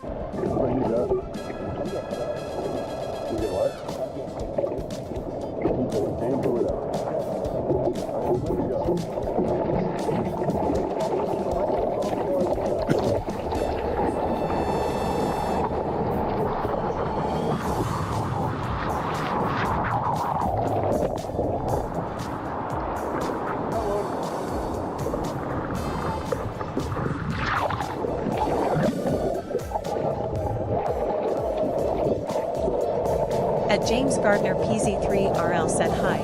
What do you got? You get what? Aim for it out. There we go. At James Gardner PZ3RL said hi.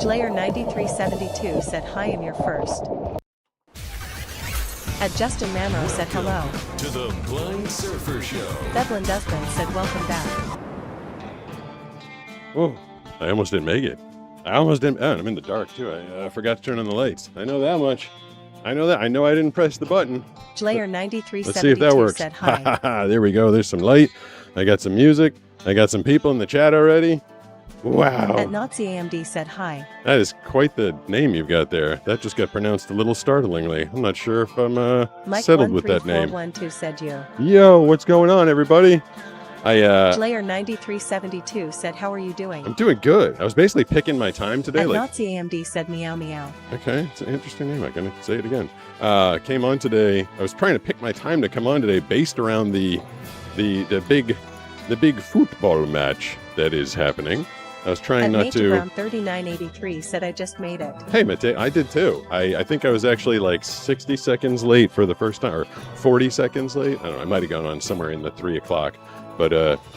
Jlayer9372 said hi, I'm your first. At Justin Mamro said hello. To the Blind Surfer Show. Devlin Dustman said welcome back. Oh, I almost didn't make it. I almost didn't. Oh, I'm in the dark too. I forgot to turn on the lights. I know that much. I know that. I know I didn't press the button. Jlayer9372 Let's see if that works. said hi. There we go. There's some light. I got some music. I got some people in the chat already. Wow. At Nazi AMD said hi. That is quite the name you've got there. That just got pronounced a little startlingly. I'm not sure if I'm settled with that name. Mike13412 said you. Yo, what's going on, everybody? Jlayer9372 said how are you doing? I'm doing good. I was basically picking my time today. At Nazi AMD said meow meow. Okay, it's an interesting name. I'm going to say it again. Came on today. I was trying to pick my time to come on today based around the big football match that is happening. I was trying not to. Brown 3983 said I just made it. Hey, Mate, I did too. I think I was actually like 60 seconds late for the first time, or 40 seconds late. I don't know. I might have gone on somewhere in the 3 o'clock, but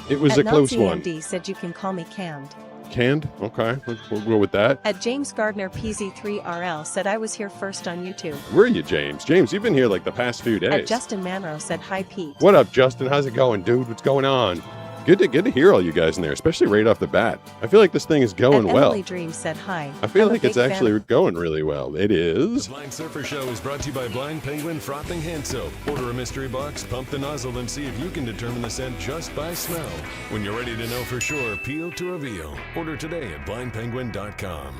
it was a close one. AMD said you can call me Canned. Canned? Okay, we'll go with that. At James Gardner PZ3RL said I was here first on YouTube. Where are you, James? James, you've been here like the past few days. At Justin Manro said hi, Pete. What up, Justin? How's it going, dude? What's going on? Good to hear all you guys in there, especially right off the bat. I feel like this thing is going well. Emily Dreams said hi. I feel like it's actually going really well. It is. The Blind Surfer Show is brought to you by Blind Penguin Frothing Hand Soap. Order a mystery box, pump the nozzle, and see if you can determine the scent just by smell. When you're ready to know for sure, peel to reveal. Order today at blindpenguin.com.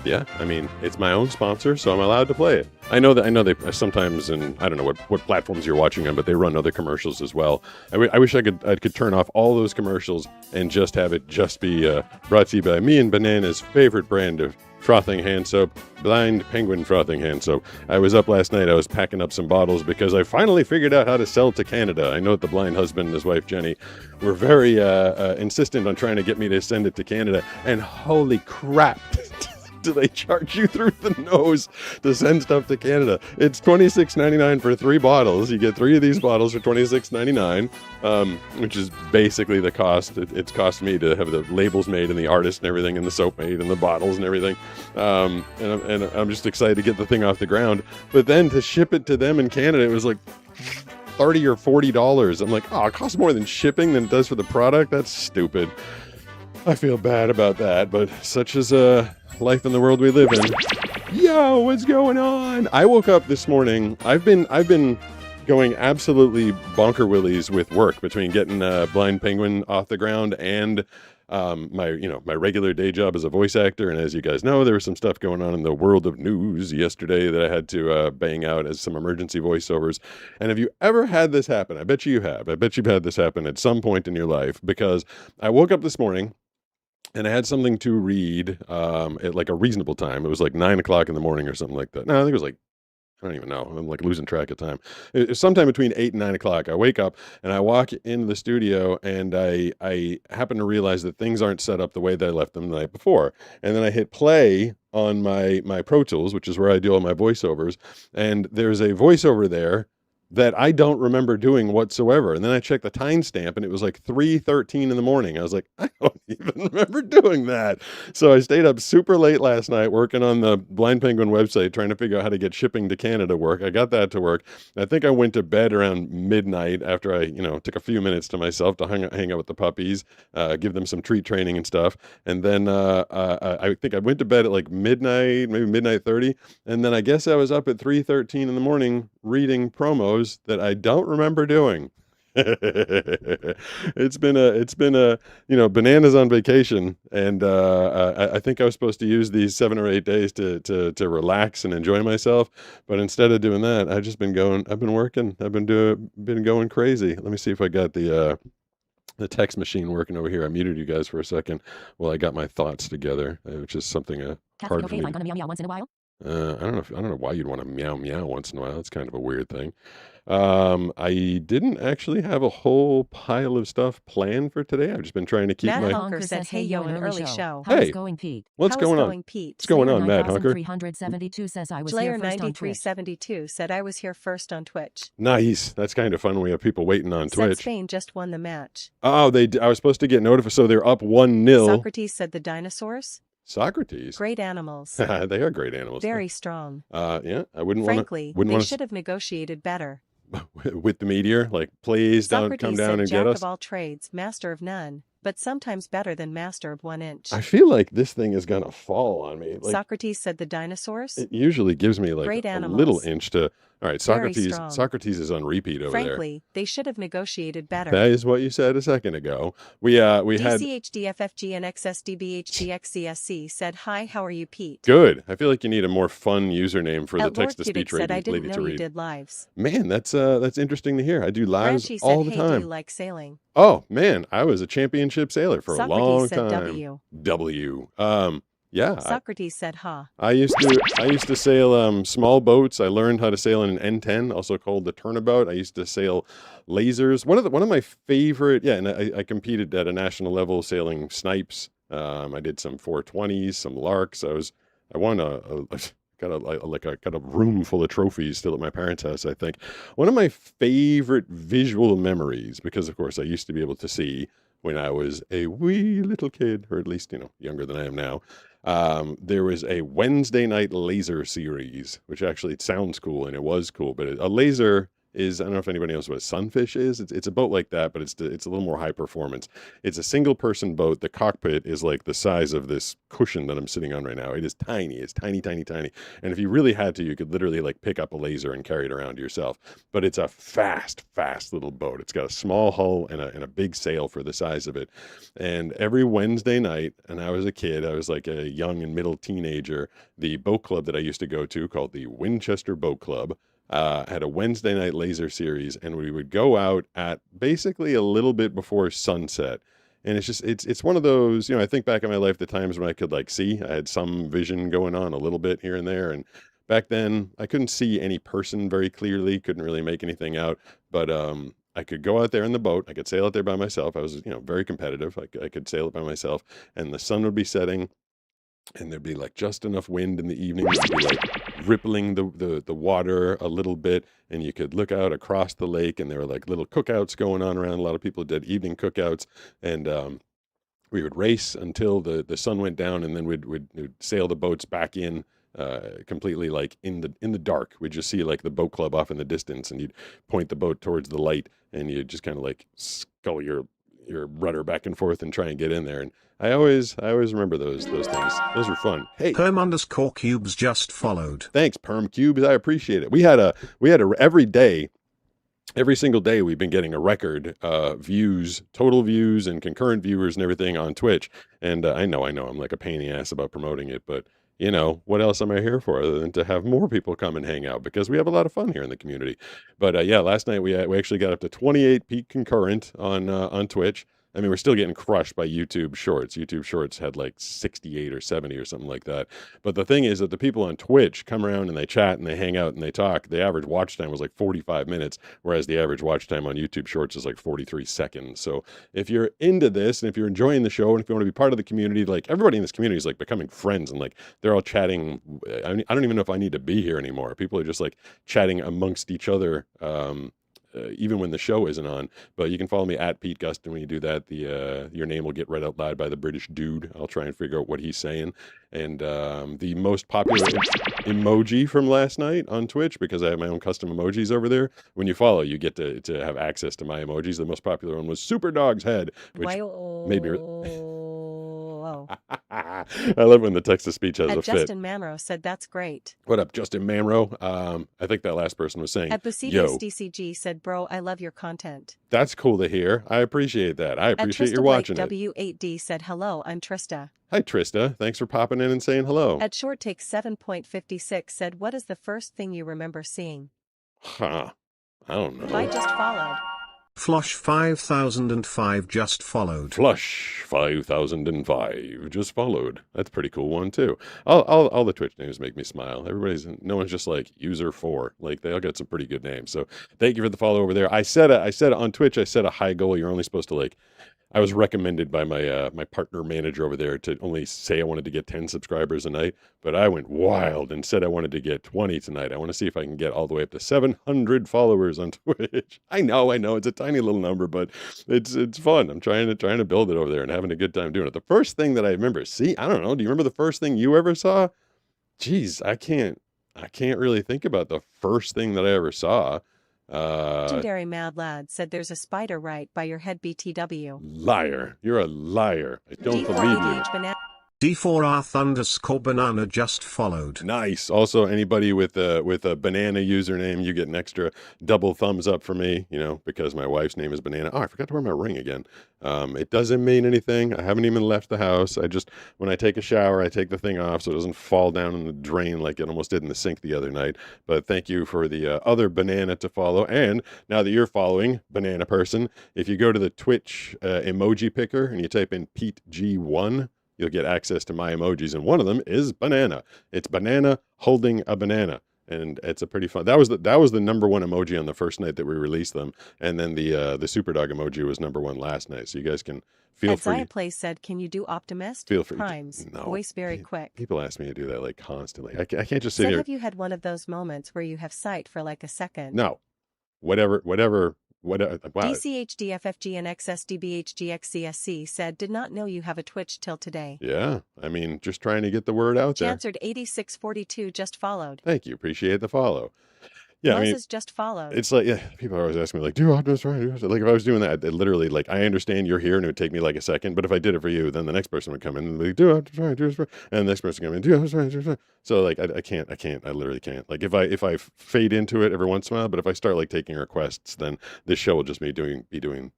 Yeah, I mean, it's my own sponsor, so I'm allowed to play it. I know they sometimes, and I don't know what platforms you're watching on, but they run other commercials as well. I wish I could turn off all those commercials and just have it just be brought to you by me and Banana's favorite brand of frothing hand soap, Blind Penguin Frothing Hand Soap. I was up last night. I was packing up some bottles because I finally figured out how to sell to Canada. I know that the blind husband and his wife Jenny were very insistent on trying to get me to send it to Canada, and holy crap. Do they charge you through the nose to send stuff to Canada? It's $26.99 for 3 bottles. You get 3 of these bottles for $26.99, which is basically the cost. It's cost me to have the labels made and the artist and everything and the soap made and the bottles and everything. And I'm just excited to get the thing off the ground. But then to ship it to them in Canada, it was like $30 or $40. I'm like, oh, it costs more than shipping than it does for the product? That's stupid. I feel bad about that, but such is life in the world we live in. Yo, what's going on? I woke up this morning. I've been going absolutely bonker willies with work between getting Blind Penguin off the ground and my regular day job as a voice actor. And as you guys know, there was some stuff going on in the world of news yesterday that I had to bang out as some emergency voiceovers. And have you ever had this happen? I bet you have. I bet you've had this happen at some point in your life, because I woke up this morning and I had something to read at like a reasonable time. It was like 9 o'clock in the morning or something like that. No, I think it was like, I don't even know. I'm like losing track of time. It was sometime between 8 and 9 o'clock. I wake up and I walk into the studio and I happen to realize that things aren't set up the way that I left them the night before. And then I hit play on my Pro Tools, which is where I do all my voiceovers. And there's a voiceover there that I don't remember doing whatsoever. And then I checked the timestamp and it was like 3:13 in the morning. I was like, I don't even remember doing that. So I stayed up super late last night working on the Blind Penguin website, trying to figure out how to get shipping to Canada work. I got that to work. I think I went to bed around midnight after I, took a few minutes to myself to hang out with the puppies, give them some treat training and stuff. And then I think I went to bed at like midnight, maybe midnight 30. And then I guess I was up at 3:13 in the morning reading promos that I don't remember doing. It's been a bananas on vacation, and I think I was supposed to use these 7 or 8 days to relax and enjoy myself, but instead of doing that, I've been working. Been going crazy. Let me see if I got the text machine working over here. I muted you guys for a second while I got my thoughts together, which is something hard for me. I'm gonna meow meow once in a while. I don't know why you'd want to meow meow once in a while. It's kind of a weird thing. I didn't actually have a whole pile of stuff planned for today. I've just been trying to keep Matt my. Hunker said, "Hey yo, an early show. How's Hey. it going, Pete? What's How going is on? going, Pete? What's going on, Matt Hunker? 372 says I was Slayer here first on 9372 said I was here first on Twitch. Nice. That's kind of fun when we have people waiting on Said Twitch. Spain just won the match. Oh, I was supposed to get notified, so they're up 1-0. Socrates said the dinosaurs. Socrates. Great animals. They are great animals. Very strong. Yeah, I wouldn't Frankly, want they to should have negotiated better. with the meteor. Like, please don't Socrates come down said and jack get us. of all trades, master of none, but sometimes better than master of 1 inch. I feel like this thing is gonna fall on me. Like, Socrates said the dinosaurs. it usually gives me like Great a animals. little inch to. All right, Very Socrates. strong. Socrates is on repeat over there. Frankly, they should have negotiated better. That is what you said a second ago. We had DCHDFFG and XSDBHDXCSC said, "Hi, how are you, Pete?" good. I feel like you need a more fun username for the Lord text to Cubic speech said, "I lady didn't know to you read. did lives." Man, that's interesting to hear. I do lives Branchy all said, the "Hey, do time. you like sailing?" Oh man, I was a championship sailor for a Socrates long said time. W. Yeah. Socrates said, "Ha." I used to sail small boats. I learned how to sail in an N10, also called the turnabout. I used to sail lasers. One of my favorite, and I competed at a national level sailing snipes. I did some 420s, some larks. I won got a room full of trophies still at my parents' house, I think. One of my favorite visual memories, because of course I used to be able to see when I was a wee little kid, or at least, younger than I am now. There was a Wednesday night laser series, which actually, it sounds cool, and it was cool, but a laser is, I don't know if anybody knows what a sunfish is. It's a boat like that, but it's a little more high performance. It's a single person boat. The cockpit is like the size of this cushion that I'm sitting on right now. It is tiny. It's tiny, tiny, tiny. And if you really had to, you could literally like pick up a laser and carry it around yourself. But it's a fast, fast little boat. It's got a small hull and a big sail for the size of it. And every Wednesday night, and I was a kid, I was like a young and middle teenager, the boat club that I used to go to called the Winchester Boat Club had a Wednesday night laser series, and we would go out at basically a little bit before sunset. And it's one of those, I think back in my life, the times when I could like see, I had some vision going on a little bit here and there. And back then I couldn't see any person very clearly, couldn't really make anything out, but, I could go out there in the boat. I could sail out there by myself. I was, very competitive. I could sail it by myself, and the sun would be setting, and there'd be like just enough wind in the evening. It'd be like rippling the water a little bit, and you could look out across the lake, and there were like little cookouts going on around. A lot of people did evening cookouts, and we would race until the sun went down, and then we'd sail the boats back in completely like in the dark. We'd just see like the boat club off in the distance, and you'd point the boat towards the light, and you'd just kind of like scull your rudder back and forth and try and get in there. And I always remember those things. Those were fun. Hey, Perm_cubes just followed. thanks, Perm Cubes. I appreciate it. We had every single day we've been getting a record views, total views, and concurrent viewers and everything on Twitch. And I know I'm like a pain in the ass about promoting it, but what else am I here for other than to have more people come and hang out, because we have a lot of fun here in the community. But yeah, last night we actually got up to 28 peak concurrent on Twitch. I mean, we're still getting crushed by YouTube Shorts. YouTube Shorts had like 68 or 70 or something like that. But the thing is that the people on Twitch come around and they chat and they hang out and they talk. The average watch time was like 45 minutes, whereas the average watch time on YouTube Shorts is like 43 seconds. So if you're into this and if you're enjoying the show and if you want to be part of the community, like everybody in this community is like becoming friends, and like they're all chatting. I don't even know if I need to be here anymore. People are just like chatting amongst each other. Even when the show isn't on. But you can follow me at Pete Gustin. When you do that, your name will get read out loud by the British dude. I'll try and figure out what he's saying. And the most popular emoji from last night on Twitch, because I have my own custom emojis over there. When you follow, you get to have access to my emojis. The most popular one was Super Dog's Head, which made me whoa. I love when the text to speech has At a fit. Justin Mamro said that's great. What up, Justin Mamro? I think that last person was saying, At Bucidius yo, DCG said, bro, I love your content. that's cool to hear. I appreciate that. I At appreciate Trista you Blake watching it. W8D said, hello, I'm Trista. Hi, Trista. Thanks for popping in and saying hello. At Short Take 7.56 said, what is the first thing you remember seeing? Huh. I don't know. I just followed. Flush 5005 just followed. Flush 5005 just followed. That's a pretty cool one too. All the Twitch names make me smile. No one's just like user 4. Like they all got some pretty good names. So thank you for the follow over there. I said on Twitch, I set a high goal. You're only supposed to like. I was recommended by my partner manager over there to only say I wanted to get 10 subscribers a night, but I went wild and said I wanted to get 20 tonight. I want to see if I can get all the way up to 700 followers on Twitch. I know it's a tiny little number, but it's fun. I'm trying to build it over there and having a good time doing it. The first thing that I remember, I don't know, do you remember the first thing you ever saw? Jeez, I can't really think about the first thing that I ever saw. Legendary Mad Lad said there's a spider right by your head BTW. Liar. You're a liar. I don't believe you. D4ADH Banana D4R_banana just followed. Nice. Also, anybody with a banana username, you get an extra double thumbs up for me, because my wife's name is Banana. Oh, I forgot to wear my ring again. It doesn't mean anything. I haven't even left the house. When I take a shower, I take the thing off so it doesn't fall down in the drain like it almost did in the sink the other night. But thank you for the other banana to follow. And now that you're following, banana person, if you go to the Twitch emoji picker and you type in Pete G1, you'll get access to my emojis, and one of them is banana. It's banana holding a banana, and it's a pretty fun. That was the number one emoji on the first night that we released them, and then the super dog emoji was number one last night. So you guys can feel free. At Play said, "Can you do Optimist?" Feel free. Primes. No. Voice very quick. People ask me to do that like constantly. I can't just sit Said, here. have you had one of those moments where you have sight for like a second? No, whatever. Wow. DCHDFFGNXSDBHGXCSC said, did not know you have a Twitch till today. Yeah, I mean, just trying to get the word out there. Answered 8642 just followed. Thank you. Appreciate the follow. Yeah, Moses just followed. It's like, people are always asking me, like, do Optimus Prime? Like, if I was doing that, it literally, like, I understand you're here and it would take me like a second, but if I did it for you, then the next person would come in and be like, do Optimus Prime, and the next person would come in, do Optimus Prime. So, like, I literally can't. Like, if I fade into it every once in a while, but if I start, like, taking requests, then this show will just be doing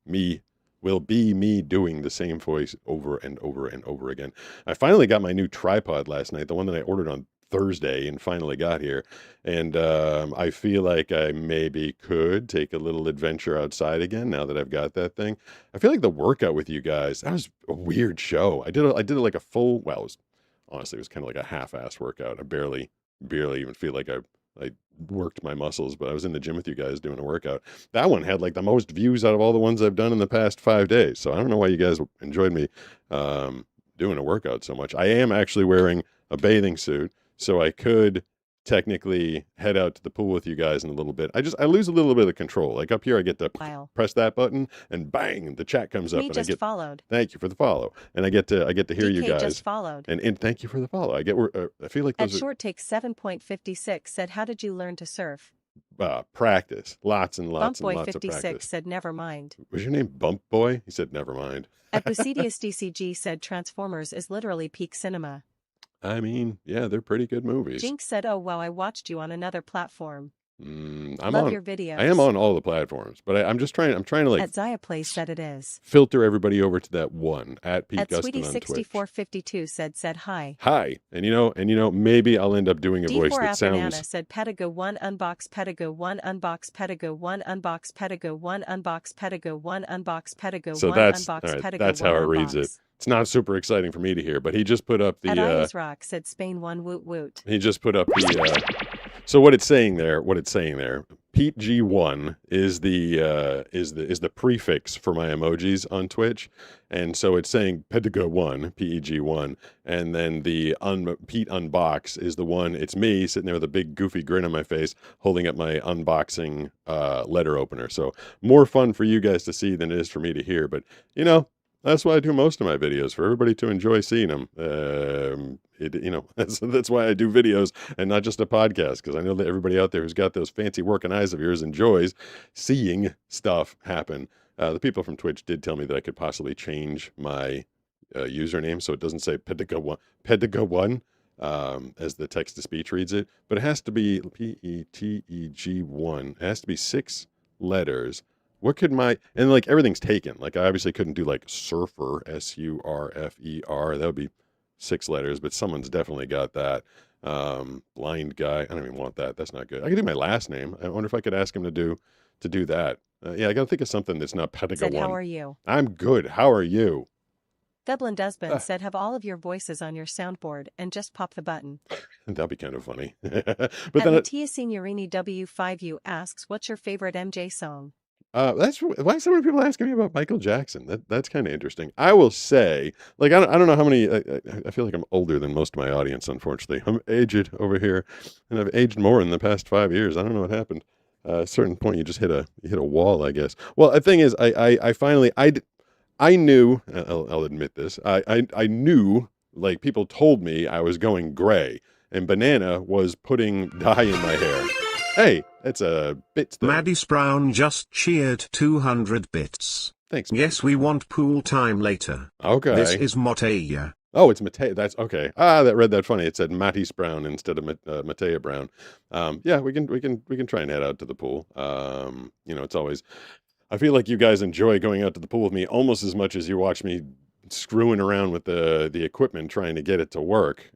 me doing the same voice over and over and over again. I finally got my new tripod last night, the one that I ordered on Thursday and finally got here, and I feel like I maybe could take a little adventure outside again now that I've got that thing. I feel like the workout with you guys, that was a weird show. I did it like a full, well, it was kind of like a half-ass workout. I barely even feel like I worked my muscles, but I was in the gym with you guys doing a workout. That one had like the most views out of all the ones I've done in the past 5 days. So I don't know why you guys enjoyed me doing a workout so much. I am actually wearing a bathing suit, so I could technically head out to the pool with you guys in a little bit. I lose a little bit of control. Like up here, I get to press that button and bang, the chat comes up. Me And just I get, followed. Thank you for the follow. And I get to hear you DK guys. just followed. And thank you for the follow. I feel like At those Short Take 7.56 said, how did you learn to surf? practice. Lots and lots Bump and Boy lots of 56 practice. said, never mind. Was your name Bump Boy? He said, never mind. At Bucidius DCG said, Transformers is literally peak cinema. I mean, yeah, they're pretty good movies. Jinx said, oh wow, I watched you on another platform. Love Love your videos. I am on all the platforms, but I'm trying to like At Zaya Play said it is. filter everybody over to that one at Pete At Gustin on Twitch. Sweetie6452 said hi. Hi, and maybe I'll end up doing a voice that D4 Banana sounds. said Pedigo 1 unbox Pedigo 1 unbox Pedigo 1 unbox Pedigo 1 unbox Pedigo 1 unbox Pedigo 1 So that's unbox all right, Pedigo that's 1 how it unbox. reads it. It's not super exciting for me to hear, but he just put up the. At Iris Rock said Spain 1 woot woot. He just put up the. So what it's saying there, Pete G1 is the prefix for my emojis on Twitch, and so it's saying Pedigo1, PEG1, and then the Pete Unbox is the one. It's me sitting there with a big goofy grin on my face, holding up my unboxing letter opener. So more fun for you guys to see than it is for me to hear, but that's why I do most of my videos, for everybody to enjoy seeing them. That's why I do videos and not just a podcast, because I know that everybody out there who's got those fancy working eyes of yours enjoys seeing stuff happen. The people from Twitch did tell me that I could possibly change my username, so it doesn't say Pediga1 as the text to speech reads it, but it has to be PETEG1. It has to be 6 letters. What could my, and like everything's taken. Like I obviously couldn't do like surfer, SURFER. That would be 6 letters, but someone's definitely got that. Blind guy. I don't even want that. That's not good. I could do my last name. I wonder if I could ask him to do that. Yeah, I got to think of something that's not Pediga1. Said, how are you? I'm good. How are you? Dublin Dustbin said, have all of your voices on your soundboard and just pop the button. That'd be kind of funny. But At then Mattia Signorini W5U asks, what's your favorite MJ song? that's why so many people asking me about Michael Jackson. That's kind of interesting. I will say, like, I don't know how many. I feel like I'm older than most of my audience. Unfortunately, I'm aged over here, and I've aged more in the past 5 years. I don't know what happened. At a certain point, you just hit a wall, I guess. Well, the thing is, I finally I knew. I'll admit this. I knew. Like people told me I was going gray, and Banana was putting dye in my hair. Hey, that's a bits thing. Maddie Brown just cheered 200 bits. Thanks. Yes, we want pool time later. Okay. This is Mattia. Oh, it's Mattea. That's okay. That read that funny. It said Matisse Brown instead of Mattea Brown. Yeah, we can try and head out to the pool. It's always. I feel like you guys enjoy going out to the pool with me almost as much as you watch me screwing around with the equipment trying to get it to work.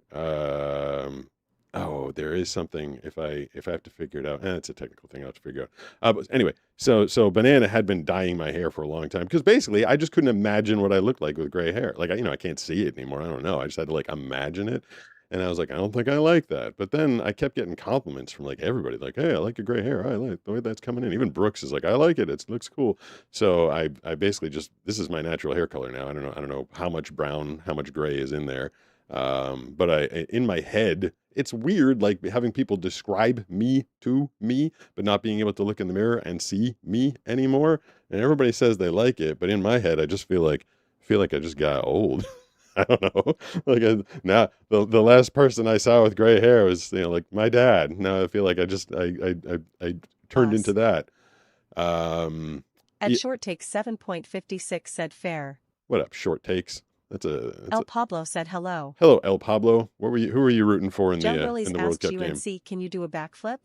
Oh, there is something if I have to figure it out. It's a technical thing I have to figure out. But anyway, so Banana had been dyeing my hair for a long time because basically I just couldn't imagine what I looked like with gray hair. Like I can't see it anymore. I don't know. I just had to like imagine it, and I was like, I don't think I like that. But then I kept getting compliments from like everybody, like, hey, I like your gray hair. I like the way that's coming in. Even Brooks is like, I like it. It looks cool. So I basically just this is my natural hair color now. I don't know how much brown, how much gray is in there. But in my head, it's weird, like having people describe me to me, but not being able to look in the mirror and see me anymore. And everybody says they like it, but in my head, I just feel like I just got old. I don't know. Like now, the last person I saw with gray hair was like my dad. Now I feel like I turned into that. At Short Take 7.56 said fair. What up, Short Takes? El Pablo said hello. Hello, El Pablo. Who were you rooting for in the World Cup UNC, game? Can you do a backflip?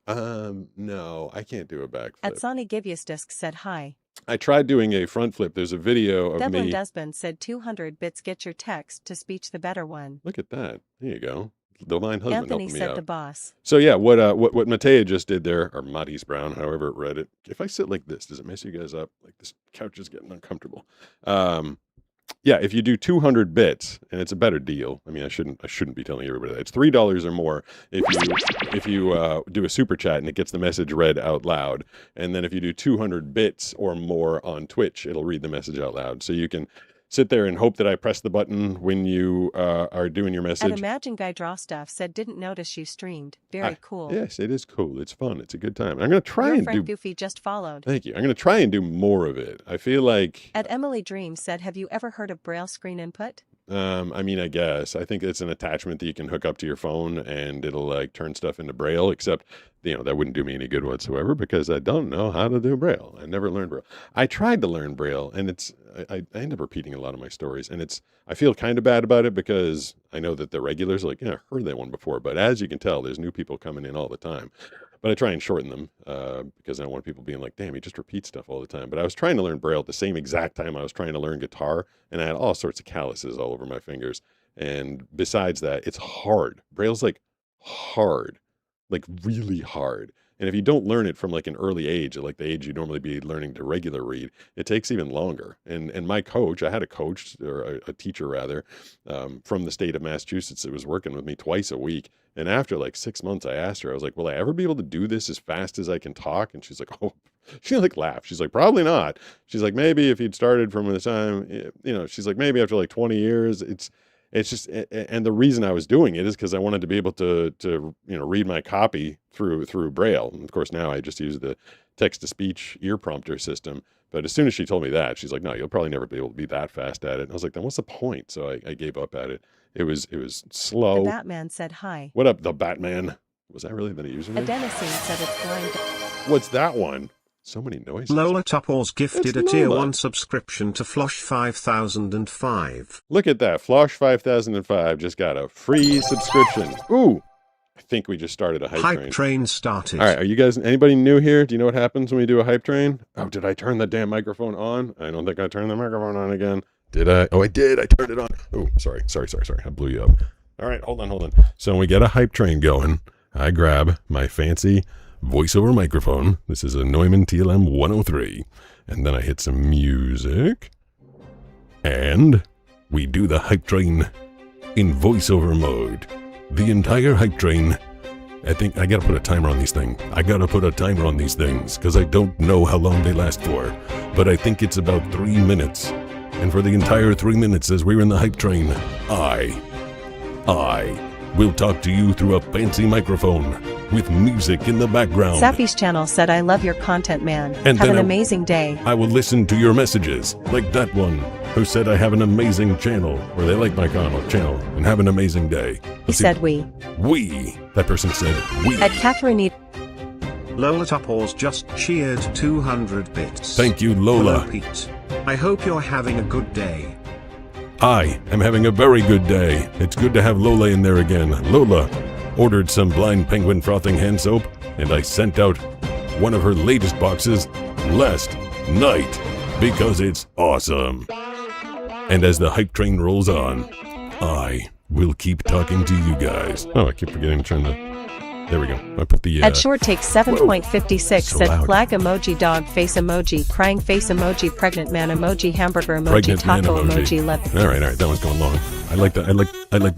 No, I can't do a backflip. At Sonny Givius Disc said hi. I tried doing a front flip. There's a video of Devlin me. Dustbin said 200 bits get your text to speech the better one. Look at that. There you go. The line husband Anthony helping me said out. the boss. So yeah, what Mattea just did there, or Matisse Brown, however it read it. If I sit like this, does it mess you guys up? Like this couch is getting uncomfortable. Yeah, if you do 200 bits, and it's a better deal. I mean, I shouldn't be telling everybody that. It's $3 or more if you do a super chat and it gets the message read out loud. And then if you do 200 bits or more on Twitch, it'll read the message out loud. So you can sit there and hope that I press the button when you are doing your message. And Imagine Guy Draw Stuff said didn't notice you streamed. Very cool. Yes, it is cool. It's fun. It's a good time. I'm going to try and friend do. Goofy just followed. Thank you. I'm going to try and do more of it. I feel like. At Emily Dream said, have you ever heard of Braille screen input? I mean, I guess. I think it's an attachment that you can hook up to your phone and it'll like turn stuff into Braille, except, that wouldn't do me any good whatsoever because I don't know how to do Braille. I never learned Braille. I tried to learn Braille and I end up repeating a lot of my stories and I feel kind of bad about it because I know that the regulars are like, I heard that one before, but as you can tell, there's new people coming in all the time. But I try and shorten them because I don't want people being like, damn, he just repeats stuff all the time. But I was trying to learn Braille at the same exact time I was trying to learn guitar, and I had all sorts of calluses all over my fingers. And besides that, it's hard. Braille's like hard, like really hard. And if you don't learn it from like an early age, like the age you'd normally be learning to regular read, it takes even longer. And my coach, I had a coach or a teacher rather, from the state of Massachusetts that was working with me twice a week. And after like 6 months, I asked her, I was like, will I ever be able to do this as fast as I can talk? And she's like, oh, she like laughed. She's like, probably not. She's like, maybe if you'd started from the time, she's like, maybe after like 20 years, it's just, and the reason I was doing it is because I wanted to be able to read my copy through Braille. And of course, now I just use the text-to-speech ear prompter system. But as soon as she told me that, she's like, no, you'll probably never be able to be that fast at it. And I was like, then what's the point? So I gave up at it. It was slow. The Batman said hi. What up, the Batman? Was that really the username? Adenosine said it's blind. What's that one? So many noises. Lola Topples gifted It's a tier Lola. 1 subscription to Flosh 5005. Look at that. Flosh 5005 just got a free subscription. Ooh. I think we just started a hype train. Hype train started. All right, are you guys, anybody new here? Do you know what happens when we do a hype train? Oh, did I turn the damn microphone on? I don't think I turned the microphone on again. Did I? Oh, I did. I turned it on. Oh, sorry. I blew you up. All right, hold on. So when we get a hype train going, I grab my fancy voiceover microphone. This is a Neumann TLM 103. And then I hit some music. And we do the hype train in voiceover mode. The entire hype train. I think I gotta put a timer on these things. Because I don't know how long they last for. But I think it's about 3 minutes. And for the entire 3 minutes as we're in the hype train, I will talk to you through a fancy microphone with music in the background. Sappy's channel said, I love your content, man. And Have then an amazing day. I will listen to your messages, like that one who said I have an amazing channel, or they like my channel, and have an amazing day. He said we. That person said we. At Catherine Lola Topples just cheered 200 bits. Thank you, Lola. Hello, Pete. I hope you're having a good day. I am having a very good day. It's good to have Lola in there again. Lola ordered some Blind Penguin frothing hand soap, and I sent out one of her latest boxes last night because it's awesome. And as the hype train rolls on, I will keep talking to you guys. Oh, I keep forgetting to turn the... There we go. I put the... At short take 7.56 So said loud. flag emoji, dog face emoji, crying face emoji, pregnant man emoji, hamburger emoji, Pregnant man taco emoji. emoji, All right, that one's going long. I like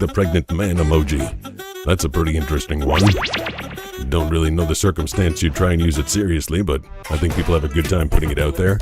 the pregnant man emoji. That's a pretty interesting one. Don't really know the circumstance you'd try and use it seriously, but I think people have a good time putting it out there.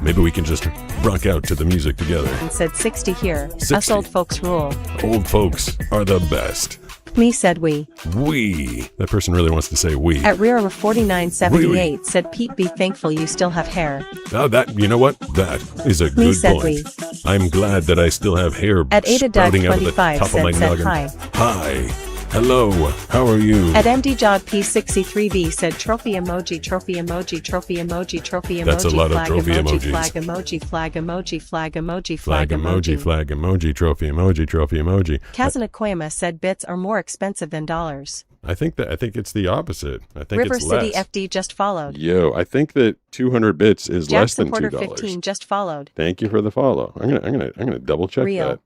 Maybe we can just rock out to the music together. and said 60 here. 60. Us old folks rule. Old folks are the best. Me said we. We. That person really wants to say we. At Rira 4978 We. said Pete, be thankful you still have hair. Oh, you know what? That is a Me good said point. we. I'm glad that I still have hair At sprouting out of the 25 top of my said noggin. hi. Hi. Hello. How are you? At MDJog P63B said trophy emoji, trophy emoji, trophy emoji, trophy emoji, That's a lot of flag trophy emoji, emojis. flag emoji, flag emoji, flag emoji, Flag emoji, flag emoji, trophy emoji. Kazanakoyama said bits are more expensive than dollars. I think it's the opposite. I think River it's City less. FD just followed. Yo, I think that 200 bits is less Jackson than Porter $2. 15 just followed. Thank you for the follow. I'm gonna double check Real. that.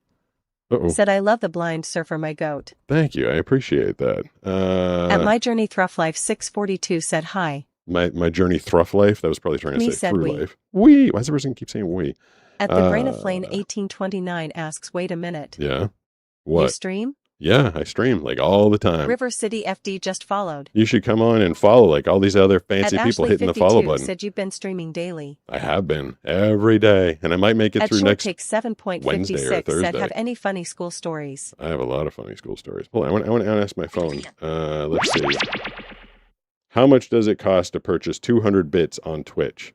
Uh-oh. Said I love the blind surfer, my goat. Thank you. I appreciate that. At My Journey Thruff Life 642 said hi. my journey thruff life. That was probably trying to Me say said through we. life. We. Why does the person keep saying we? At the Brain of Flame 1829 asks, wait a minute. Yeah. You What? stream? Yeah, I stream like all the time. River City FD just followed. You should come on and follow like all these other fancy At people Ashley hitting the 52 follow button. said you've been streaming daily. I have been every day, and I might make it At through Short next. Take Wednesday or 7.56 said Thursday. have any funny school stories. I have a lot of funny school stories. Hold on, I want to ask my phone. Let's see. How much does it cost to purchase 200 bits on Twitch?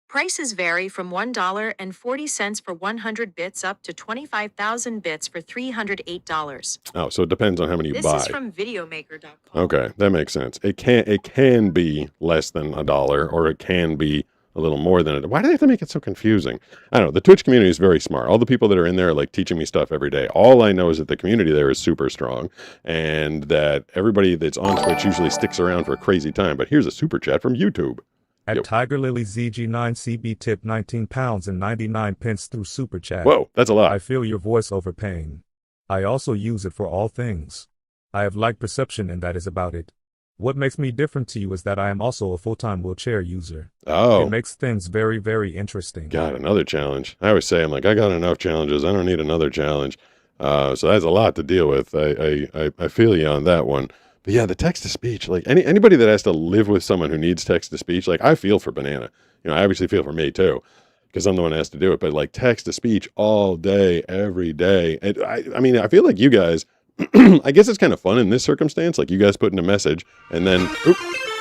Prices vary from $1.40 for 100 bits up to 25,000 bits for $308. Oh, so it depends on how many you This buy. is from videomaker.com. Okay, that makes sense. It can be less than $1, or it can be a little more than it. Why do they have to make it so confusing? I don't know. The Twitch community is very smart. All the people that are in there are like teaching me stuff every day. All I know is that the community there is super strong, and that everybody that's on Twitch usually sticks around for a crazy time. But here's a super chat from YouTube. At Yo. Tiger Lily ZG9CB tip £19 and 99 pence through Super Chat. Whoa, that's a lot. I feel your voice overpaying. I also use it for all things. I have light perception and that is about it. What makes me different to you is that I am also a full-time wheelchair user. Oh, It makes things very, very interesting. got another challenge. I always say, I'm like, I got enough challenges. I don't need another challenge. So that's a lot to deal with. I feel you on that one. But yeah, the text to speech, like anybody that has to live with someone who needs text to speech, like I feel for Banana. You know, I obviously feel for me too, because I'm the one that has to do it. But like text to speech all day, every day. And I mean, I feel like you guys, I guess it's kind of fun in this circumstance. Like you guys put in a message and then,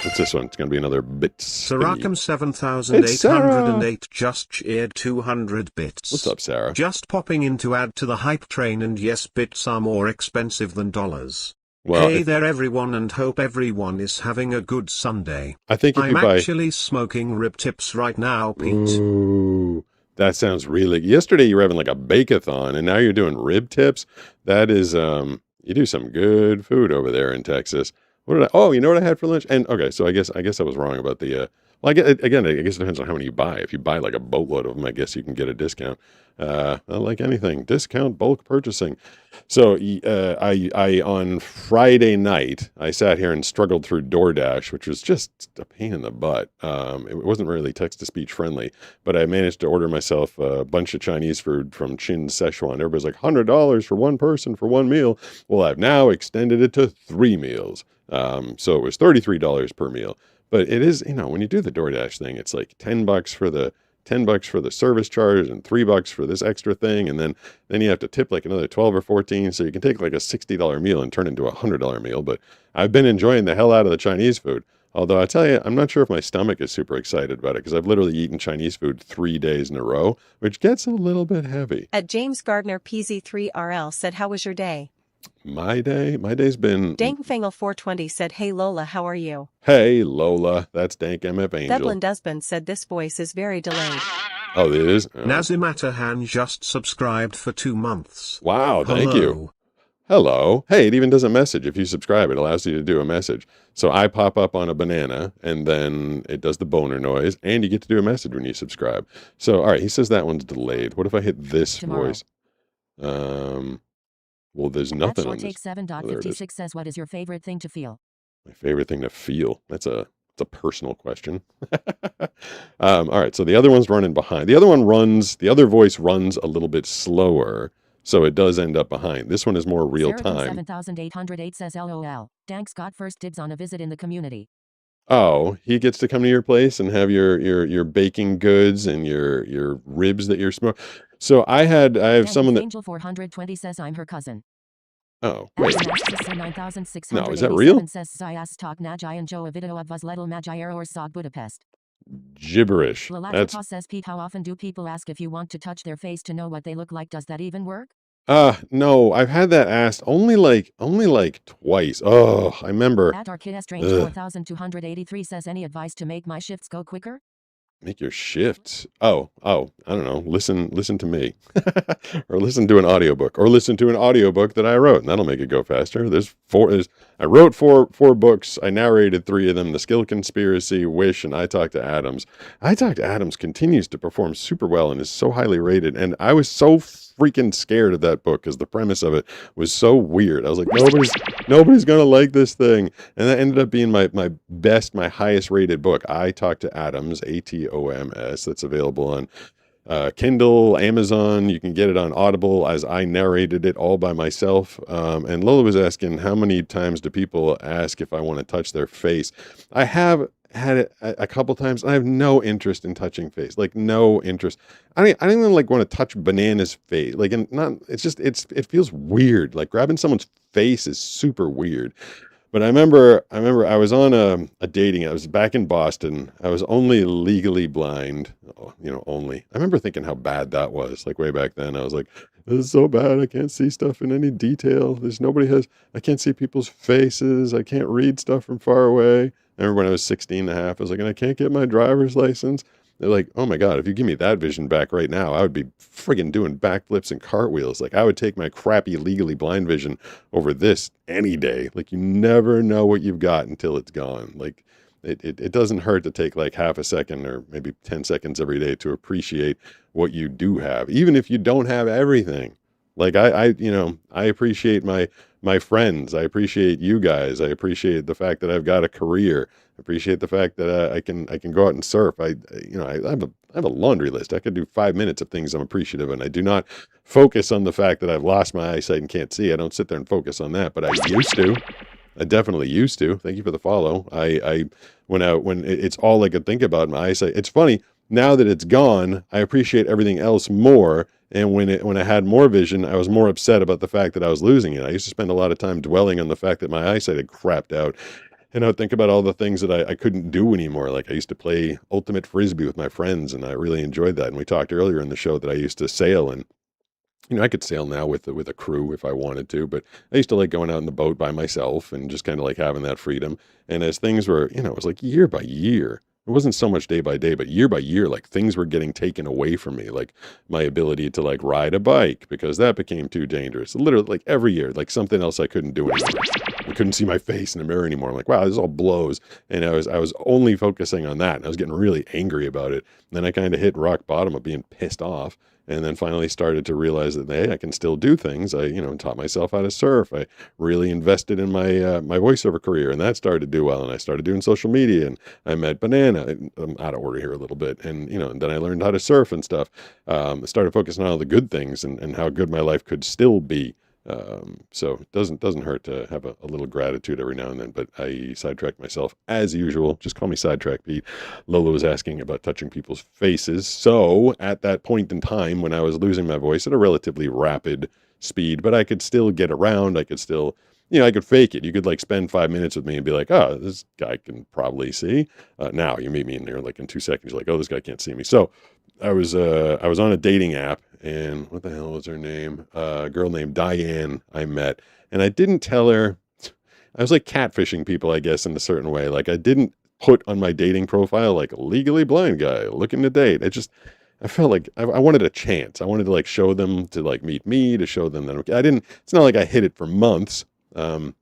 what's this one? It's going to be another bit. Sarakam It's Sarah. 7808 just cheered 200 bits. What's up, Sarah? Just popping in to add to the hype train, and yes, bits are more expensive than dollars. Well, Hey there everyone, and hope everyone is having a good Sunday. I think if I'm you buy, actually smoking rib tips right now, Pete. ooh, that sounds really. Yesterday you were having like a bake-a-thon, and now you're doing rib tips. That is, you do some good food over there in Texas. What did I? Oh, you know what I had for lunch? And okay, so I guess I was wrong about the. Well, again, I guess it depends on how many you buy. If you buy like a boatload of them, I guess you can get a discount. Like anything, discount bulk purchasing. So I on Friday night I sat here and struggled through DoorDash, which was just a pain in the butt. It wasn't really text to speech friendly, but I managed to order myself a bunch of Chinese food from Chin Szechuan. Everybody's like $100 for one person for one meal. Well, I've now extended it to 3 meals. So it was $33 per meal. But it is, when you do the DoorDash thing, it's like $10 for the service charge and $3 for this extra thing, and then you have to tip like another 12 or 14, so you can take like a $60 meal and turn it into a $100 meal. But I've been enjoying the hell out of the Chinese food. Although I tell you, I'm not sure if my stomach is super excited about it, because I've literally eaten Chinese food 3 days in a row, which gets a little bit heavy. At James Gardner PZ3RL said, how was your day? My day's been. Dankfangle420 said, hey Lola, how are you? Hey Lola, that's Dank MF Angel. Devlin Dusband said, this voice is very delayed. Oh, it is? Oh. Nazimatahan just subscribed for 2 months. Wow, thank you. Hello. Hey, it even does a message. If you subscribe, it allows you to do a message. So I pop up on a banana, and then it does the boner noise, and you get to do a message when you subscribe. So, all right, he says that one's delayed. What if I hit this voice? Well, there's nothing on this. Take 7.56 says, what is your favorite thing to feel? My favorite thing to feel. That's a personal question. All right, so the other one's running behind. The other voice runs a little bit slower, so it does end up behind. This one is more real time. 7808 says, LOL. Dank's got first dibs on a visit in the community. Oh, he gets to come to your place and have your baking goods and your ribs that you're smoking. So I have someone that Angel 420 says, I'm her cousin. Oh, wait. No, is that 9687 real? says, Sayas talk Najai and Joe a video of was Little Majai or Sog Budapest. Gibberish. That's Lalakapa says, Pete, how often do people ask if you want to touch their face to know what they look like? Does that even work? no, I've had that asked only like twice. Oh, I remember. At Archaea Strange 4283 says, any advice to make my shifts go quicker? Make your shifts. Oh, I don't know. Listen to me. Or listen to an audiobook. Or listen to an audiobook that I wrote, and that'll make it go faster. I wrote four books. I narrated 3 of them: The Skill Conspiracy, Wish, and I Talk to Adams. I Talk to Adams continues to perform super well and is so highly rated, and I was so freaking scared of that book because the premise of it was so weird. I was like, nobody's gonna like this thing, and that ended up being my highest rated book. I Talk to Adams, ATOMS. That's available on Kindle, Amazon. You can get it on Audible, as I narrated it all by myself. And Lola was asking, how many times do people ask if I want to touch their face? I have had it a couple times. I have no interest in touching face, like no interest. I don't even like want to touch Banana's face. Like, and not. It's just it feels weird. Like grabbing someone's face is super weird. But I remember I was on a dating. I was back in Boston. I was only legally blind. Only. I remember thinking how bad that was. Like way back then, I was like, this is so bad. I can't see stuff in any detail. I can't see people's faces. I can't read stuff from far away. I remember when I was 16 and a half, I was like, and I can't get my driver's license. They're like, oh my God, if you give me that vision back right now, I would be friggin' doing backflips and cartwheels. Like I would take my crappy legally blind vision over this any day. Like you never know what you've got until it's gone. Like it doesn't hurt to take like half a second or maybe 10 seconds every day to appreciate what you do have, even if you don't have everything. Like I appreciate my friends. I appreciate you guys. I appreciate the fact that I've got a career. I appreciate the fact that I can go out and surf. I have a laundry list. I could do 5 minutes of things I'm appreciative, and I do not focus on the fact that I've lost my eyesight and can't see. I don't sit there and focus on that, but I used to. I definitely used to. Thank you for the follow. When it's all I could think about, my eyesight. It's funny now that it's gone. I appreciate everything else more. And when I had more vision, I was more upset about the fact that I was losing it. I used to spend a lot of time dwelling on the fact that my eyesight had crapped out. And I would think about all the things that I couldn't do anymore. Like I used to play ultimate frisbee with my friends, and I really enjoyed that. And we talked earlier in the show that I used to sail, and I could sail now with a crew if I wanted to, but I used to like going out in the boat by myself and just kind of like having that freedom. And as things were, it was like year by year. It wasn't so much day by day, but year by year, like things were getting taken away from me, like my ability to like ride a bike because that became too dangerous. Literally, like every year, like something else I couldn't do anymore. I couldn't see my face in the mirror anymore. I'm like, wow, this all blows. And I was only focusing on that, and I was getting really angry about it. And then I kind of hit rock bottom of being pissed off. And then finally started to realize that, hey, I can still do things. I, taught myself how to surf. I really invested in my voiceover career, and that started to do well. And I started doing social media, and I met Banana. I'm out of order here a little bit. And, and then I learned how to surf and stuff. I started focusing on all the good things and how good my life could still be. So it doesn't hurt to have a little gratitude every now and then, but I sidetracked myself as usual. Just call me Sidetrack Pete. Lola was asking about touching people's faces. So at that point in time when I was losing my voice at a relatively rapid speed, but I could still get around. I could still, I could fake it. You could like spend 5 minutes with me and be like, oh, this guy can probably see. Now you meet me in there like in 2 seconds. You're like, oh, this guy can't see me. So I was on a dating app, and what the hell was her name? A girl named Diane I met, and I didn't tell her. I was like catfishing people, I guess, in a certain way. Like I didn't put on my dating profile like legally blind guy looking to date. I felt like I wanted a chance. I wanted to like show them to like meet me, to show them that I didn't. It's not like I hid it for months. I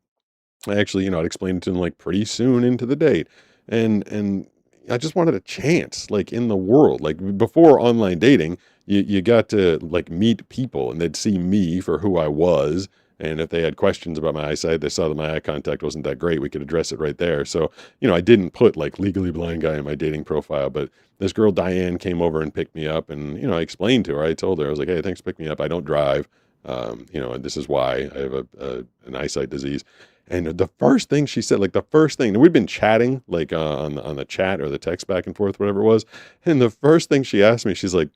actually, I'd explained it to them like pretty soon into the date, and I just wanted a chance, like in the world. Like before online dating, you got to like meet people, and they'd see me for who I was. And if they had questions about my eyesight, they saw that my eye contact wasn't that great. We could address it right there. So, I didn't put like legally blind guy in my dating profile, but this girl Diane came over and picked me up, and I explained to her. I told her, I was like, hey, thanks for picking me up. I don't drive. And this is why I have an eyesight disease. And the first thing she said, like the first thing, and we'd been chatting like on the chat or the text back and forth, whatever it was. And the first thing she asked me, she's like,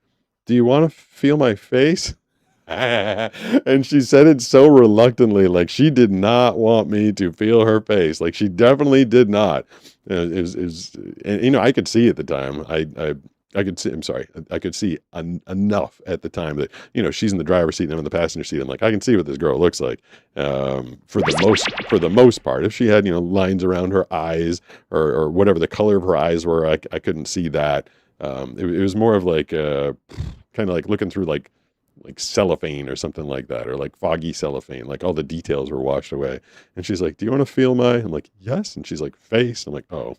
do you want to feel my face? And she said it so reluctantly, like she did not want me to feel her face. Like she definitely did not. And I could see at the time. I could see. I'm sorry. I could see enough at the time that she's in the driver's seat and I'm in the passenger seat. I'm like, I can see what this girl looks like. For the most part, if she had lines around her eyes or whatever the color of her eyes were, I couldn't see that. It was more of like kind of like looking through like cellophane or something like that, or like foggy cellophane, like all the details were washed away. And she's like, do you want to feel I'm like, yes. And she's like, face. I'm like, oh,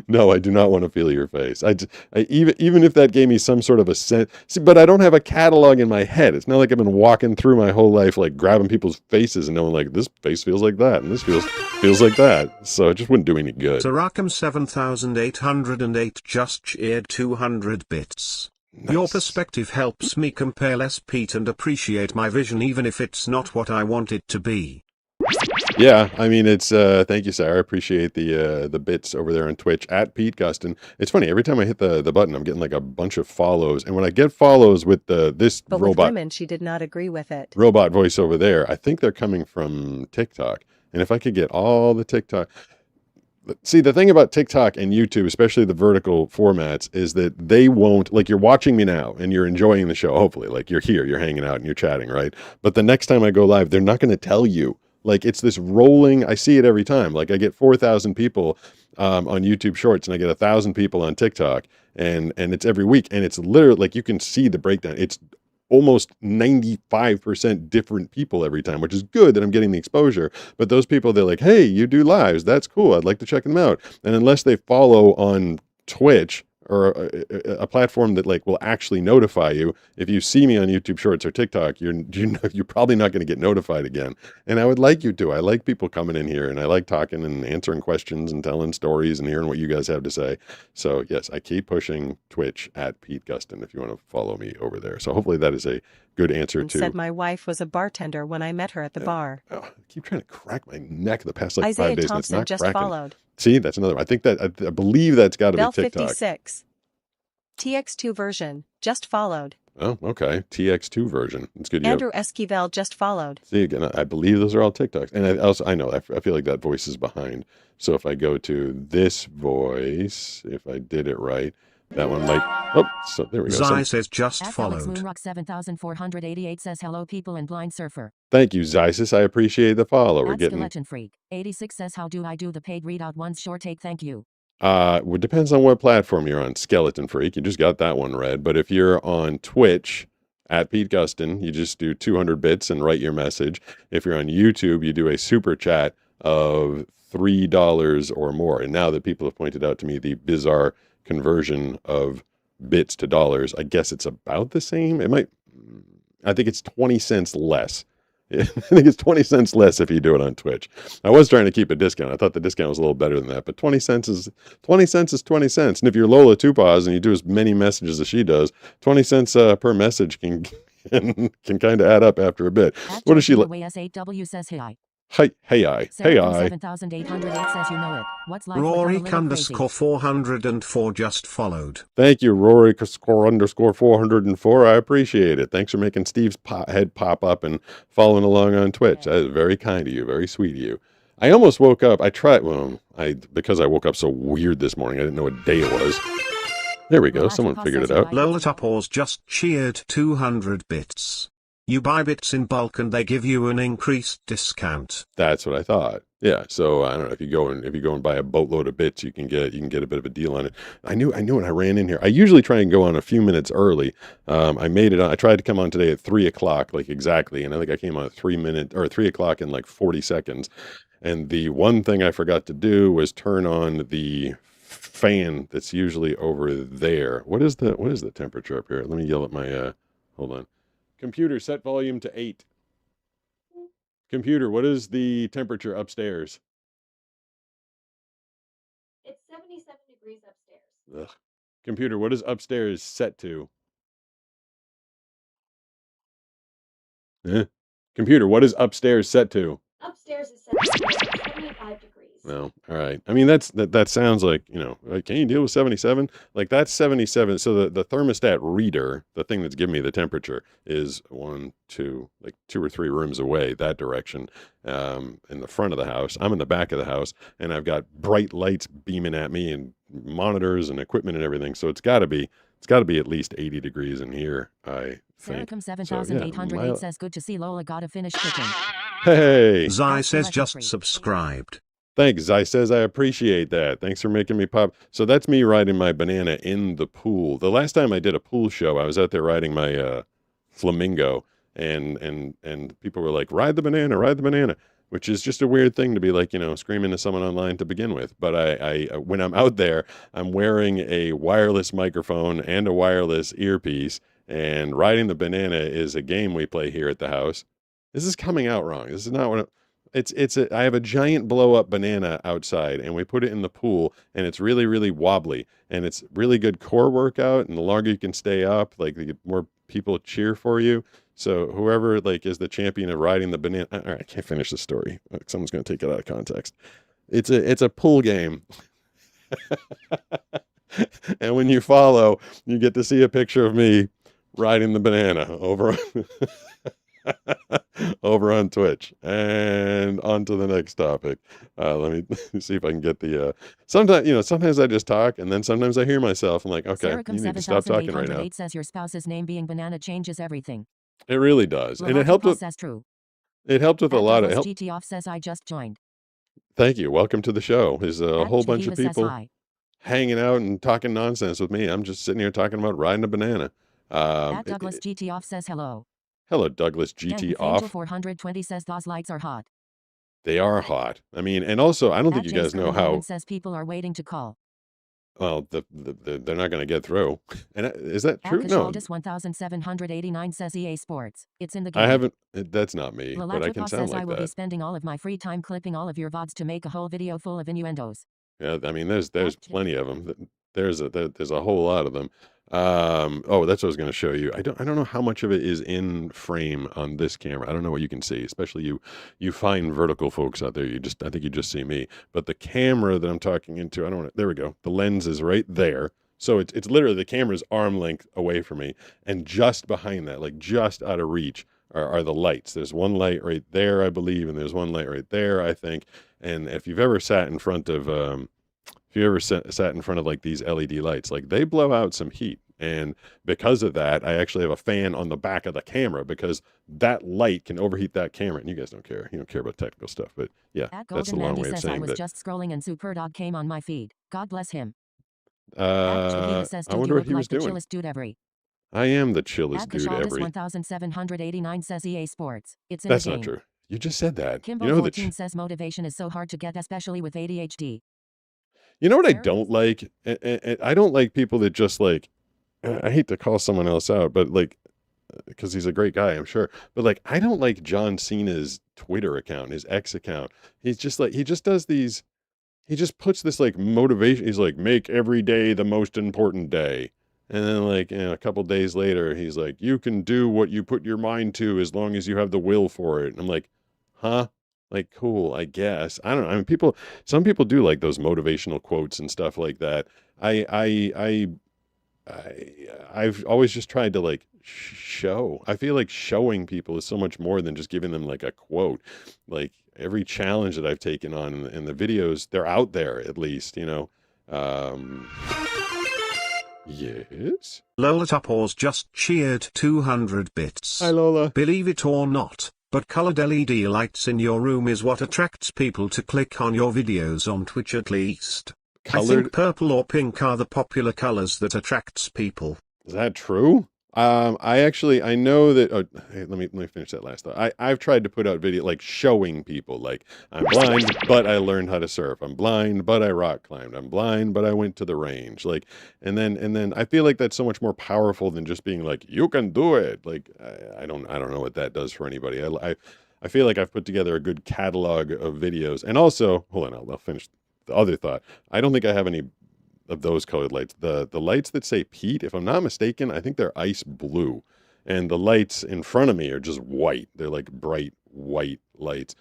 no, I do not want to feel your face. Even if that gave me some sort of a sense, see, but I don't have a catalog in my head. It's not like I've been walking through my whole life, like grabbing people's faces and knowing like this face feels like that. And this feels like that. So it just wouldn't do any good. Sarakam 7808 just cheered 200 bits. Nice. Your perspective helps me compare less, Pete, and appreciate my vision even if it's not what I want it to be. Yeah, I mean, it's thank you, Sarah. I appreciate the bits over there on Twitch at Pete Gustin. It's funny, every time I hit the button, I'm getting like a bunch of follows, and when I get follows with this But robot with women, she did not agree with it. robot voice over there, I think they're coming from TikTok. And if I could get all the TikTok. See, the thing about TikTok and YouTube, especially the vertical formats, is that they won't, like, you're watching me now and you're enjoying the show, hopefully, like you're here, you're hanging out and you're chatting, right? But the next time I go live, they're not going to tell you. Like, it's this rolling, I see it every time. Like, I get 4,000 people on YouTube Shorts, and I get 1,000 people on TikTok, and it's every week, and it's literally, like, you can see the breakdown. It's almost 95% different people every time, which is good that I'm getting the exposure. But those people, they're like, hey, you do lives. That's cool. I'd like to check them out. And unless they follow on Twitch or a platform that like will actually notify you, if you see me on YouTube Shorts or TikTok, you're probably not going to get notified again. And I would like you to. I like people coming in here, and I like talking and answering questions and telling stories and hearing what you guys have to say. So yes, I keep pushing Twitch at Pete Gustin if you want to follow me over there. So hopefully that is a good answer to. Said my wife was a bartender when I met her at the bar. Oh, I keep trying to crack my neck the past like Isaiah 5 days. Thompson and it's not just cracking. followed. See, that's another one. I think that I believe that's got to be Bell TikTok. 56. TX2 version just followed. Oh, okay. TX2 version. It's good. Andrew Esquivel just followed. See, again, I believe those are all TikToks. And I know, I feel like that voice is behind. So if I go to this voice, if I did it right, That one might. Oh, so there we go. Zai says just Alex followed. Moonrock 7488 says hello people and blind surfer. Thank you, Zysis. I appreciate the follow. We're At getting. Skeleton Freak 86 says how do I do the paid readout once short take thank you. Well, it depends on what platform you're on. Skeleton Freak, you just got that one read. But if you're on Twitch at Pete Gustin, you just do 200 bits and write your message. If you're on YouTube, you do a super chat of $3 or more. And now that people have pointed out to me the bizarre conversion of bits to dollars, I guess it's about the same. I think it's 20 cents less. I think it's 20 cents less if you do it on Twitch. I was trying to keep a discount. I thought the discount was a little better than that, but 20 cents is 20 cents is 20 cents. And if you're Lola Tupas and you do as many messages as she does, 20 cents per message can kind of add up after a bit. What does she like? S8W says hey. Hey, I. 7808 says you know it. What's life without a Rory little crazy? _404 just followed. Thank you, Rory _404. I appreciate it. Thanks for making Steve's head pop up and following along on Twitch. That is very kind of you. Very sweet of you. I almost woke up. Because I woke up so weird this morning, I didn't know what day it was. There we go. Someone figured it out. Lola Tupors just cheered 200 bits. You buy bits in bulk and they give you an increased discount. That's what I thought. Yeah. So I don't know if you go and buy a boatload of bits, you can get a bit of a deal on it. I knew when I ran in here. I usually try and go on a few minutes early. I made it on. I tried to come on today at 3:00, like exactly, and I think I came on at 3:00 in like 40 seconds. And the one thing I forgot to do was turn on the fan that's usually over there. What is the temperature up here? Let me yell at my. Hold on. Computer, set volume to 8. Computer, what is the temperature upstairs? It's 77 degrees upstairs. Ugh. Computer, what is upstairs set to? Computer, what is upstairs set to? Upstairs is set to 75 degrees. No, all right. I mean, that sounds like, like, can you deal with 77? Like, that's 77. So the thermostat reader, the thing that's giving me the temperature, is 2 or 3 rooms away, that direction, in the front of the house. I'm in the back of the house, and I've got bright lights beaming at me and monitors and equipment and everything. So it's got to be at least 80 degrees in here, I think. Saracom 7808 says good to see Lola gotta finish cooking. Hey! Zai says just subscribed. Thanks, Zai says, I appreciate that. Thanks for making me pop. So that's me riding my banana in the pool. The last time I did a pool show, I was out there riding my flamingo, and people were like, ride the banana, which is just a weird thing to be like, screaming to someone online to begin with. But I when I'm out there, I'm wearing a wireless microphone and a wireless earpiece, and riding the banana is a game we play here at the house. This is coming out wrong. This is not what I have a giant blow up banana outside, and we put it in the pool, and it's really, really wobbly, and it's really good core workout. And the longer you can stay up, like, the more people cheer for you. So whoever is the champion of riding the banana, all right, I can't finish the story. Someone's going to take it out of context. It's a pool game. And when you follow, you get to see a picture of me riding the banana over on Twitch. And on to the next topic. Let me see if I can get the sometimes I just talk, and then sometimes I hear myself. I'm like, okay, Saracom you need to stop talking right now. 7808 says your spouse's name being banana changes everything. It really does. And it helped with says true. It helped with a lot of help. GT off says I just joined. Thank you. Welcome to the show. There's a whole bunch of people hanging out and talking nonsense with me. I'm just sitting here talking about riding a banana. Douglas GT off says hello. Hello, Douglas GT off. Angel 420 says those lights are hot. They are hot. I mean, and also, I don't think you guys know how. Says people are waiting to call. Well, they're not going to get through. And is that true? No. 1789 says EA Sports. It's in the game. I haven't. That's not me, but I can sound says like I will that. be spending all of my free time clipping all of your VODs to make a whole video full of innuendos. Yeah, I mean, there's plenty of them. There's a whole lot of them. That's what I was going to show you. I don't know how much of it is in frame on this camera. I don't know what you can see, especially you fine vertical folks out there. I think you just see me. But the camera that I'm talking into, there we go. The lens is right there. So it's literally the camera's arm length away from me, and just behind that, like just out of reach, are the lights. There's one light right there, I believe, and there's one light right there, I think. And if you've ever sat in front of if you ever sat in front of like these LED lights, like they blow out some heat. And because of that, I actually have a fan on the back of the camera because that light can overheat that camera. And you guys don't care. You don't care about technical stuff. But yeah, that's the long way of says I saying was that. just scrolling and Superdog came on my feed. God bless him. Says, I wonder what he was like the doing. chillest dude ever. I am the chillest dude ever. 1789 says EA Sports. It's in That's the game. not true. You just said that. Kimbo you know 14 says motivation is so hard to get, especially with ADHD. You know what I don't like? I don't like people that just like, I hate to call someone else out, but like, because he's a great guy, I'm sure. But like, I don't like John Cena's Twitter account, his X account. He's just like, he just does these, he just puts this like motivation. He's like, make every day the most important day. And then like, a couple days later, he's like, you can do what you put your mind to as long as you have the will for it. And I'm like, huh? Like, cool, I guess. I don't know. I mean, some people do like those motivational quotes and stuff like that. I've always just tried to like show. I feel like showing people is so much more than just giving them like a quote. Like every challenge that I've taken on in the videos, they're out there at least, Yes? Lola Topors just cheered 200 bits. Hi, Lola. Believe it or not, but colored LED lights in your room is what attracts people to click on your videos on Twitch at least. I think purple or pink are the popular colors that attracts people. Is that true? I know that. Oh, hey, let me finish that last thought. I've tried to put out video like showing people like I'm blind, but I learned how to surf. I'm blind, but I rock climbed. I'm blind, but I went to the range. Like, and then I feel like that's so much more powerful than just being like you can do it. Like I don't know what that does for anybody. I feel like I've put together a good catalog of videos, and also hold on, I'll finish the other thought. I don't think I have any of those colored lights. The lights that say Pete, if I'm not mistaken, I think they're ice blue. And the lights in front of me are just white. They're like bright white lights.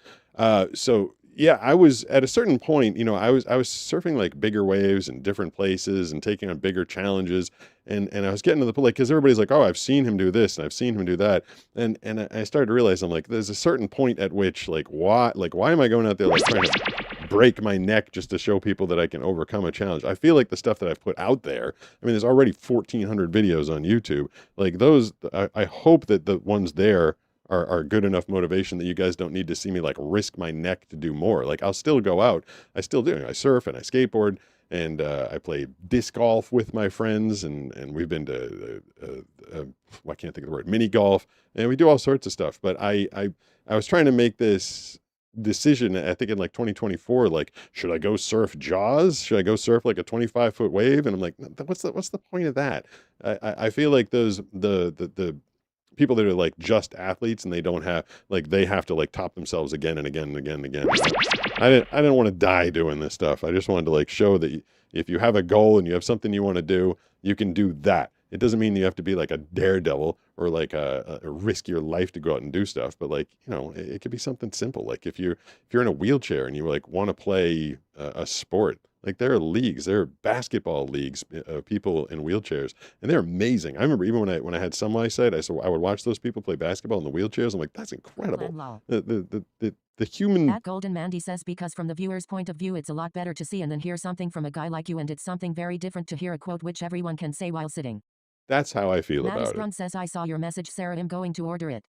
So yeah, I was at a certain point, I was surfing like bigger waves in different places and taking on bigger challenges. And I was getting to the point, like, because everybody's like, oh, I've seen him do this and I've seen him do that. And I started to realize, I'm like, there's a certain point at which, like, why am I going out there like trying to break my neck just to show people that I can overcome a challenge? I feel like the stuff that I've put out there, I mean, there's already 1,400 videos on YouTube. Like those, I hope that the ones there are good enough motivation that you guys don't need to see me like risk my neck to do more. Like I'll still go out. I still do. I surf and I skateboard and I play disc golf with my friends and we've been to, I can't think of the word, mini golf, and we do all sorts of stuff. But I was trying to make this decision, I think in like 2024, like, should I go surf Jaws? Should I go surf like a 25-foot wave? And I'm like, what's the point of that? I feel like the people that are like just athletes and they don't have, like, they have to like top themselves again and again and again and again. I didn't want to die doing this stuff. I just wanted to like show that if you have a goal and you have something you want to do, you can do that. It doesn't mean you have to be like a daredevil or like a risk your life to go out and do stuff. But like, it could be something simple. Like if you're in a wheelchair and you like want to play a sport, like there are leagues, there are basketball leagues of people in wheelchairs, and they're amazing. I remember even when I had some eyesight, I would watch those people play basketball in the wheelchairs. I'm like, that's incredible. The human. At Golden Mandy says, because from the viewer's point of view, it's a lot better to see and then hear something from a guy like you, and it's something very different to hear a quote which everyone can say while sitting. That's how I feel about it. Says, I saw your message, Sarah. I'm going to order it.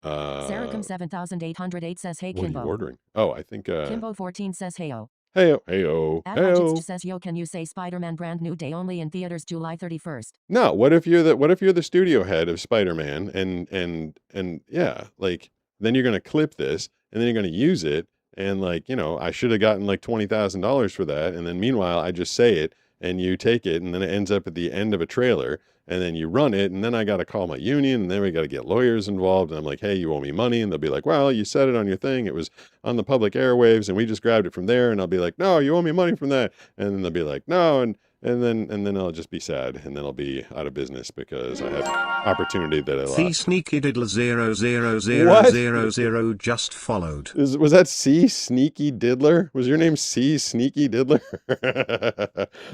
Sarahcom 7808 says, hey, Kimbo. What are you ordering? Oh, I think Kimbo 14 says, heyo. Heyo, heyo, heyo. Says, yo, can you say Spider-Man brand new day only in theaters July 31st? No, what if you're the studio head of Spider-Man and yeah, like then you're gonna clip this and then you're gonna use it and like, I should have gotten like $20,000 for that, and then meanwhile I just say it and you take it and then it ends up at the end of a trailer and then you run it and then I got to call my union and then we got to get lawyers involved, and I'm like, hey, you owe me money, and they'll be like, well, you said it on your thing, it was on the public airwaves and we just grabbed it from there, and I'll be like, no, you owe me money from that, and then they'll be like, no, and then I'll just be sad, and then I'll be out of business because I had opportunity that I lost. C Sneaky Diddler 00000 just followed. Was that C Sneaky Diddler? Was your name C Sneaky Diddler?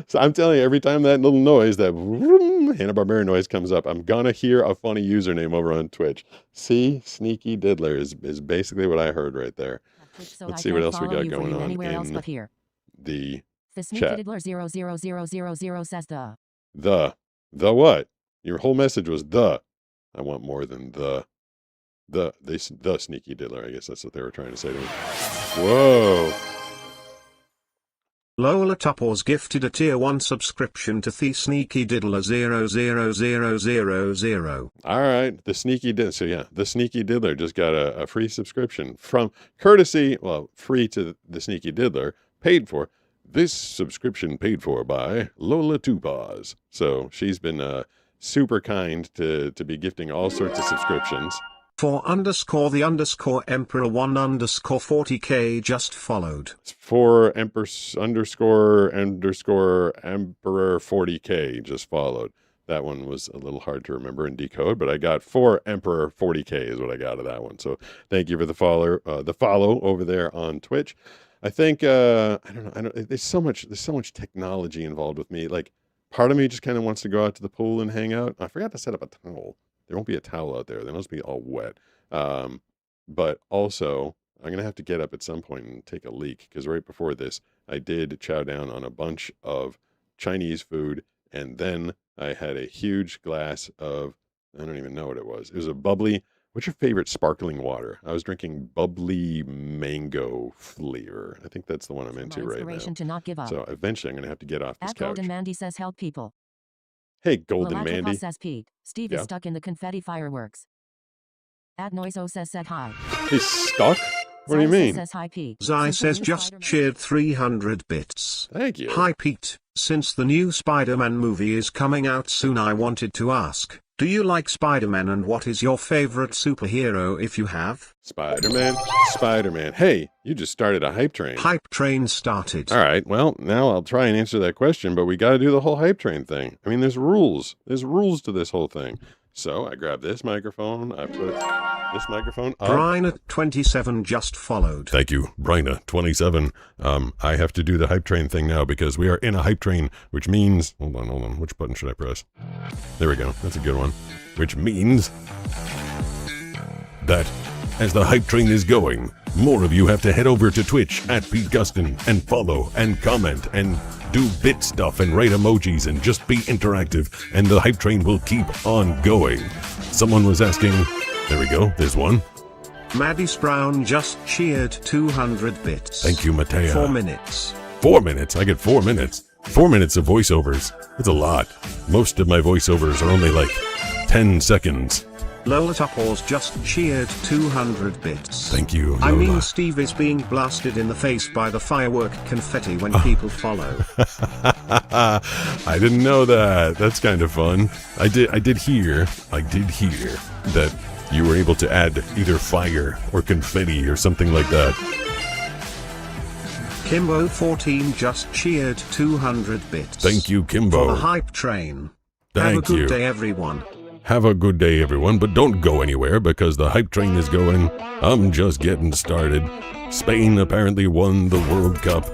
So I'm telling you, every time that little noise, that Hanna-Barbera noise comes up, I'm gonna hear a funny username over on Twitch. C Sneaky Diddler is basically what I heard right there. So Let's see what else we got going on anywhere else but here. the The Sneaky Chat. Diddler 00000 says the. The what? Your whole message was the. I want more than the Sneaky Diddler. I guess that's what they were trying to say to me. Whoa. Lola Tupors gifted a tier 1 subscription to the Sneaky Diddler 00000. All right, the Sneaky Diddler. So yeah, the Sneaky Diddler just got a free subscription from courtesy, well, free to the Sneaky Diddler, paid for. This subscription paid for by Lola Tupors. So she's been super kind to be gifting all sorts of subscriptions. For_the_emperor 1_40k just followed. For Emperor_Emperor 40k just followed. That one was a little hard to remember and decode, but I got for Emperor 40k is what I got of that one. So thank you for the follow over there on Twitch. I think I don't know. There's so much technology involved with me. Like part of me just kind of wants to go out to the pool and hang out. I forgot to set up a towel. There won't be a towel out there. They must be all wet. But also, I'm going to have to get up at some point and take a leak because right before this, I did chow down on a bunch of Chinese food. And then I had a huge glass of, I don't even know what it was. It was a bubbly, what's your favorite sparkling water? I was drinking bubbly mango flavor. I think that's the one I'm into right now. To not give up. So eventually I'm going to have to get off this At couch. Golden Mandy says help people. Hey, Golden Mandy. Says Pete. Steve is stuck in the confetti fireworks. At Noiso says said hi. He's stuck? What do you mean? Says hi, Pete. Zai says just cheered 300 bits. Thank you. Hi Pete, since the new Spider-Man movie is coming out soon, I wanted to ask, do you like Spider-Man and what is your favorite superhero if you have? Spider-Man. Hey, you just started a hype train. Hype train started. All right, well, now I'll try and answer that question, but we got to do the whole hype train thing. I mean, there's rules. There's rules to this whole thing. So I grab this microphone, I put this microphone up. Bryna27 just followed. Thank you, Bryna27. I have to do the hype train thing now because we are in a hype train, which means, hold on, which button should I press? There we go, that's a good one. Which means that as the hype train is going, more of you have to head over to Twitch at Pete Gustin and follow and comment and do bit stuff and write emojis and just be interactive, and the hype train will keep on going. Someone was asking, there we go, there's one. Maddie Brown just cheered 200 bits. Thank you, Matea. 4 minutes. 4 minutes? I get 4 minutes. 4 minutes of voiceovers. That's a lot. Most of my voiceovers are only like 10 seconds. Lola Tupors just cheered 200 bits. Thank you, Lola. I mean, Steve is being blasted in the face by the firework confetti when people follow. I didn't know that. That's kind of fun. I did hear that you were able to add either fire or confetti or something like that. Kimbo14 just cheered 200 bits. Thank you, Kimbo. For the hype train. Thank Have a good you. day, everyone. Have a good day, everyone, but don't go anywhere because the hype train is going. I'm just getting started. Spain apparently won the World Cup,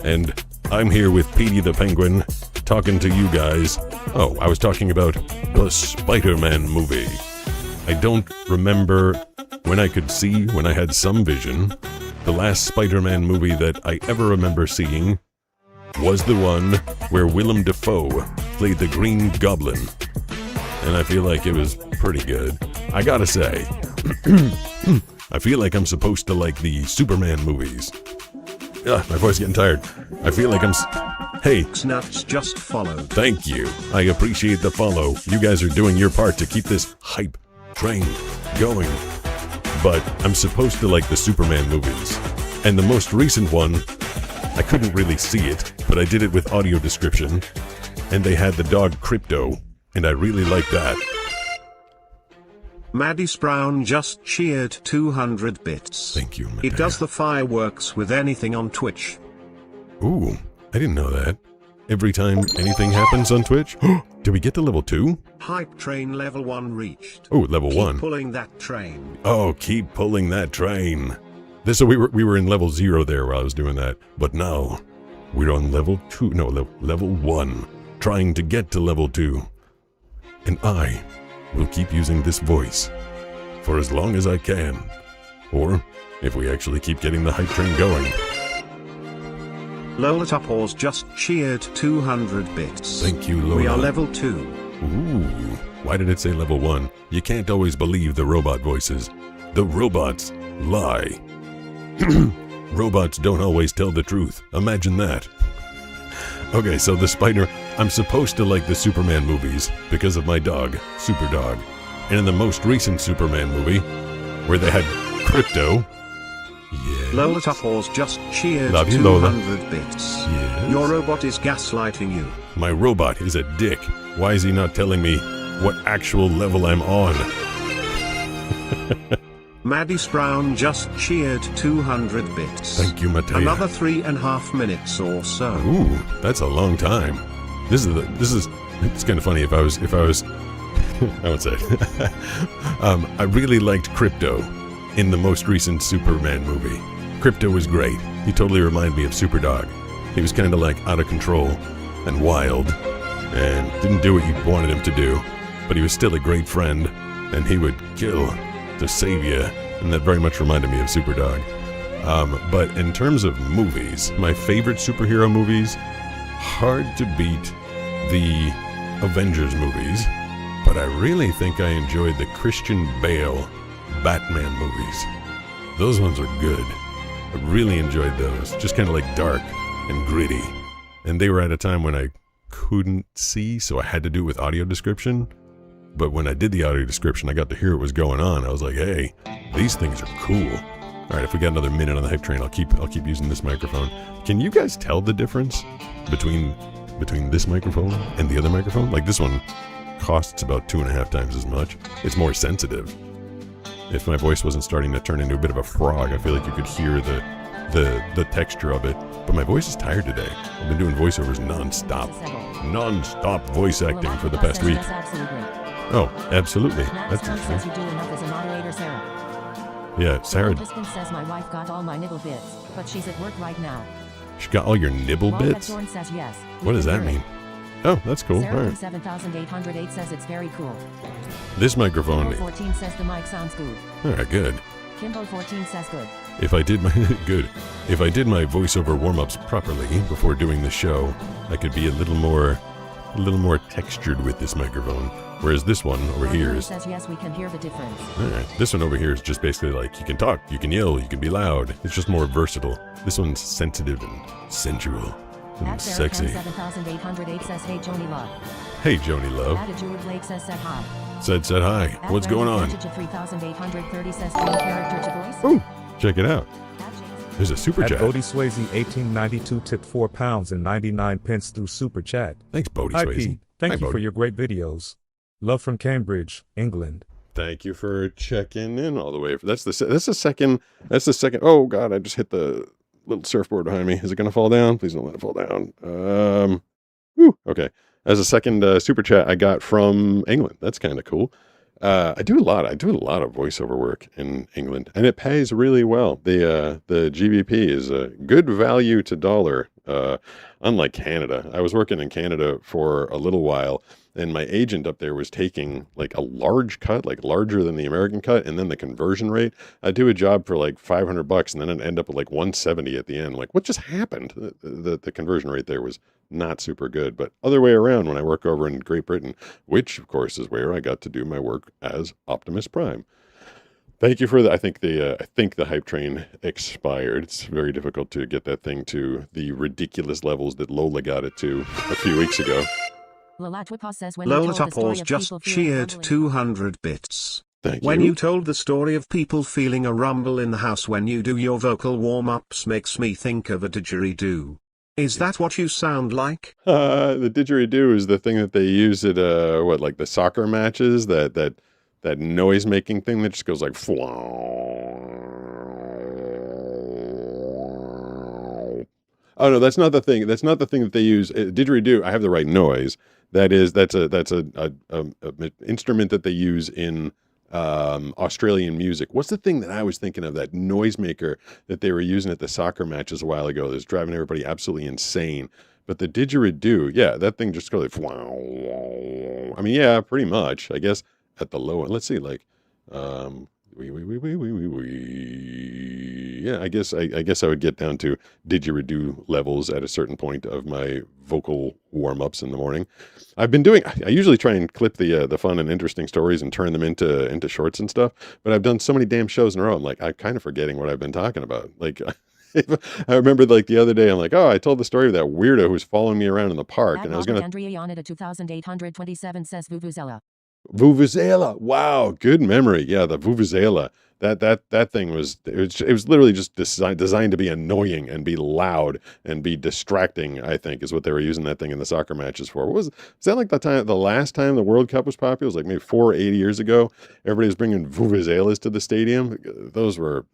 and I'm here with Petey the Penguin, talking to you guys. Oh, I was talking about the Spider-Man movie. I don't remember when I had some vision. The last Spider-Man movie that I ever remember seeing was the one where Willem Dafoe played the Green Goblin. And I feel like it was pretty good. I gotta say, I feel like I'm supposed to like the Superman movies. My voice is getting tired. I feel like Hey. Snaps just followed. Thank you. I appreciate the follow. You guys are doing your part to keep this hype train going. But I'm supposed to like the Superman movies. And the most recent one, I couldn't really see it, but I did it with audio description. And they had the dog Crypto. And I really like that. Maddie Brown just cheered 200 bits. Thank you, Matea. It does the fireworks with anything on Twitch. Ooh, I didn't know that. Every time anything happens on Twitch? Did we get to level 2? Hype train level 1 reached. Oh, level 1. Keep pulling that train. Oh, keep pulling that train. So we were in level 0 there while I was doing that. But now, we're on level 2. No, level 1. Trying to get to level 2. And I will keep using this voice for as long as I can. Or if we actually keep getting the hype train going. Lola Topors just cheered 200 bits. Thank you, Lola. We are level 2. Ooh, why did it say level 1? You can't always believe the robot voices. The robots lie. Robots don't always tell the truth. Imagine that. Okay, so the spider... I'm supposed to like the Superman movies because of my dog, Superdog. And in the most recent Superman movie, where they had Crypto... Yes. Lola Topors just cheered Love you, 200 bits. Yes. Your robot is gaslighting you. My robot is a dick. Why is he not telling me what actual level I'm on? Maddie Brown just cheered 200 bits. Thank you, Mateo. Another 3.5 minutes or so. Ooh, that's a long time. This is it's kind of funny if I was I would say I really liked Crypto in the most recent Superman movie. Crypto was great. He totally reminded me of Superdog. He was kind of like out of control and wild and didn't do what you wanted him to do, but he was still a great friend and he would kill to save you, and that very much reminded me of Superdog. But in terms of movies, my favorite superhero movies, hard to beat the Avengers movies, but I really think I enjoyed the Christian Bale Batman movies. Those ones are good. I really enjoyed those. Just kind of like dark and gritty. And they were at a time when I couldn't see, so I had to do it with audio description. But when I did the audio description, I got to hear what was going on. I was like, hey, these things are cool. All right, if we got another minute on the hype train, I'll keep using this microphone. Can you guys tell the difference between this microphone and the other microphone? Like, this one costs about 2.5 times as much. It's more sensitive. If my voice wasn't starting to turn into a bit of a frog, I feel like you could hear the texture of it. But my voice is tired today. I've been doing voiceovers non-stop voice acting for the past week. Oh, absolutely. That's says you do enough as a moderator, Sarah. Yeah, Sarah. Participant says my wife got all my nibble bits, but she's at work right now. She got all your nibble bits? Thorn says yes. What does that mean? Oh, that's cool. Sarah All right. 7808 says it's very cool. This microphone. Kimbo 14 says the mic sounds good. All right, good. Kimbo 14 says good. If I did my voiceover warm-ups properly before doing the show, I could be a little more textured with this microphone. Whereas this one over here is... says yes, we can hear the difference. All right, this one over here is just basically like you can talk, you can yell, you can be loud. It's just more versatile. This one's sensitive and sensual and sexy. 7808 says hey Joni Love. Hey Joni Love. Attitude Blake says said hi. Said hi. What's going on? 3830 says character to voice. Ooh, check it out. There's a super At chat. Bodie Swayze 1892 tipped £4.99 through super chat. Thanks, Bodie Hi Swayze. Pete, thank Hi, you for Bodie. your great videos. Love from Cambridge, England. Thank you for checking in all the way. That's the second. Oh God, I just hit the little surfboard behind me. Is it going to fall down? Please don't let it fall down. Okay. As a second super chat I got from England. That's kind of cool. I do a lot of voiceover work in England, and it pays really well. The GBP is a good value to dollar. Unlike Canada, I was working in Canada for a little while, and my agent up there was taking like a large cut, like larger than the American cut, and then the conversion rate. I'd do a job for like $500, and then I'd end up with like 170 at the end. Like, what just happened? The conversion rate there was not super good. But other way around, when I work over in Great Britain, which of course is where I got to do my work as Optimus Prime. Thank you for that. I think the hype train expired. It's very difficult to get that thing to the ridiculous levels that Lola got it to a few weeks ago. Lola Topors just cheered 200 bits. Thank you. When you told the story of people feeling a rumble in the house when you do your vocal warm-ups makes me think of a didgeridoo. Is that what you sound like? The didgeridoo is the thing that they use at like the soccer matches, that noise-making thing that just goes like Oh no, that's not the thing. That's not the thing that they use. Didgeridoo, I have the right noise. That's a instrument that they use in Australian music. What's the thing that I was thinking of? That noisemaker that they were using at the soccer matches a while ago. That's driving everybody absolutely insane. But the didgeridoo, yeah, that thing just goes like. I mean, yeah, pretty much. I guess at the low end. Let's see, like, Yeah, I guess I would get down to didgeridoo levels at a certain point of my vocal warm-ups in the morning. I've been doing. I usually try and clip the fun and interesting stories and turn them into shorts and stuff. But I've done so many damn shows in a row. I'm like, I'm kind of forgetting what I've been talking about. Like, I remember like the other day, I'm like, oh, I told the story of that weirdo who was following me around in the park, At and I was Robert gonna Andrea Yanida 2827 says Vuvuzela. Vuvuzela. Wow, good memory. Yeah, the Vuvuzela. That thing was literally just designed to be annoying and be loud and be distracting. I think is what they were using that thing in the soccer matches for. Was that like the last time the World Cup was popular? It was like maybe 480 years ago. Everybody was bringing vuvuzelas to the stadium. Those were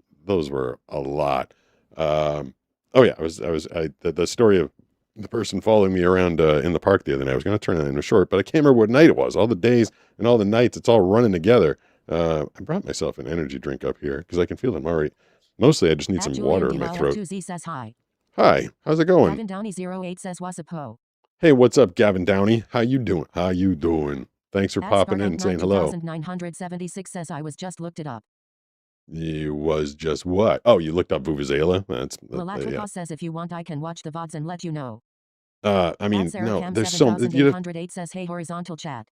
a lot. Oh yeah, the story of the person following me around in the park the other night. I was going to turn it into short, but I can't remember what night it was. All the days and all the nights, it's all running together. I brought myself an energy drink up here because I can feel it. Mostly I just need At some Julian water in my Duval throat. 2Z says hi. Hi, how's it going? Gavin Downey 08 says Wasapo. Hey, what's up, Gavin Downey? How you doing? How you doing? Thanks for At popping in and saying hello. 2976 says I was just looked it up. It was just what? Oh, you looked up Vuvuzela? Lalatrikos Yeah. says if you want I can watch the VODs and let you know. I mean, At Sarah no, Cam there's so. 7808 says hey horizontal chat.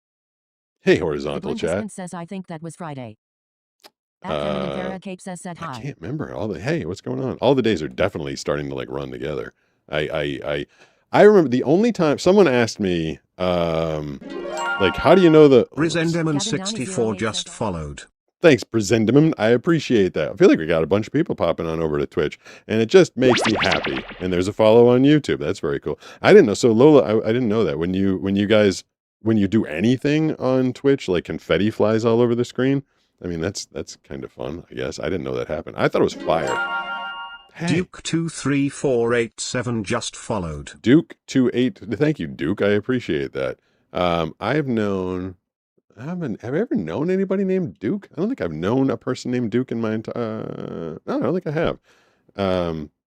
Hey, The horizontal Glenn chat. Husband says I think that was Friday. At Cameron Vera Cape said I hi. can't remember hey, what's going on? All the days are definitely starting to like run together. I remember the only time someone asked me, like, how do you know the Rizendeman64 just followed. Thanks, Presendimum. I appreciate that. I feel like we got a bunch of people popping on over to Twitch, and it just makes me happy. And there's a follow on YouTube. That's very cool. I didn't know. So Lola, I didn't know that when you do anything on Twitch, like confetti flies all over the screen. I mean, that's kind of fun, I guess. I didn't know that happened. I thought it was fire. Hey. Duke23487 just followed. Duke28. Thank you, Duke. I appreciate that. Have I ever known anybody named Duke? I don't think I've known a person named Duke in my entire. No, I don't think I have.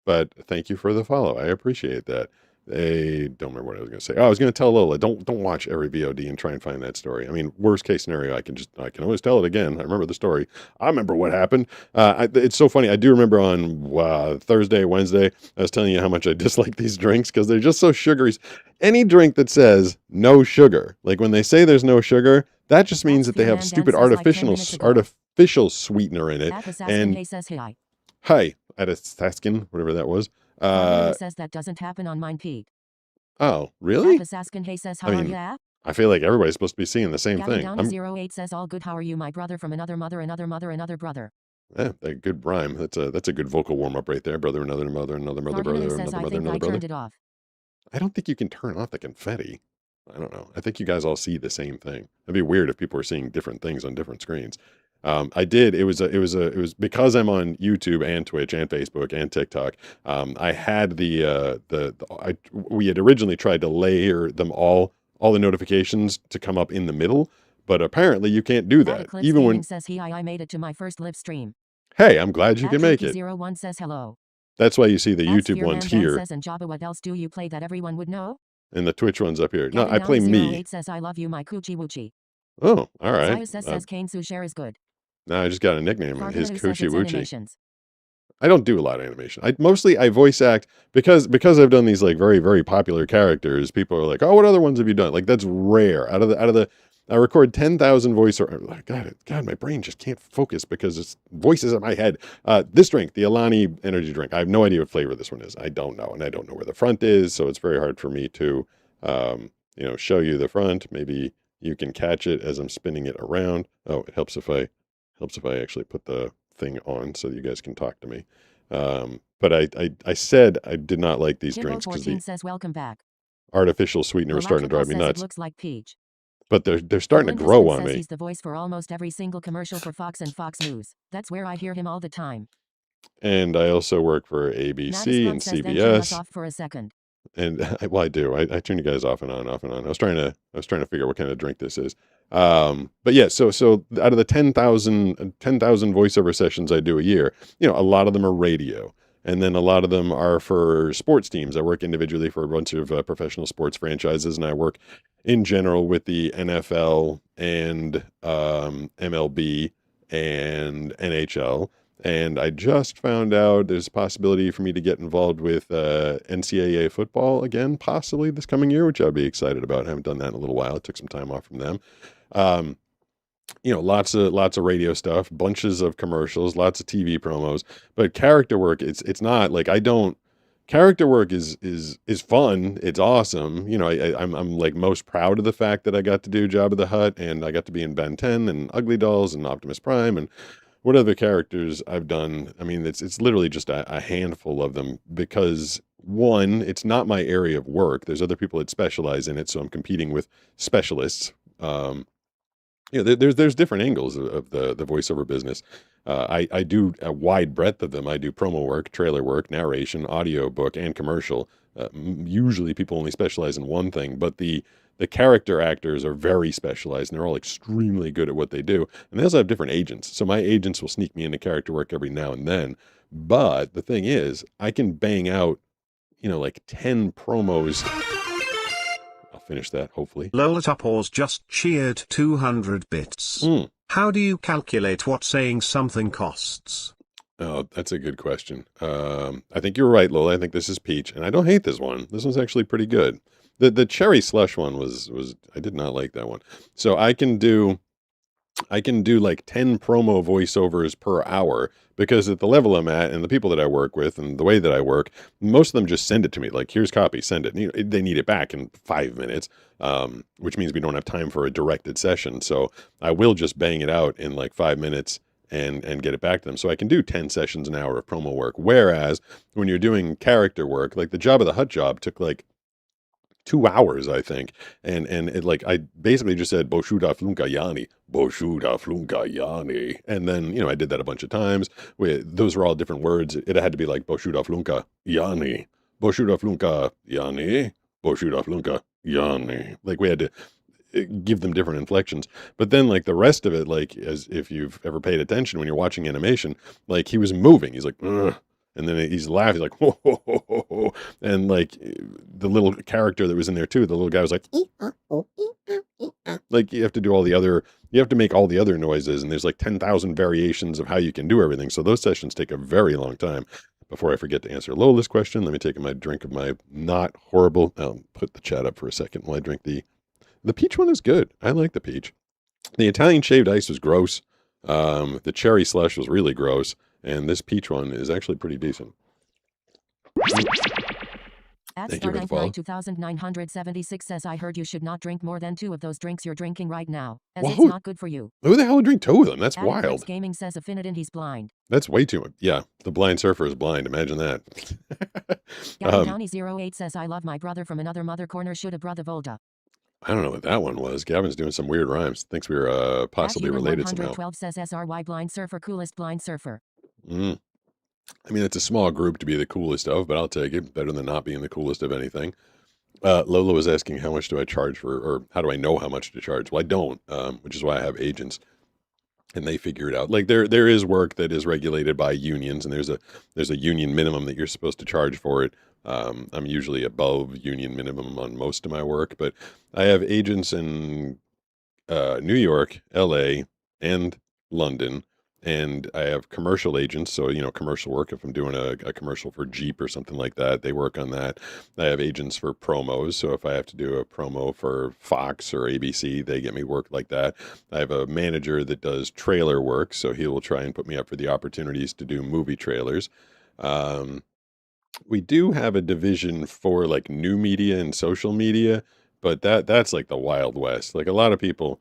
But thank you for the follow. I appreciate that. They don't remember what I was going to say. Oh, I was going to tell Lola, don't watch every VOD and try and find that story. I mean, worst case scenario, I can always tell it again. I remember the story. I remember what happened. It's so funny. I do remember on Thursday, Wednesday, I was telling you how much I dislike these drinks because they're just so sugary. Any drink that says no sugar, like when they say there's no sugar, that just means that they have stupid artificial sweetener in it. And hi, Ataskin, whatever that was. Says that doesn't happen on mine, Pete. Oh, really? Hey says how are ya? I feel like everybody's supposed to be seeing the same Gavin thing. Down 08 says all good. How are you, my brother from another mother, another brother. Yeah, that good rhyme. That's a good vocal warm up right there. Brother, another mother, another mother, brother, another says, mother, I think another I brother. turned it off. I don't think you can turn off the confetti. I don't know. I think you guys all see the same thing. It'd be weird if people were seeing different things on different screens. I did. It was because I'm on YouTube and Twitch and Facebook and TikTok. I had we had originally tried to layer them all the notifications to come up in the middle, but apparently you can't do that. Even when says I made it to my first live stream. Hey, I'm glad you can make it. 01 says hello. That's why you see the YouTube ones here. Says, and Jabba, what else do you play that everyone would know? And the Twitch ones up here. No, I play me. 08 says I love you, my coochie woochie. Oh, all right. Silas says Kane Sushare is good. No, I just got a nickname. His Coochie Woochie. Animations. I don't do a lot of animation. I voice act because I've done these like very, very popular characters. People are like, oh, what other ones have you done? Like that's rare. Out of the I record 10,000 voice or God, my brain just can't focus because it's voices in my head. This drink, the Alani energy drink, I have no idea what flavor this one is. I don't know, and I don't know where the front is, so it's very hard for me to show you the front. Maybe you can catch it as I'm spinning it around. Oh, it helps if I actually put the thing on so you guys can talk to me. But I said I did not like these drinks because the says welcome back. Artificial sweetener is starting to drive me nuts. It looks like peach. But they're starting to grow on me. He's the voice for almost every single commercial for Fox and Fox News. That's where I hear him all the time. And I also work for ABC and CBS. Off for a second. And I do. I turn you guys off and on, off and on. I was trying to figure out what kind of drink this is. But yeah, so out of the 10,000 voiceover sessions I do a year, a lot of them are radio. And then a lot of them are for sports teams. I work individually for a bunch of professional sports franchises, and I work in general with the NFL and MLB and NHL. And I just found out there's a possibility for me to get involved with NCAA football again, possibly this coming year, which I'd be excited about. I haven't done that in a little while. I took some time off from them. Um, lots of radio stuff, bunches of commercials, lots of TV promos, but character work, it's not like I don't character work is fun. It's awesome. I'm like most proud of the fact that I got to do Jabba the Hutt and I got to be in Ben 10 and Ugly Dolls and Optimus Prime and what other characters I've done. I mean, it's literally just a handful of them because one, it's not my area of work. There's other people that specialize in it, so I'm competing with specialists. There's different angles of the voiceover business. I do a wide breadth of them. I do promo work, trailer work, narration, audio book, and commercial. Usually people only specialize in one thing, but the character actors are very specialized and they're all extremely good at what they do. And they also have different agents. So my agents will sneak me into character work every now and then. But the thing is, I can bang out, like 10 promos. I'll finish that, hopefully. Lolatopause just cheered 200 bits. How do you calculate what saying something costs? Oh, that's a good question. I think you're right, Lola. I think this is Peach, and I don't hate this one. This one's actually pretty good. The cherry slush one was I did not like that one. So I can do like 10 promo voiceovers per hour because at the level I'm at and the people that I work with and the way that I work, most of them just send it to me. Like, here's copy, send it. And, they need it back in 5 minutes, which means we don't have time for a directed session. So I will just bang it out in like 5 minutes and get it back to them. So I can do 10 sessions an hour of promo work. Whereas when you're doing character work, like the Jabba the Hutt job took like 2 hours, I think. And it like, I basically just said, Boshuda Flunka Yani, Boshuda Flunka Yani. And then, I did that a bunch of times. Those were all different words. It had to be like Boshuda Flunka Yani, Boshuda Flunka Yani, Boshuda Flunka Yani. Like we had to give them different inflections. But then like the rest of it, like as if you've ever paid attention when you're watching animation, like he was moving. He's like, ugh. And then he's laughing, he's like, ho, ho, ho, ho, ho. And like the little character that was in there too, the little guy was like, like you have to make all the other noises. And there's like 10,000 variations of how you can do everything. So those sessions take a very long time. Before I forget to answer Lola's question, let me take my drink of my not horrible, I'll put the chat up for a second while I drink the peach one is good. I like the peach. The Italian shaved ice was gross. The cherry slush was really gross. And this peach one is actually pretty decent. At Thank you for the follow. 2976 says, I heard you should not drink more than 2 of those drinks you're drinking right now, as Well, it's not good for you. Who the hell would drink 2 of them? That's Adam Rex wild. Gaming says Affinidin, he's blind. That's way too much. Yeah, the blind surfer is blind. Imagine that. Gavin County 08 says, I love my brother from another mother corner, should a brother Volta. I don't know what that one was. Gavin's doing some weird rhymes. Thinks we were possibly related somehow. 112 says, SRY blind surfer, coolest blind surfer. I mean, it's a small group to be the coolest of, but I'll take it. Better than not being the coolest of anything. Lola was asking, how much do I charge for, or how do I know how much to charge? Well, I don't, which is why I have agents, and they figure it out. Like there is work that is regulated by unions, and there's a union minimum that you're supposed to charge for it. I'm usually above union minimum on most of my work, but I have agents in New York, LA, and London. And I have commercial agents, so commercial work. If I'm doing a commercial for Jeep or something like that, they work on that. I have agents for promos, so if I have to do a promo for Fox or ABC, they get me work like that. I have a manager that does trailer work, so he will try and put me up for the opportunities to do movie trailers. We do have a division for like new media and social media, but that's like the Wild West. Like a lot of people.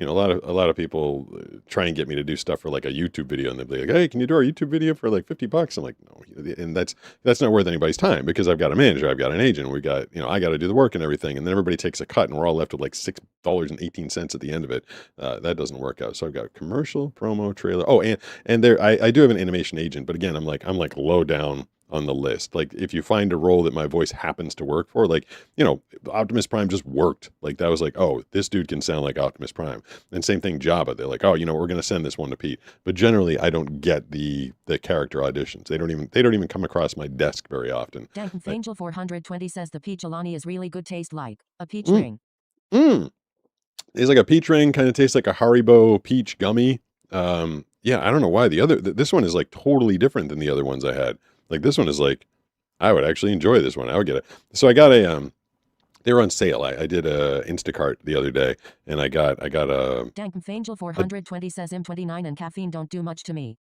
A lot of people try and get me to do stuff for like a YouTube video, and they'll be like, "Hey, can you do our YouTube video for like $50?" I'm like, "No," and that's not worth anybody's time because I've got a manager, I've got an agent, we got I got to do the work and everything, and then everybody takes a cut, and we're all left with like $6.18 at the end of it. That doesn't work out. So I've got commercial, promo, trailer. Oh, and there I do have an animation agent, but again, I'm like low down on the list. Like if you find a role that my voice happens to work for, like, Optimus Prime just worked. Like that was like, oh, this dude can sound like Optimus Prime. And same thing, Jabba. They're like, oh, we're going to send this one to Pete. But generally I don't get the character auditions. They don't even come across my desk very often. Angel 420 says the peach Alani is really good taste, like a peach ring. It's like a peach ring, kind of tastes like a Haribo peach gummy. yeah, I don't know why this one is like totally different than the other ones I had. Like this one is like, I would actually enjoy this one. I would get it. So I got they were on sale. I did a Instacart the other day, and I got a. Dank Fangel 420 says M29 and caffeine don't do much to me.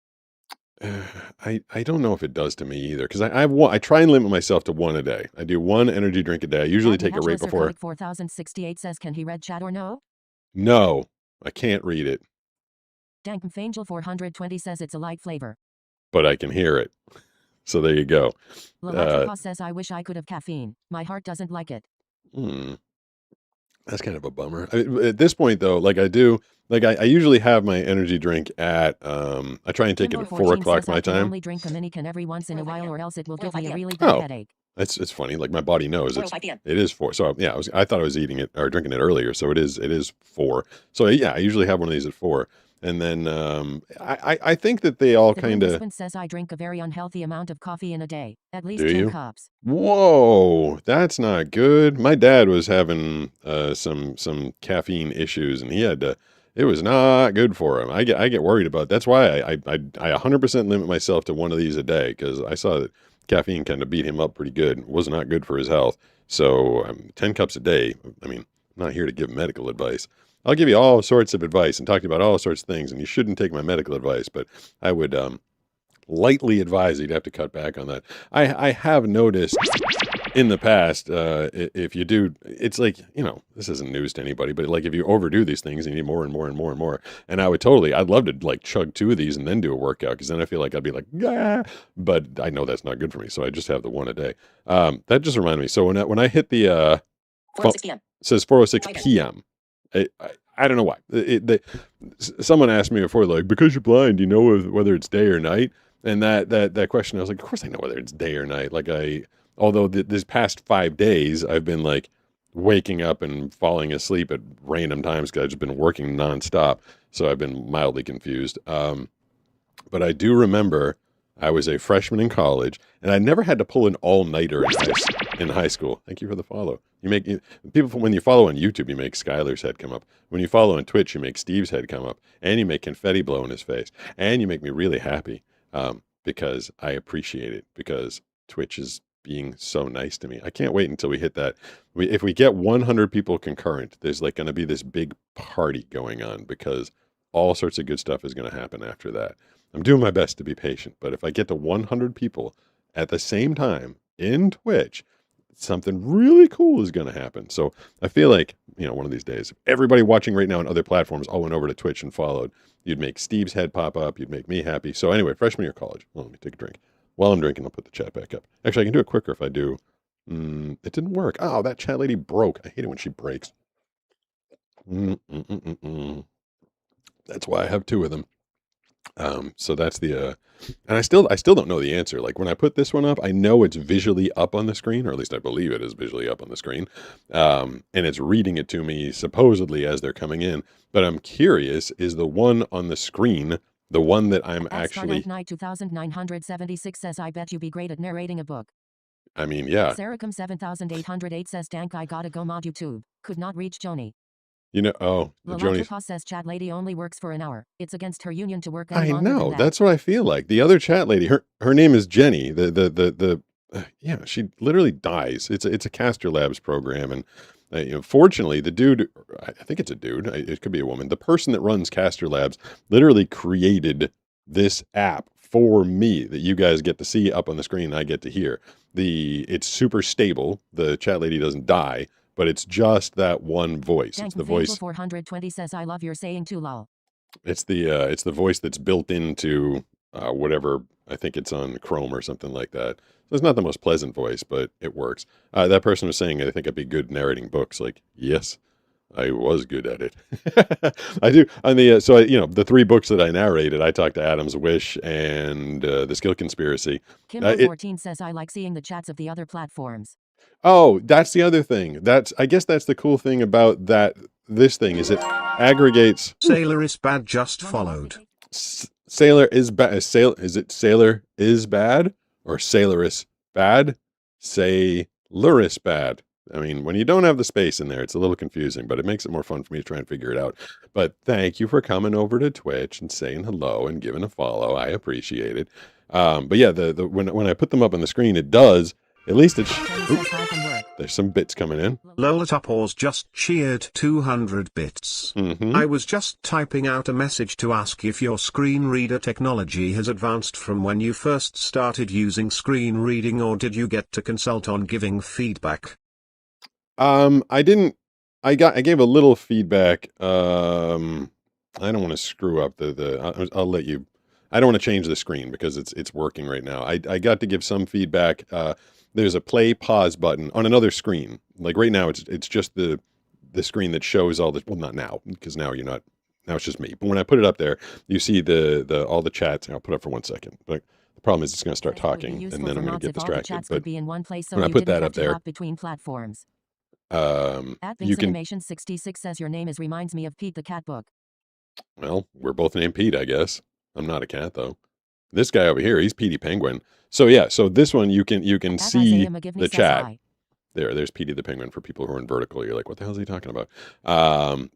I don't know if it does to me either, because I try and limit myself to one a day. I do one energy drink a day. I usually take it right before. 4068 says, can he read chat or no? No, I can't read it, Dank Fangel 420 says it's a light flavor. but I can hear it. So there you go. Lalatrapa says, I wish I could have caffeine. My heart doesn't like it. That's kind of a bummer. At this point, though, like I do, like I usually have my energy drink at. I try and take it at 4 o'clock my I time. only drink a mini can every once in a while, or else it will give me a really bad headache. It's funny. Like my body knows it is 4. So yeah, I thought I was eating it or drinking it earlier. So it is 4. So yeah, I usually have one of these at 4. And then I think that they all kind of. Husband says I drink a very unhealthy amount of coffee in a day, at least Do 10 you? cups. Whoa, that's not good. My dad was having some caffeine issues, and he had to. It was not good for him. I get worried about. That's why I 100% limit myself to one of these a day, because I saw that caffeine kind of beat him up pretty good. It was not good for his health. So 10 cups a day. I mean, I'm not here to give medical advice. I'll give you all sorts of advice and talk to you about all sorts of things, and you shouldn't take my medical advice, but I would lightly advise you'd have to cut back on that. I have noticed in the past, if you do, it's like, this isn't news to anybody, but like if you overdo these things, you need more and more and more and more. And I'd love to like chug 2 of these and then do a workout, because then I feel like I'd be like, ah, but I know that's not good for me. So I just have the one a day. That just reminded me. So when I hit the, 4:06 p.m. It says 4:06 p.m. I don't know why. Someone asked me before, like, because you're blind, you know whether it's day or night? And that question, I was like, of course I know whether it's day or night. Like although this past 5 days, I've been like waking up and falling asleep at random times because I've just been working nonstop. So I've been mildly confused. But I do remember I was a freshman in college, and I never had to pull an all-nighter in high school. Thank you for the follow. People, when you follow on YouTube, you make Skylar's head come up. When you follow on Twitch, you make Steve's head come up, and you make confetti blow in his face, and you make me really happy because I appreciate it, because Twitch is being so nice to me. I can't wait until we hit that. If we get 100 people concurrent, there's like going to be this big party going on, because all sorts of good stuff is going to happen after that. I'm doing my best to be patient, but if I get to 100 people at the same time in Twitch, something really cool is going to happen. So I feel like, one of these days, if everybody watching right now on other platforms all went over to Twitch and followed, you'd make Steve's head pop up. You'd make me happy. So anyway, freshman year of college. Well, let me take a drink. While I'm drinking, I'll put the chat back up. Actually, I can do it quicker if I do. It didn't work. Oh, that chat lady broke. I hate it when she breaks. That's why I have 2 of them. So that's the, and I still don't know the answer. Like when I put this one up, I know it's visually up on the screen, or at least I believe it is visually up on the screen. And it's reading it to me supposedly as they're coming in, but I'm curious, is the one on the screen the one that I'm actually. 2976 says, I bet you be great at narrating a book. I mean, yeah. Saracom 7808 says, Dank, I gotta go mod YouTube. Could not reach Joni. Joni says chat lady only works for an hour. It's against her union to work. I know. That's what I feel like. The other chat lady, her name is Jenny. She literally dies. It's a Caster Labs program, and fortunately, the dude, I think it's a dude. It could be a woman. The person that runs Caster Labs literally created this app for me that you guys get to see up on the screen. And I get to hear. It's super stable. The chat lady doesn't die. But it's just that one voice. It's the voice. 420 says, I love your saying too, lol. It's the voice that's built into whatever. I think it's on Chrome or something like that. So it's not the most pleasant voice, but it works. That person was saying, I think I'd be good narrating books. Like, yes, I was good at it. I do. On the the 3 books that I narrated, I talked to Adam's Wish and The Skill Conspiracy. Kim14 says, I like seeing the chats of the other platforms. Oh, that's the other thing. I guess that's the cool thing about this thing is it aggregates. Sailor is bad just followed. Sailor is bad. Is it Sailor is bad or Sailorous bad? Sailorous bad. I mean, when you don't have the space in there, it's a little confusing, but it makes it more fun for me to try and figure it out. But thank you for coming over to Twitch and saying hello and giving a follow. I appreciate it. But yeah, when I put them up on the screen, it does. At least it's. There's some bits coming in. Lola Topors just cheered 200 bits. I was just typing out a message to ask if your screen reader technology has advanced from when you first started using screen reading, or did you get to consult on giving feedback? I didn't. I gave a little feedback. I don't want to screw up I'll let you. I don't want to change the screen because it's working right now. I got to give some feedback. There's a play pause button on another screen. Like right now, it's just the screen that shows all the. Well, not now, because now you're not. Now it's just me. But when I put it up there, you see the all the chats. I'll put it up for 1 second. But the problem is it's going to start talking, and then I'm going to get distracted. But when I put that up there, between platforms. You can. Animation 66 says your name reminds me of Pete the cat book. Well, we're both named Pete, I guess. I'm not a cat though. This guy over here, he's Petey Penguin. So yeah, so this one you can see the chat. There's Petey the Penguin for people who are in vertical. You're like, what the hell is he talking about?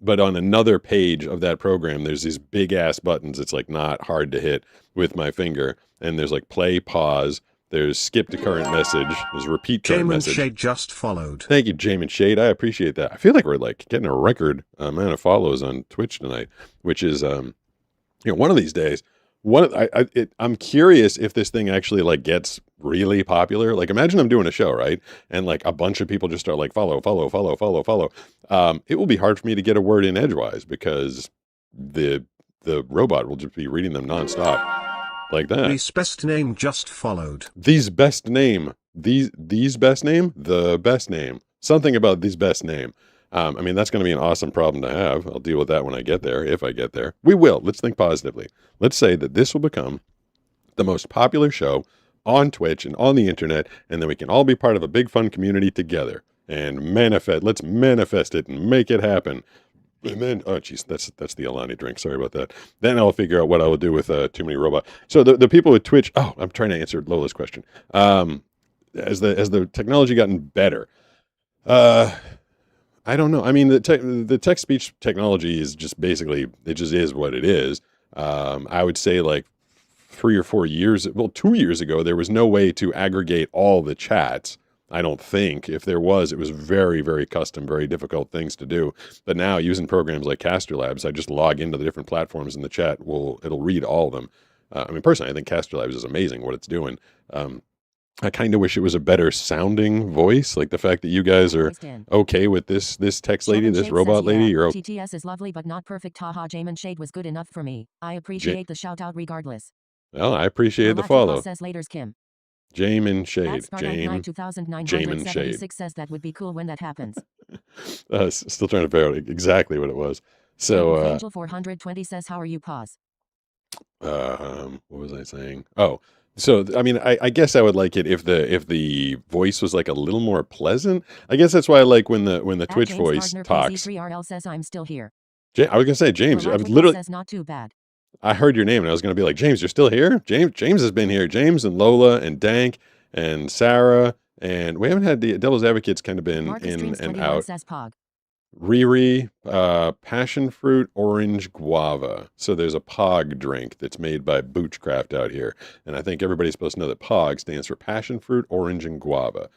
But on another page of that program, there's these big ass buttons. It's like not hard to hit with my finger. And there's like play, pause. There's skip to current message. There's repeat current message. Shade just followed. Thank you, Jamin Shade. I appreciate that. I feel like we're like getting a record amount of follows on Twitch tonight, which is one of these days. I'm curious if this thing actually like gets really popular. Like imagine I'm doing a show, right? And like a bunch of people just start like follow. It will be hard for me to get a word in edgewise because the robot will just be reading them nonstop like that. These best name just followed. These best name. These best name? The best name. Something about these best name. I mean, that's going to be an awesome problem to have. I'll deal with that when I get there, if I get there. We will. Let's think positively. Let's say that this will become the most popular show on Twitch and on the internet, and then we can all be part of a big fun community together and manifest. Let's manifest it and make it happen. And then, oh geez, that's the Alani drink. Sorry about that. Then I'll figure out what I will do with Too Many Robot. So the people with Twitch. Oh, I'm trying to answer Lola's question. As the technology gotten better, I don't know. I mean, the text speech technology is just basically, it just is what it is. I would say like 3 or 4 years, well, 2 years ago, there was no way to aggregate all the chats. I don't think. If there was, it was very, very custom, very difficult things to do. But now using programs like Caster Labs, I just log into the different platforms and the chat it'll read all of them. I mean, personally, I think Caster Labs is amazing what it's doing. I kind of wish it was a better sounding voice, like the fact that you guys are okay with this text lady, this robot lady. You're okay. TTS is lovely but not perfect. Haha, Jamin Shade was good enough for me. I appreciate the shout out regardless. Well, I appreciate the follow. Says later's Kim. Jamin Shade. Jamin Shade says that would be cool when that happens. Still trying to figure out exactly what it was. So Angel 420 says, how are you? Pause. What was I saying? Oh. So, I mean, I guess I would like it if the voice was like a little more pleasant. I guess that's why I like when the Twitch voice talks. Z3RL says I'm still here. I was gonna say James. I was literally says not too bad. I heard your name and I was gonna be like, James, you're still here. James has been here. James and Lola and Dank and Sarah, and we haven't had the Devil's Advocates kind of been Marcus in Dreams and out. Says Pog. Riri, passion fruit, orange, guava. So there's a POG drink that's made by Boochcraft out here. And I think everybody's supposed to know that POG stands for passion fruit, orange, and guava.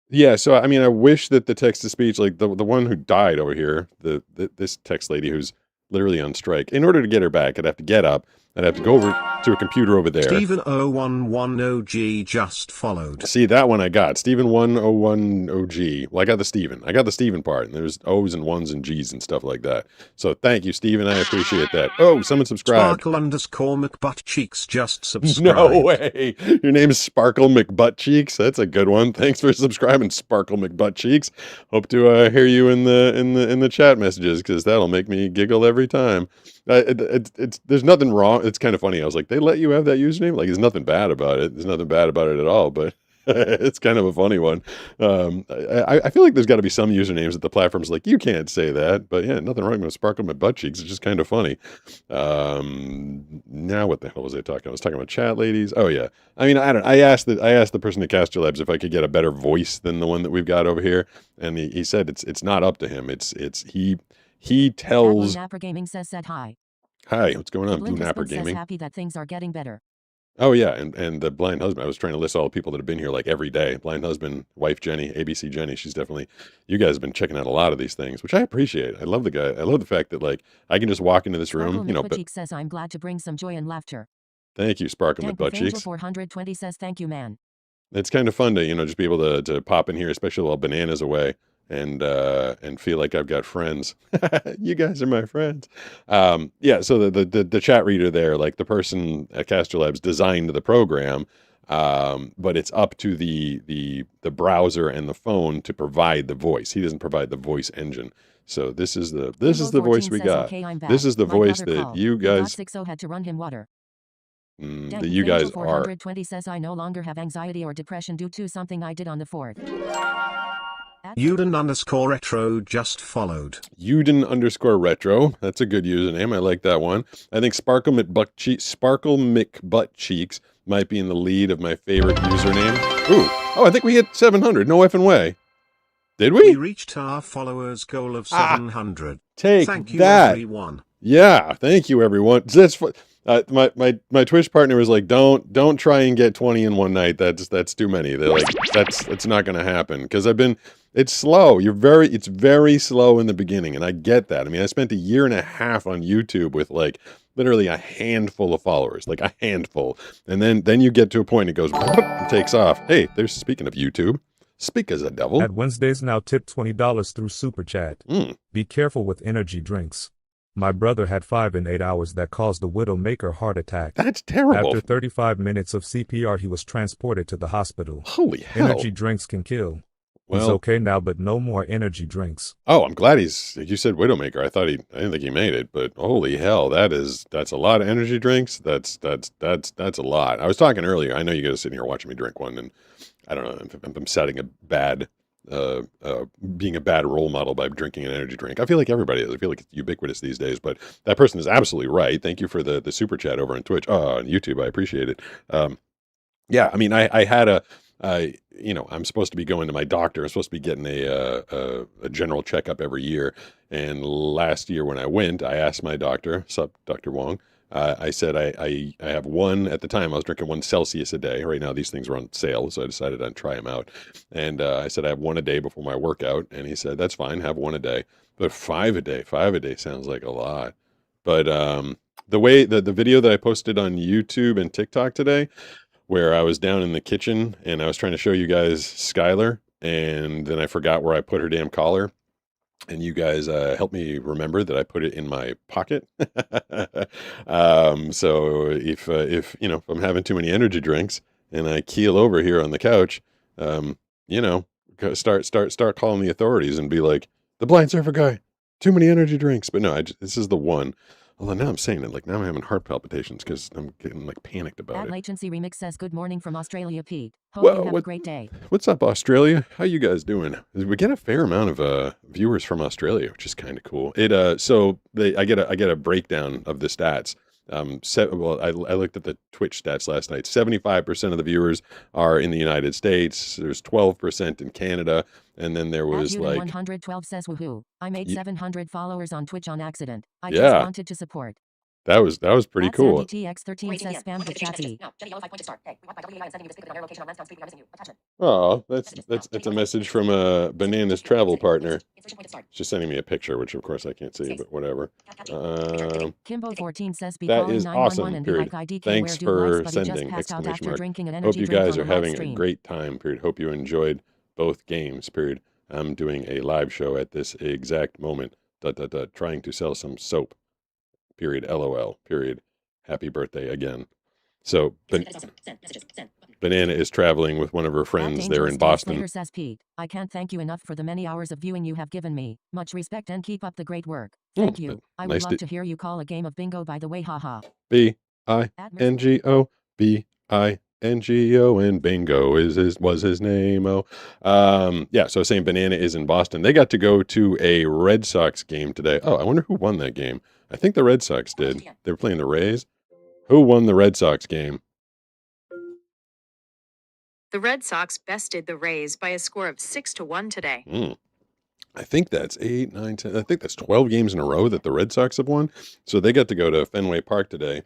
Yeah, so I mean, I wish that the text-to-speech, like the one who died over here, this text lady who's literally on strike, in order to get her back, I'd have to get up. I'd have to go over to a computer over there. Stephen 0110G just followed. See, that one I got. Stephen 1010G. Well, I got the Stephen. I got the Stephen part. And there's O's and 1's and G's and stuff like that. So thank you, Stephen. I appreciate that. Oh, someone subscribed. Sparkle_McButtCheeks just subscribed. No way. Your name is Sparkle McButtCheeks. That's a good one. Thanks for subscribing, Sparkle McButtCheeks. Hope to hear you in the chat messages, because that'll make me giggle every time. There's nothing wrong. It's kind of funny. I was like, they let you have that username? Like, there's nothing bad about it. There's nothing bad about it at all. But It's kind of a funny one. I feel like there's got to be some usernames that the platform's like, you can't say that, but yeah, nothing wrong with sparkle my butt cheeks. It's just kind of funny. Now what the hell was I talking? I was talking about chat ladies. Oh yeah. I mean, I don't. I asked the person at Caster Labs if I could get a better voice than the one that we've got over here, and he said it's not up to him. He Blue tells. Napper Gaming said hi. Hi, what's going on, Blue Blinker Napper Spoon says Gaming? happy that things are getting better. Oh yeah, and the blind husband. I was trying to list all the people that have been here like every day. Blind husband, wife Jenny, ABC Jenny. She's definitely. You guys have been checking out a lot of these things, which I appreciate. I love the guy. I love the fact that like I can just walk into this room, Sparkle you know. But McButcheek says I'm glad to bring some joy and laughter. thank you, Sparkle Dank Butt Angel Cheeks. 420 says thank you, man. It's kind of fun to just be able to pop in here, especially while Banana's away, and feel like I've got friends. You guys are my friends. Yeah. So the chat reader there, like the person at Caster Labs designed the program, but it's up to the browser and the phone to provide the voice. He doesn't provide the voice engine. So this is the voice we got. Okay, I'm back. This is the My voice brother that called. you He got guys. sick, so had to run him water. That you guys Angel are. 420 says I no longer have anxiety or depression due to something I did on the 4th. Uden_retro just followed. Uden_retro. That's a good username. I like that one. I think Sparkle McButtcheeks might be in the lead of my favorite username. Ooh. Oh, I think we hit 700. No effing way. Did We we? reached our followers' goal of 700. Take Thank you, that. everyone. Yeah, thank you, everyone. That's my Twitch partner was like, don't try and get 20 in one night. That's too many. They're like, that's not gonna happen because it's slow. It's very slow in the beginning, and I get that. I mean, I spent a year and a half on YouTube with like literally a handful of followers, like a handful, and then you get to a point it goes and takes off. Hey, there's speaking of YouTube. Speak as a devil. At Wednesdays now tip $20 through Super Chat. Be careful with energy drinks. My brother had 5 in 8 hours that caused a Widowmaker heart attack. That's terrible. After 35 minutes of CPR, he was transported to the hospital. Holy hell. Energy drinks can kill. He's Well, okay now, but no more energy drinks. oh, I'm glad you said Widowmaker. I didn't think he made it, but holy hell, that's a lot of energy drinks. That's a lot. I was talking earlier. I know you guys sitting here watching me drink one, and I don't know if I'm setting a bad, being a bad role model by drinking an energy drink. I feel like everybody is. I feel like it's ubiquitous these days, but that person is absolutely right. Thank you for the super chat over on Twitch, on YouTube. I appreciate it. Yeah, I mean, I had I'm supposed to be going to my doctor. I'm supposed to be getting a general checkup every year. And last year when I went, I asked my doctor, sup, Dr. Wong, I said I have one, at the time I was drinking 1 Celsius a day. Right now these things are on sale, so I decided I'd try them out. And I said I have 1 a day before my workout. And he said, that's fine, have 1 a day. But 5 a day sounds like a lot. But the way the video that I posted on YouTube and TikTok today, where I was down in the kitchen and I was trying to show you guys Skylar, and then I forgot where I put her damn collar. And you guys helped me remember that I put it in my pocket. So if I'm having too many energy drinks and I keel over here on the couch, start calling the authorities and be like, the blind surfer guy, too many energy drinks. But no, this is the one. Although now I'm saying it, like now I'm having heart palpitations because I'm getting like panicked about it. Latency Remix says good morning from Australia, Pete. Hope Well, you have a great day. What's up, Australia? How you guys doing? We get a fair amount of viewers from Australia, which is kind of cool. I get a breakdown of the stats. I looked at the Twitch stats last night. 75% of the viewers are in the United States. There's 12% in Canada, and then there was like 112 says woohoo. I made 700 followers on Twitch on accident. I Yeah. just wanted to support. that was pretty cool. TX13 says spam the chatty. Oh, that's a message from a Banana's travel partner. She's sending me a picture, which of course I can't see, but whatever. Kimbo14 says be That calling is 911 awesome, and be period. like IDK Thanks where for dude likes, but he just sending, passed out exclamation after mark. drinking an Hope energy you drink guys on are a live having a stream. great time, period. Hope you enjoyed both games, period. I'm doing a live show at this exact moment, trying to sell some soap, period, LOL, period. Happy birthday again. So, Banana is traveling with one of her friends. They're in Boston. Slater says Pete, I can't thank you enough for the many hours of viewing you have given me. Much respect and keep up the great work. Thank you. I would nice love to- to hear you call a game of bingo by the way, haha. BINGO, BINGO. NGO, and Bingo was his name. Oh, yeah. So I was saying Banana is in Boston. They got to go to a Red Sox game today. Oh, I wonder who won that game. I think the Red Sox did. They were playing the Rays. Who won the Red Sox game? The Red Sox bested the Rays by a score of 6-1 today. I think that's 8, 9, 10. I think that's 12 games in a row that the Red Sox have won. So they got to go to Fenway Park today.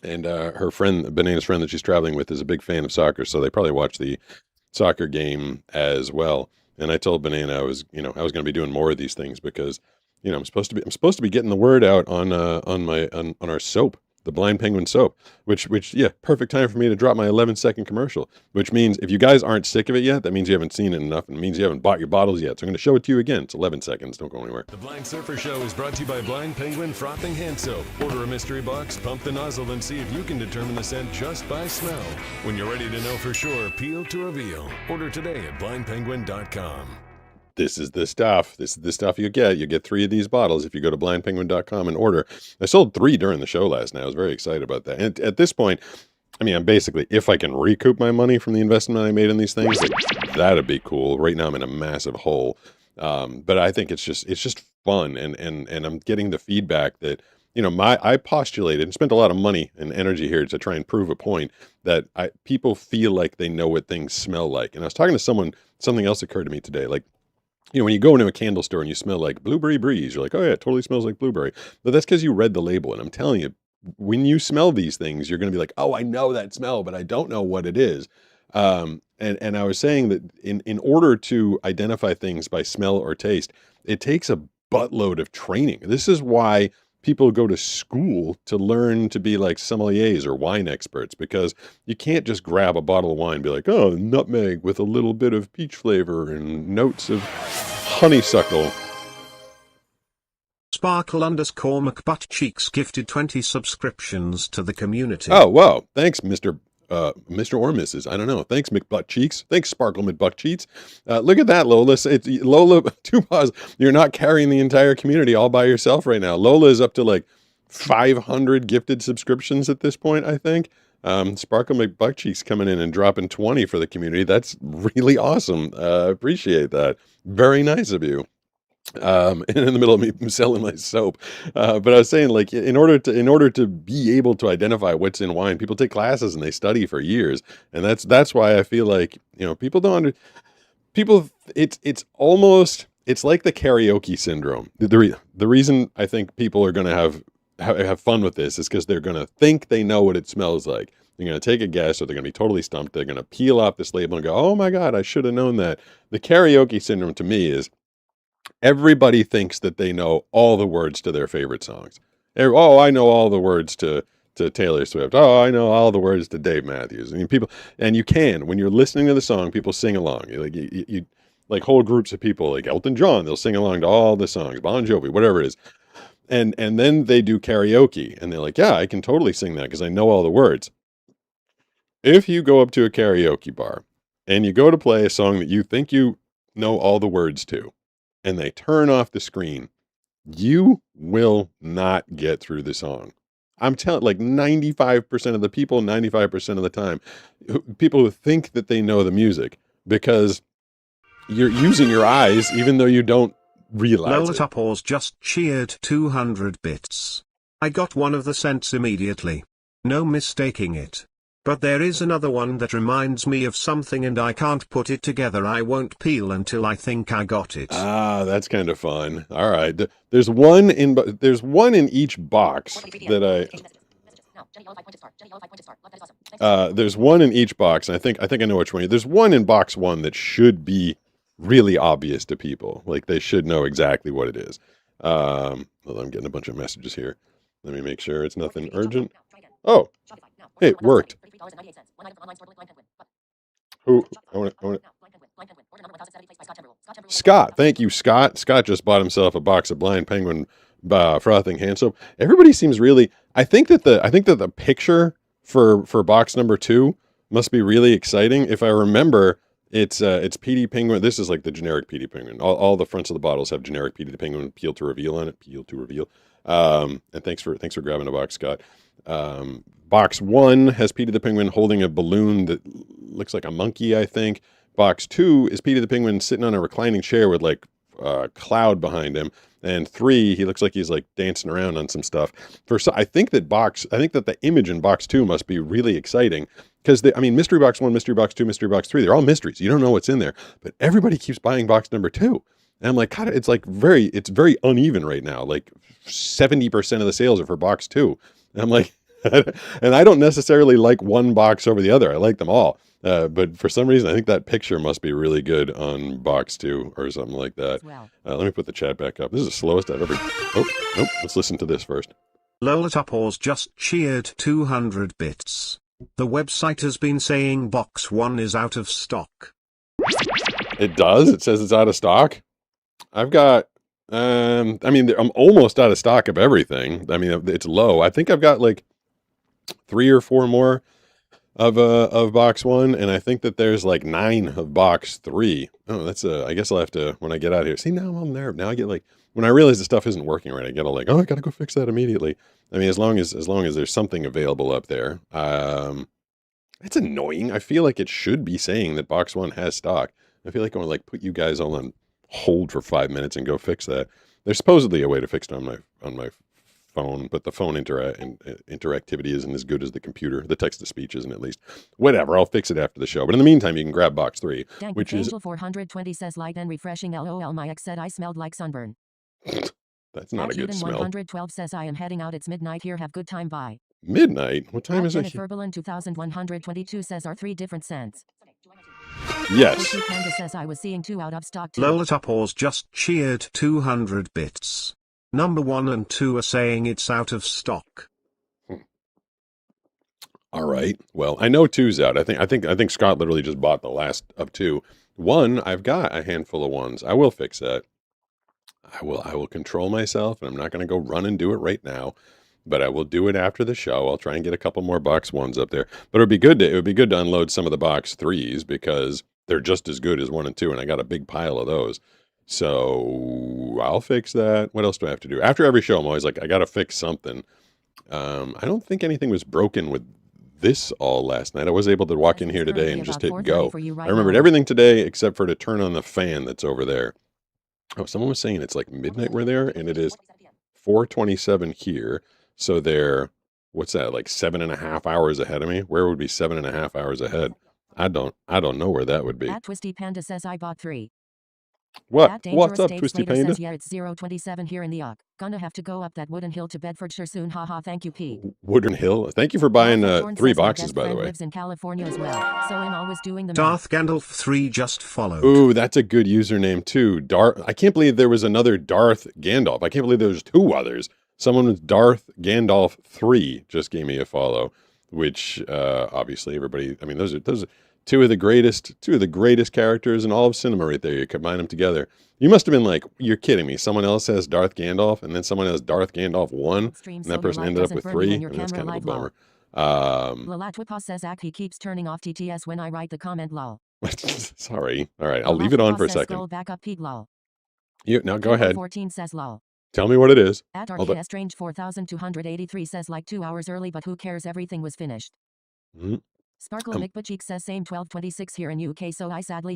And her friend, Banana's friend that she's traveling with, is a big fan of soccer. So they probably watched the soccer game as well. And I told Banana I was going to be doing more of these things because, I'm supposed to be getting the word out on our soap, the Blind Penguin soap, which yeah, perfect time for me to drop my 11-second commercial, which means if you guys aren't sick of it yet, that means you haven't seen it enough, and it means you haven't bought your bottles yet. So I'm going to show it to you again. It's 11 seconds. Don't go anywhere. The Blind Surfer Show is brought to you by Blind Penguin Frothing Hand Soap. Order a mystery box, pump the nozzle, and see if you can determine the scent just by smell. When you're ready to know for sure, peel to reveal. Order today at blindpenguin.com. This is the stuff. This is the stuff you get. You get 3 of these bottles if you go to blindpenguin.com and order. I sold 3 during the show last night. I was very excited about that. And at this point, I mean, I'm basically, if I can recoup my money from the investment I made in these things, that'd be cool. Right now I'm in a massive hole. But I think it's just fun. And I'm getting the feedback that, I postulated and spent a lot of money and energy here to try and prove a point that people feel like they know what things smell like. And I was talking to someone, something else occurred to me today. Like, when you go into a candle store and you smell like blueberry breeze, you're like, oh yeah, it totally smells like blueberry. But that's because you read the label. And I'm telling you, when you smell these things, you're going to be like, oh, I know that smell, but I don't know what it is. And I was saying that in order to identify things by smell or taste, it takes a buttload of training. This is why people go to school to learn to be like sommeliers or wine experts, because you can't just grab a bottle of wine and be like, oh, nutmeg with a little bit of peach flavor and notes of honeysuckle. Sparkle_McButtCheeks gifted 20 subscriptions to the community. Oh, wow. Thanks, Mr. or Mrs. I don't know. Thanks, McButtCheeks. Thanks, Sparkle McButtCheeks. Look at that, Lola. It's Lola, 2 pause. You're not carrying the entire community all by yourself right now. Lola is up to like 500 gifted subscriptions at this point, I think. Sparkle McButtCheeks coming in and dropping 20 for the community. That's really awesome. Appreciate that. Very nice of you. And in the middle of me selling my soap. But I was saying, like, in order to be able to identify what's in wine, people take classes and they study for years. And that's why I feel like, people don't it's almost, it's like the karaoke syndrome. The reason I think people are going to have fun with this is because they're going to think they know what it smells like. They're going to take a guess, or they're going to be totally stumped. They're going to peel off this label and go, oh my God, I should have known that. The karaoke syndrome to me is, everybody thinks that they know all the words to their favorite songs. Oh, I know all the words to Taylor Swift. Oh, I know all the words to Dave Matthews. I mean, people, and you can, when you're listening to the song, people sing along. You like whole groups of people, like Elton John, they'll sing along to all the songs, Bon Jovi, whatever it is. And then they do karaoke, and they're like, yeah, I can totally sing that because I know all the words. If you go up to a karaoke bar and you go to play a song that you think you know all the words to, and they turn off the screen, you will not get through the song. I'm telling, like 95% of the people, 95% of the time, people who think that they know the music because you're using your eyes, even though you don't realize Lola it. Topors just cheered 200 bits. I got one of the scents immediately. No mistaking it. But there is another one that reminds me of something and I can't put it together. I won't peel until I think I got it. Ah, that's kind of fun. All right. There's one in each box that there's one in each box, and I think I know which one. There's one in box 1 that should be really obvious to people. Like, they should know exactly what it is. Hold on, I'm getting a bunch of messages here. Let me make sure it's nothing urgent. Oh, hey, it worked. Who? Scott. Thank you, Scott. Scott just bought himself a box of Blind Penguin frothing hand soap. Everybody seems really. I think that the picture for box number 2 must be really exciting. If I remember, it's Petey Penguin. This is like the generic Petey Penguin. All the fronts of the bottles have generic Petey the Penguin peel to reveal on it. Peel to reveal. And thanks for grabbing a box, Scott. Box 1 has Petey the Penguin holding a balloon that looks like a monkey, I think. Box 2 is Petey the Penguin sitting on a reclining chair with like a cloud behind him. And 3, he looks like he's like dancing around on some stuff. I think that the image in box 2 must be really exciting because mystery box 1, mystery box 2, mystery box 3, they're all mysteries. You don't know what's in there, but everybody keeps buying box number 2. And I'm like, God, it's very uneven right now. Like 70% of the sales are for box 2. And I'm like, and I don't necessarily like one box over the other. I like them all. But for some reason, I think that picture must be really good on box 2 or something like that. Well. Let me put the chat back up. This is the slowest I've ever... Oh, nope. Let's listen to this first. Lolatopause just cheered 200 bits. The website has been saying box 1 is out of stock. It does? It says it's out of stock? I've got... I'm almost out of stock of everything. I mean, it's low. I think I've got like 3 or 4 more of box 1, and I think that there's like 9 of box 3. Oh, that's I guess I'll have to, when I get out of here. See, now I'm there. Now I get like, when I realize the stuff isn't working right, I get all like, oh, I gotta go fix that immediately. I mean, as long as there's something available up there. It's annoying. I feel like it should be saying that box 1 has stock. I feel like I want to like put you guys all on hold for 5 minutes and go fix that. There's supposedly a way to fix it on my phone, but the phone interactivity isn't as good as the computer. The text-to-speech isn't, at least. Whatever, I'll fix it after the show. But in the meantime, you can grab box 3, which is... Angel 420 says light and refreshing. LOL, my ex said I smelled like sunburn. That's not a good smell. 112 says I am heading out. It's midnight here. Have good time. Bye. Midnight? What time is it? Jennifer Berlin 2122 says are 3 different scents. Yes. Panda says I was seeing 2 out of stock too. Lolatopause just cheered 200 bits. Number 1 and 2 are saying it's out of stock. All right. Well, I know 2's out. I think Scott literally just bought the last of 2. 1, I've got a handful of 1s. I will fix that. I will control myself, and I'm not going to go run and do it right now, but I will do it after the show. I'll try and get a couple more box 1s up there. But it would be good to unload some of the box 3s because they're just as good as 1 and 2, and I got a big pile of those. So I'll fix that. What else do I have to do? After every show, I'm always like, I got to fix something. I don't think anything was broken with this all last night. I was able to walk in here today and just hit go. I remembered everything today except for to turn on the fan that's over there. Oh, someone was saying it's like midnight where they're, and it is 4:27 here. So they're, what's that, like 7.5 hours ahead of me? Where would be 7.5 hours ahead? I don't know where that would be. At Twisty Panda says I bought 3. What? What's up, Twisty Panda? Says, yeah, it's 027 here in the Ock. Gonna have to go up that wooden hill to Bedfordshire soon. Haha, thank you, Pete. Wooden Hill? Thank you for buying 3 boxes, by the way. Lives in California as well, so I'm always doing the Darth Gandalf 3 just followed. Ooh, that's a good username too. I can't believe there was another Darth Gandalf. I can't believe there was 2 others. Someone with Darth Gandalf 3 just gave me a follow, which obviously everybody, I mean, those are two of the greatest characters in all of cinema right there. You combine them together. You must have been like, you're kidding me. Someone else has Darth Gandalf, and then someone has Darth Gandalf 1, and that person ended up with 3, and that's kind of a bummer. Lalatwipa says he keeps turning off TTS when I write the comment lol. Sorry. All right, I'll leave it on for a second. Scroll back up, Pete lol. Now go ahead. 14 says lol. Tell me what it is. At Arcade Strange 4283 says like 2 hours early, but who cares? Everything was finished. Mm-hmm. Sparkle McButcheek says same 1226 here in UK, so I sadly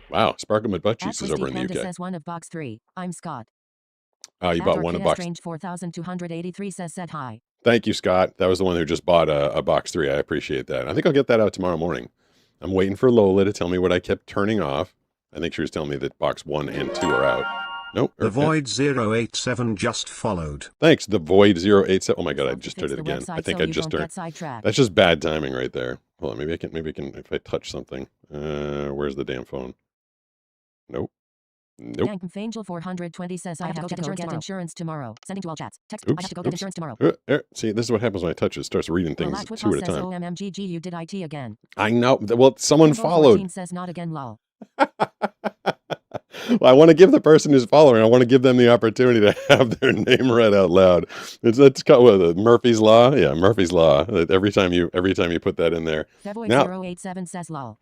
Wow, Sparkle McButcheeks is over in the UK. Says 1 of box 3. I'm Scott. Oh, you bought 1 of box. Strange 4283 says said hi. Thank you, Scott. That was the one who just bought a box 3. I appreciate that. I think I'll get that out tomorrow morning. I'm waiting for Lola to tell me what I kept turning off. I think she was telling me that box 1 and 2 are out. Nope. The Void 087 just followed. Thanks, the Void 087. Oh my God, I just did it again. I think I just turned. That's just bad timing right there. Hold on, maybe I can. If I touch something. Where's the damn phone? Nope. Angel 420 says I have to go get insurance tomorrow. Sending to all chats. Text. I have to go get insurance tomorrow. See, this is what happens when I touch it. It starts reading things 2 at a time. OMMGG, you did IT again. I know. Well, someone followed. Says not again, lol. Well, I want to give the person who's following, I want to give them the opportunity to have their name read out loud. It's called Murphy's Law. Yeah, Murphy's Law. Every time you put that in there. Now, 087 says lol.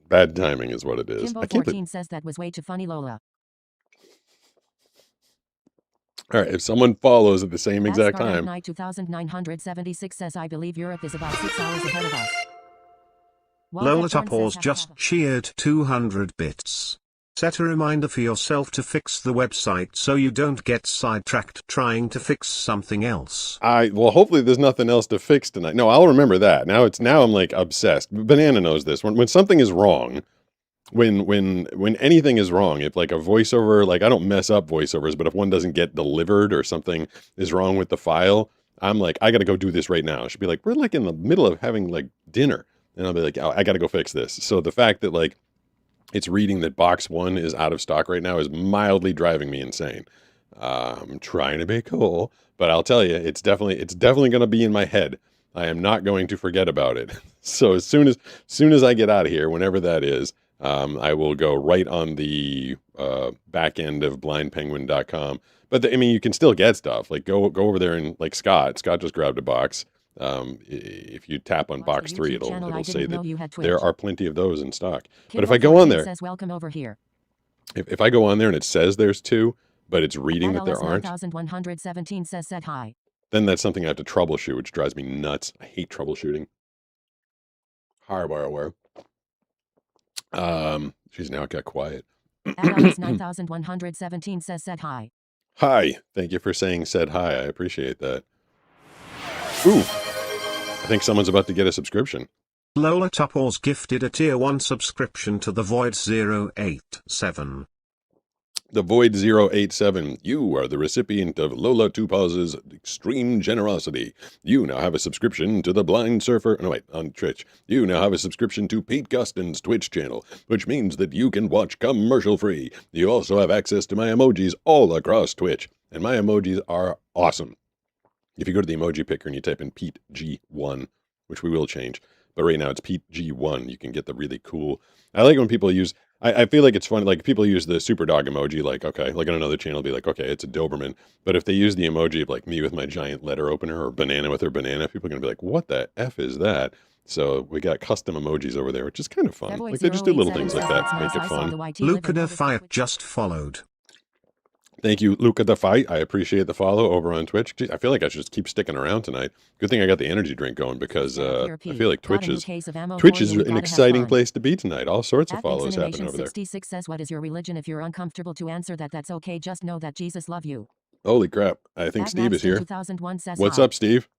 Bad timing is what it is. Kimbo 14 says that was way too funny, Lola. All right, if someone follows at the same That's exact Scarlet time, Knight 2976 says, I believe Europe is about 6 hours ahead of us. Walter Lola Thorne Tupors says, just cheered 200 bits. Set a reminder for yourself to fix the website so you don't get sidetracked trying to fix something else. well, hopefully there's nothing else to fix tonight. No, I'll remember that. Now I'm like obsessed. Banana knows this. When something is wrong, when anything is wrong, if like a voiceover, like I don't mess up voiceovers, but if one doesn't get delivered or something is wrong with the file, I'm like, I got to go do this right now. She'll be like, we're like in the middle of having like dinner. And I'll be like, oh, I got to go fix this. So the fact that like it's reading that box 1 is out of stock right now is mildly driving me insane. I'm trying to be cool, but I'll tell you, it's definitely going to be in my head. I am not going to forget about it. So as soon as I get out of here, whenever that is, I will go right on the back end of blindpenguin.com. But I mean, you can still get stuff. Like go over there and like Scott just grabbed a box. If you tap on Watch box the 3, YouTube channel. it'll I say didn't know that you had there Twitch. are plenty of those in stock. But if Kimbo I go on 14 there, says, welcome over here. if I go on there and it says there's 2, but it's reading that there LLS aren't, 9117 says, said hi. then that's something I have to troubleshoot, which drives me nuts. I hate troubleshooting. Hardware. She's now got quiet. LLS 9117 says, said hi. Hi. Thank you for saying said hi. I appreciate that. Ooh. I think someone's about to get a subscription. Lola Tupors gifted a tier 1 subscription to the Void 087. The Void 087. You are the recipient of Lola Tupaz's extreme generosity. You now have a subscription to the Blind Surfer. No, wait, on Twitch. You now have a subscription to Pete Gustin's Twitch channel, which means that you can watch commercial free. You also have access to my emojis all across Twitch, and my emojis are awesome. If you go to the emoji picker and you type in Pete G1, which we will change, but right now it's Pete G1, you can get the really cool. I like when people use. I feel like it's funny, like people use the super dog emoji, like, okay, like on another channel, be like, okay, it's a Doberman. But if they use the emoji of like me with my giant letter opener or banana with her banana, people are going to be like, what the F is that? So we got custom emojis over there, which is kind of fun. Like they just do little things like that to make it fun. Luca the Fiat just followed. Thank you, Luca the Fight. I appreciate the follow over on Twitch. Gee, I feel like I should just keep sticking around tonight. Good thing I got the energy drink going because I feel like Twitch is an exciting place to be tonight. All sorts of follows happen over there. 66 says, what is your religion? If you're uncomfortable to answer that, that's okay. Just know that Jesus love you. Holy crap. I think Steve is here. 2001 says, What's hi. up, Steve?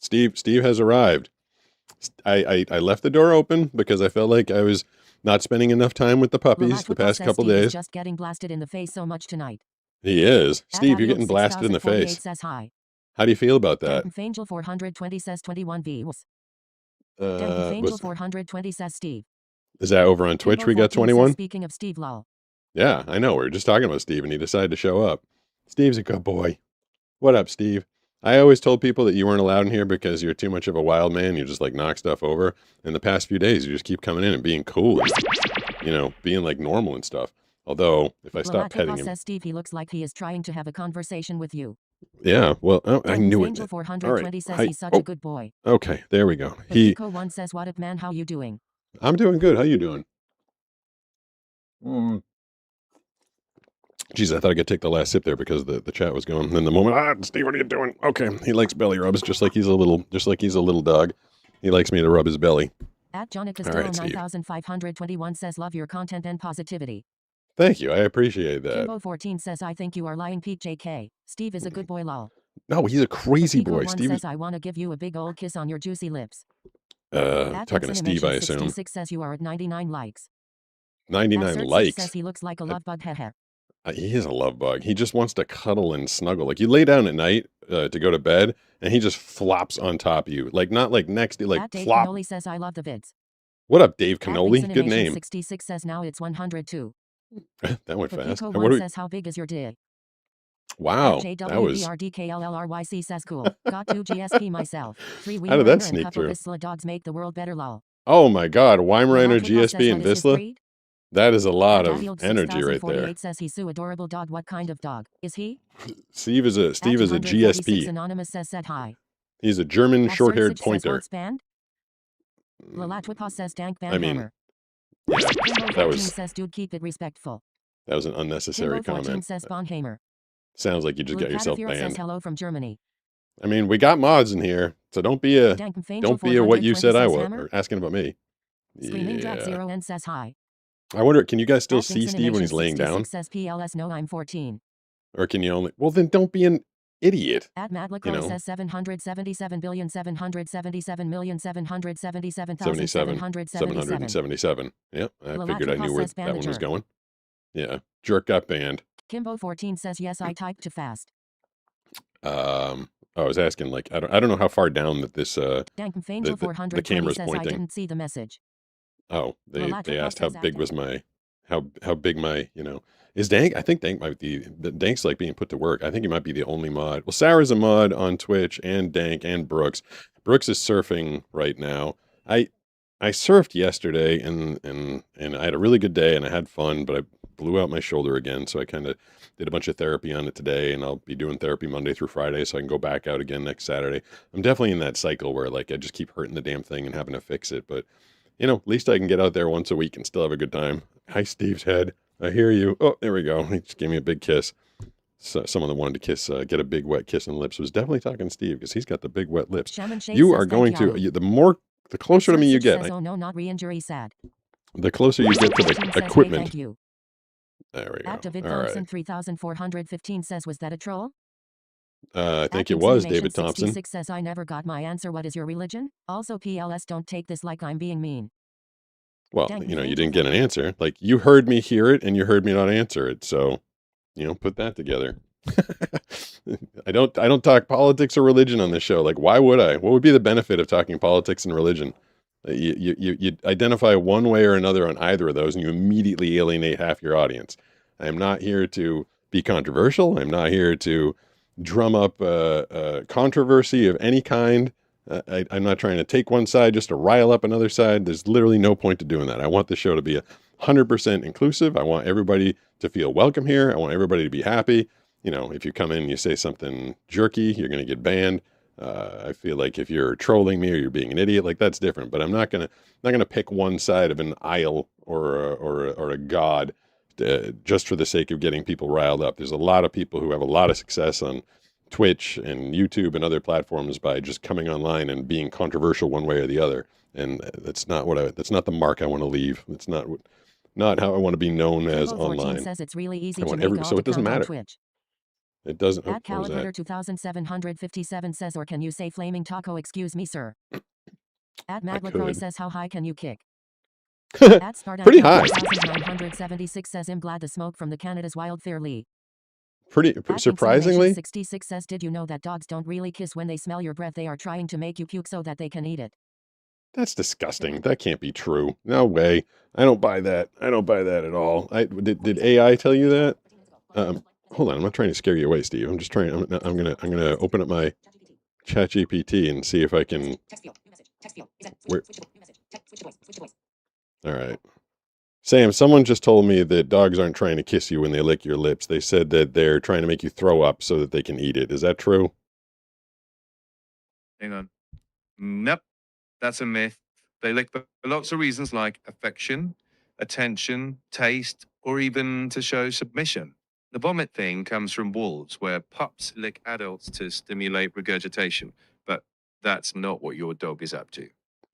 Steve has arrived. I left the door open because I felt like I was not spending enough time with the puppies the past couple Steve is days. just getting blasted in the face so much tonight. He is. Steve, you're getting blasted in the face. Says hi. How do you feel about that? Angel 420 says 21 views. Angel 420 says Steve. Is that over on Twitch we got 21? Speaking of Steve, lol. Yeah, I know. We were just talking about Steve and he decided to show up. Steve's a good boy. What up, Steve? I always told people that you weren't allowed in here because you're too much of a wild man. You just like knock stuff over. In the past few days, you just keep coming in and being cool. And, you know, being like normal and stuff. Although, if I stop petting him... says Steve, he looks like he is trying to have a conversation with you. Yeah, well, I knew Angel it. 420 right. says he's such a good boy. Okay, there we go. Pico 1 says, what up, man? How you doing? I'm doing good. How you doing? Geez, I thought I could take the last sip there because the chat was going. And then the moment, Steve, what are you doing? Okay, he likes belly rubs, just like he's a little dog. He likes me to rub his belly. At Johnny Castillo 9521 says, love your content and positivity. Thank you. I appreciate that. Kimbo 14 says, I think you are lying, Pete JK. Steve is a good boy, lol. No, he's a crazy boy. Steve says, I want to give you a big old kiss on your juicy lips. Talking to Steve, I assume. 66 says you are at 99 likes. 99 likes. Says he looks like a love bug. He is a love bug. He just wants to cuddle and snuggle. Like you lay down at night to go to bed, and he just flops on top of you. Like not like next to like Dave flop. Cannoli says, I love the vids. What up, Dave Cannoli? Good name. 66 says now it's 102. That went fast. Pico 1 says, how big is your dick? Wow, that was... JWBRDKLLRYC says, cool. Got 2 GSP myself. 3 How did that sneak through? Vizsla dogs make the world better, lol. Oh my God, Weimaraner, GSP, and Vizsla? That is a lot of energy right there. Says he's so adorable dog. What kind of dog is he? Steve is a GSP. Anonymous says, said hi. He's a German short-haired pointer. Lalatwipa says dank band. I mean, yeah, that was... says, dude, keep it respectful. That was an unnecessary comment. Says Bonheimer. Sounds like you just got yourself Vladimir says banned. hello from Germany. I mean, we got mods in here, so don't be a what you said I was, or asking about me. Screaming Jack Yeah. 0 and says hi. I wonder, can you guys still At see Steve when he's laying down? Says PLS no, I'm 14. Or can you only... Well, then don't be an idiot. At Mad You know. says 777,777,777,777,777. 777. Yep, I Lalatra figured I knew where says that one was Bandager. going. Yeah, jerk got banned. Kimbo 14 says yes, I typed too fast. I was asking, like, I don't know how far down that this the camera's says pointing. I didn't see the message. Oh, they Lalatra asked how says big was my how big my, you know, is Dank? I think Dank might be Dank's like being put to work. I think he might be the only mod. Well, Sarah's a mod on Twitch, and Dank and Brooks. Brooks is surfing right now. I surfed yesterday and I had a really good day and I had fun, but I blew out my shoulder again, so I kind of did a bunch of therapy on it today, and I'll be doing therapy Monday through Friday so I can go back out again next Saturday. I'm definitely in that cycle where like I just keep hurting the damn thing and having to fix it, but you know, at least I can get out there once a week and still have a good time. Hi, Steve's head. I hear you. Oh, there we go. He just gave me a big kiss. So someone that wanted to kiss, get a big wet kiss on the lips was definitely talking to Steve because he's got the big wet lips. You are going to, the closer to me you get. Says, oh no, not re-injury, sad. The closer you get to the equipment. Thank you. There we go. David All Thompson right. 3415 says, was that a troll? I think it was David Thompson. 66 says, I never got my answer. What is your religion? Also, PLS, don't take this like I'm being mean. Well, you know, you didn't get an answer. Like, you heard me hear it and you heard me not answer it. So, you know, put that together. I don't talk politics or religion on this show. Like, why would I? What would be the benefit of talking politics and religion? You identify one way or another on either of those and you immediately alienate half your audience. I'm not here to be controversial. I'm not here to drum up controversy of any kind. I'm not trying to take one side just to rile up another side. There's literally no point to doing that. I want the show to be 100% inclusive. I want everybody to feel welcome here. I want everybody to be happy. You know, if you come in and you say something jerky, you're going to get banned. I feel like if you're trolling me or you're being an idiot, like that's different. But I'm not gonna pick one side of an aisle or a god just for the sake of getting people riled up. There's a lot of people who have a lot of success on Twitch and YouTube and other platforms by just coming online and being controversial one way or the other. And that's not the mark I want to leave. It's not how I want to be known as online. Says it's really easy so it doesn't matter. It doesn't. At Calibrator 2757 says, or can you say flaming taco? Excuse me, sir. At Mad LaCroix says, how high can you kick? At Pretty high. 976 says, I'm glad the smoke from the Canada's wild fairly. Pretty surprisingly. 66 says, did you know that dogs don't really kiss when they smell your breath? They are trying to make you puke so that they can eat it. That's disgusting. That can't be true. No way. I don't buy that. I don't buy that at all. Did AI tell you that? Hold on. I'm not trying to scare you away, Steve. I'm just trying. I'm gonna open up my ChatGPT and see if I can. All right. Sam, someone just told me that dogs aren't trying to kiss you when they lick your lips. They said that they're trying to make you throw up so that they can eat it. Is that true? Hang on. Nope. That's a myth. They lick for lots of reasons like affection, attention, taste, or even to show submission. The vomit thing comes from wolves, where pups lick adults to stimulate regurgitation, but that's not what your dog is up to.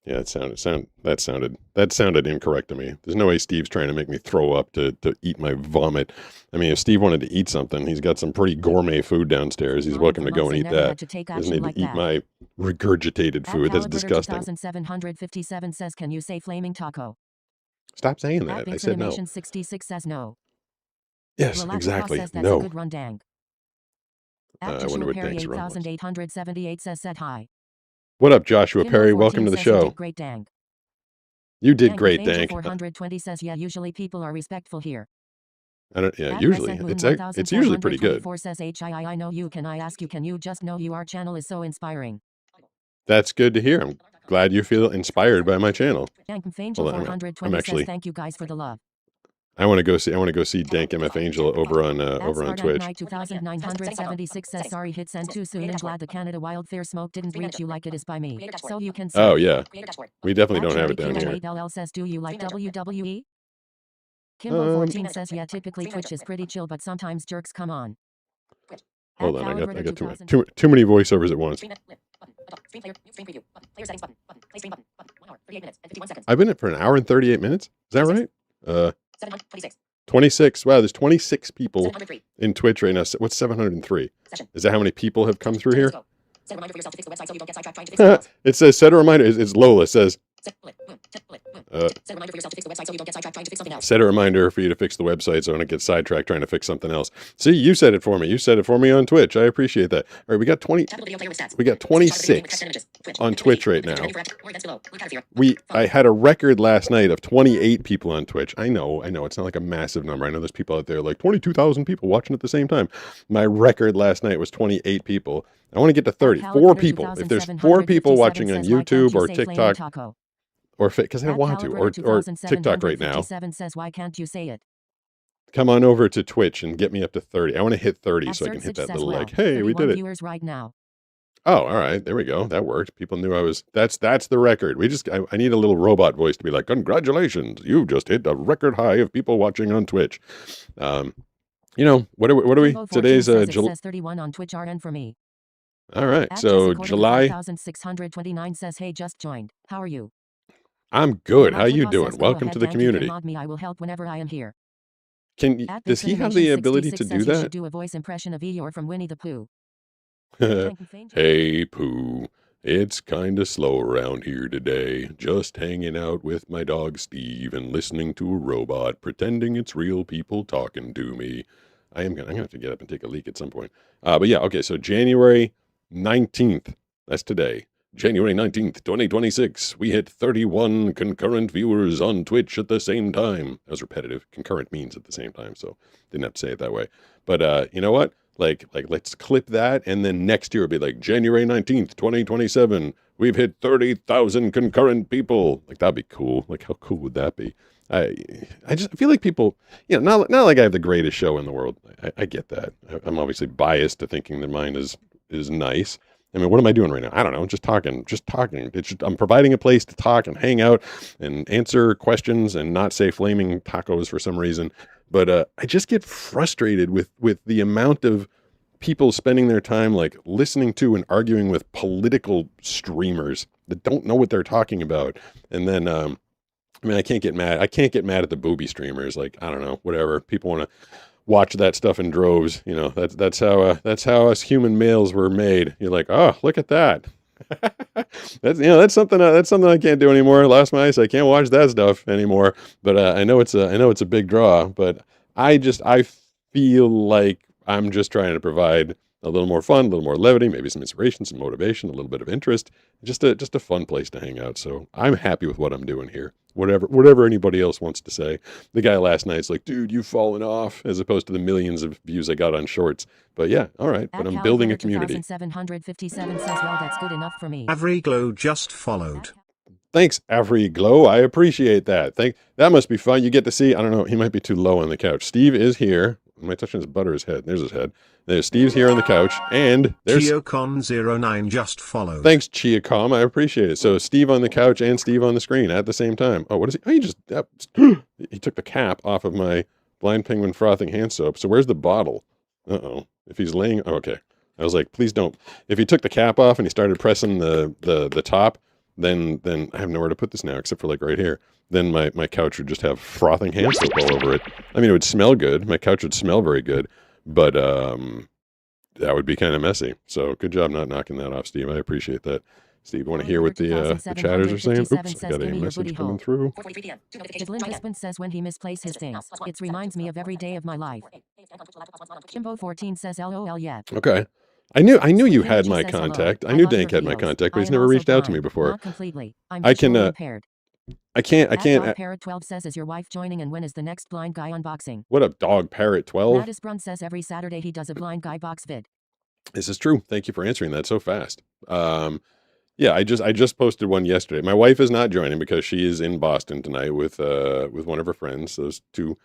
Yeah, that sounded incorrect to me. There's no way Steve's trying to make me throw up to eat my vomit. I mean, if Steve wanted to eat something, he's got some pretty gourmet food downstairs. He's welcome to go and eat that. Doesn't need to eat my regurgitated food. That's disgusting. 2757 says, can you say flaming taco? Stop saying that. I said no. 66 says no. Yes, exactly. Says, that's no. A good run, dang. I wonder what Dank's run was. 8878 says, said hi. What up, Joshua Perry? Welcome to the show. Great, Dank. You did great, Dank. 420 says, yeah, usually people are respectful here. Usually. It's usually pretty good. Says, I know you. Can I ask you, can you just know your channel is so inspiring? That's good to hear. I'm glad you feel inspired by my channel. Dank Angel 420 says, thank you guys for the love. I want to go see Dank MF Angel over on Twitch. 2976 says, sorry, hit send too soon and glad the Canada wildfire smoke didn't reach you like it is by me. So you can say. Oh yeah, we definitely don't have it down here. LL says, do you like WWE? Kimbo 14 says, yeah, typically Twitch is pretty chill, but sometimes jerks come on. Hold on, I got too many voiceovers at once. I've been in it for an hour and 38 minutes. Is that right? 26. Wow, there's 26 people in Twitch right now. What's 703? Is that how many people have come through here? It says, set a reminder. It's Lola. It says, set a reminder for you to fix the website so I don't get sidetracked trying to fix something else. See, you said it for me. You said it for me on Twitch. I appreciate that. All right, we got 26 on Twitch right now. I had a record last night of 28 people on Twitch. I know. It's not like a massive number. I know there's people out there like 22,000 people watching at the same time. My record last night was 28 people. I want to get to 30. 4 people. If there's 4 people watching on YouTube or TikTok, or because I don't want to, or TikTok right now, says, why can't you say it? Come on over to Twitch and get me up to 30. I want to hit 30 so I can hit that little like, hey, we did it. Viewers right now. Oh, all right. There we go. That worked. People knew I was, that's the record. I need a little robot voice to be like, congratulations. You just hit a record high of people watching on Twitch. What are we? Today's, it says 31 on Twitch RN for me. All right. So July 1629 says, hey, just joined. How are you? I'm good. How you doing? Welcome to the community. I will help whenever I am here. Does he have the ability to do that? Do a voice impression of Eeyore from Winnie the Pooh. Hey, Pooh. It's kind of slow around here today. Just hanging out with my dog Steve and listening to a robot, pretending it's real people talking to me. I'm gonna have to get up and take a leak at some point. But yeah, okay. So January 19th. That's today. January 19th, 2026, we hit 31 concurrent viewers on Twitch at the same time. That was repetitive. Concurrent means at the same time, so didn't have to say it that way. But you know what? Like let's clip that, and then next year it'll be like January 19th, 2027, we've hit 30,000 concurrent people. Like, that'd be cool. Like, how cool would that be? I feel like people, not like I have the greatest show in the world. I get that. I'm obviously biased to thinking that mine is nice. I mean, what am I doing right now? I don't know. Just talking. I'm providing a place to talk and hang out and answer questions and not say flaming tacos for some reason. But I just get frustrated with the amount of people spending their time like listening to and arguing with political streamers that don't know what they're talking about. And then, I can't get mad. I can't get mad at the booby streamers. Like, I don't know, whatever. People want to watch that stuff in droves. That's how us human males were made. You're like, oh, look at that. that's something I can't do anymore. Lost my eyes. I can't watch that stuff anymore. But I know it's a big draw. But I feel like I'm just trying to provide a little more fun, a little more levity, maybe some inspiration, some motivation, a little bit of interest, just a fun place to hang out. So I'm happy with what I'm doing here. Whatever anybody else wants to say. The guy last night's like, dude, you've fallen off, as opposed to the millions of views I got on shorts. But yeah, all right. But I'm building a community. 757 says, well, that's good enough for me. Avery Glow just followed. Thanks, Avery Glow. I appreciate that. That must be fun. You get to see, I don't know, he might be too low on the couch. Steve is here. Am I touching his butt or his head? There's his head. There's Steve's here on the couch, and there's Chiocon09 just followed. Thanks, Chiacom. I appreciate it. So Steve on the couch and Steve on the screen at the same time. Oh, what is he? Oh, he took the cap off of my Blind Penguin frothing hand soap. So where's the bottle? Uh-oh. If he's laying, okay. I was like, please don't. If he took the cap off and he started pressing the top, then I have nowhere to put this now except for like right here. Then my couch would just have frothing hand soap all over it. I mean, it would smell good. My couch would smell very good, but that would be kind of messy. So good job not knocking that off, Steve. I appreciate that. Steve, want to hear what the chatters are saying? Oops, I got a message coming through. Evelyn husband says when he misplaces his things, it reminds me of every day of my life. Kimbo14 says LOL yeah. Okay. I knew you had my contact. I knew Dank had my contact, but he's never reached out to me before. Not completely. I can't. Parrot 12 says, is your wife joining, and when is the next blind guy unboxing? What up, dog Parrot 12? Mattis Brun says every Saturday he does a blind guy box vid. This is true. Thank you for answering that so fast. Yeah, I just posted one yesterday. My wife is not joining because she is in Boston tonight with one of her friends. Those two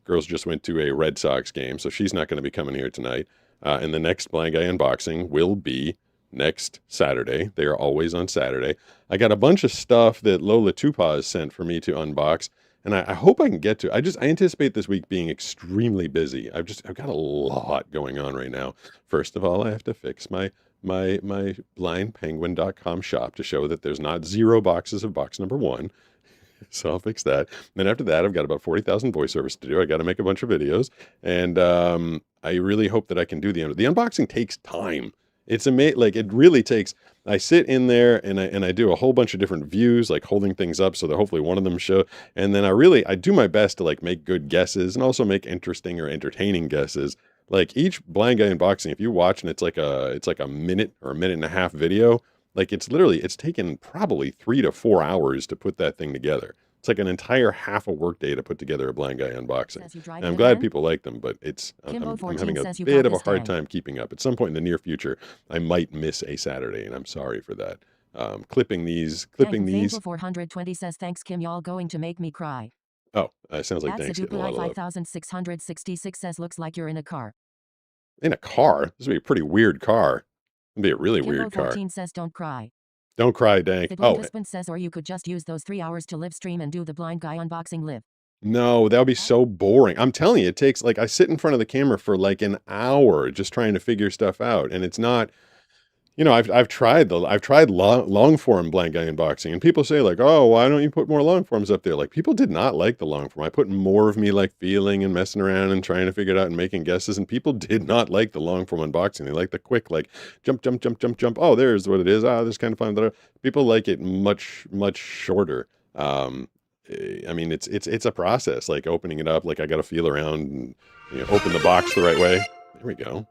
girls just went to a Red Sox game, so she's not going to be coming here tonight. And the next blind guy unboxing will be next Saturday. They are always on Saturday. I got a bunch of stuff that Lola Tupaz sent for me to unbox, and I hope I can get to. I anticipate this week being extremely busy. I've got a lot going on right now. First of all, I have to fix my blindpenguin.com shop to show that there's not 0 boxes of box number 1. So I'll fix that. Then after that, I've got about 40,000 voiceovers to do. I got to make a bunch of videos, and I really hope that I can do the unboxing. Takes time. It's amazing. Like, it really takes. I sit in there and I do a whole bunch of different views, like holding things up so that hopefully one of them show. And then I do my best to like make good guesses and also make interesting or entertaining guesses. Like each blind guy unboxing, if you watch and it's like a minute or a minute and a half video, like it's taken probably 3 to 4 hours to put that thing together. It's like an entire half a workday to put together a blind guy unboxing. And I'm glad people like them, but I'm having a bit of a hard time keeping up. At some point in the near future, I might miss a Saturday, and I'm sorry for that. Clipping these. 420 says, thanks, Kim. Y'all going to make me cry. Oh, sounds like thanks. 5666 says, looks like you're in a car. In a car? This would be a pretty weird car. It'd be a really Kimbo weird car. 14 says, don't cry. Don't cry, Dank. Oh, husband says, or you could just use those 3 hours to live stream and do the blind guy unboxing live. No, that would be so boring. I'm telling you, it takes like I sit in front of the camera for like an hour just trying to figure stuff out, and it's not. You know, I've tried long form blind guy unboxing, and people say like, oh, why don't you put more long forms up there? Like, people did not like the long form. I put more of me like feeling and messing around and trying to figure it out and making guesses, and people did not like the long form unboxing. They like the quick like jump. Oh, there's what it is. Ah, this kind of fun. People like it much shorter. I mean, it's a process, like opening it up. Like I got to feel around and open the box the right way. There we go.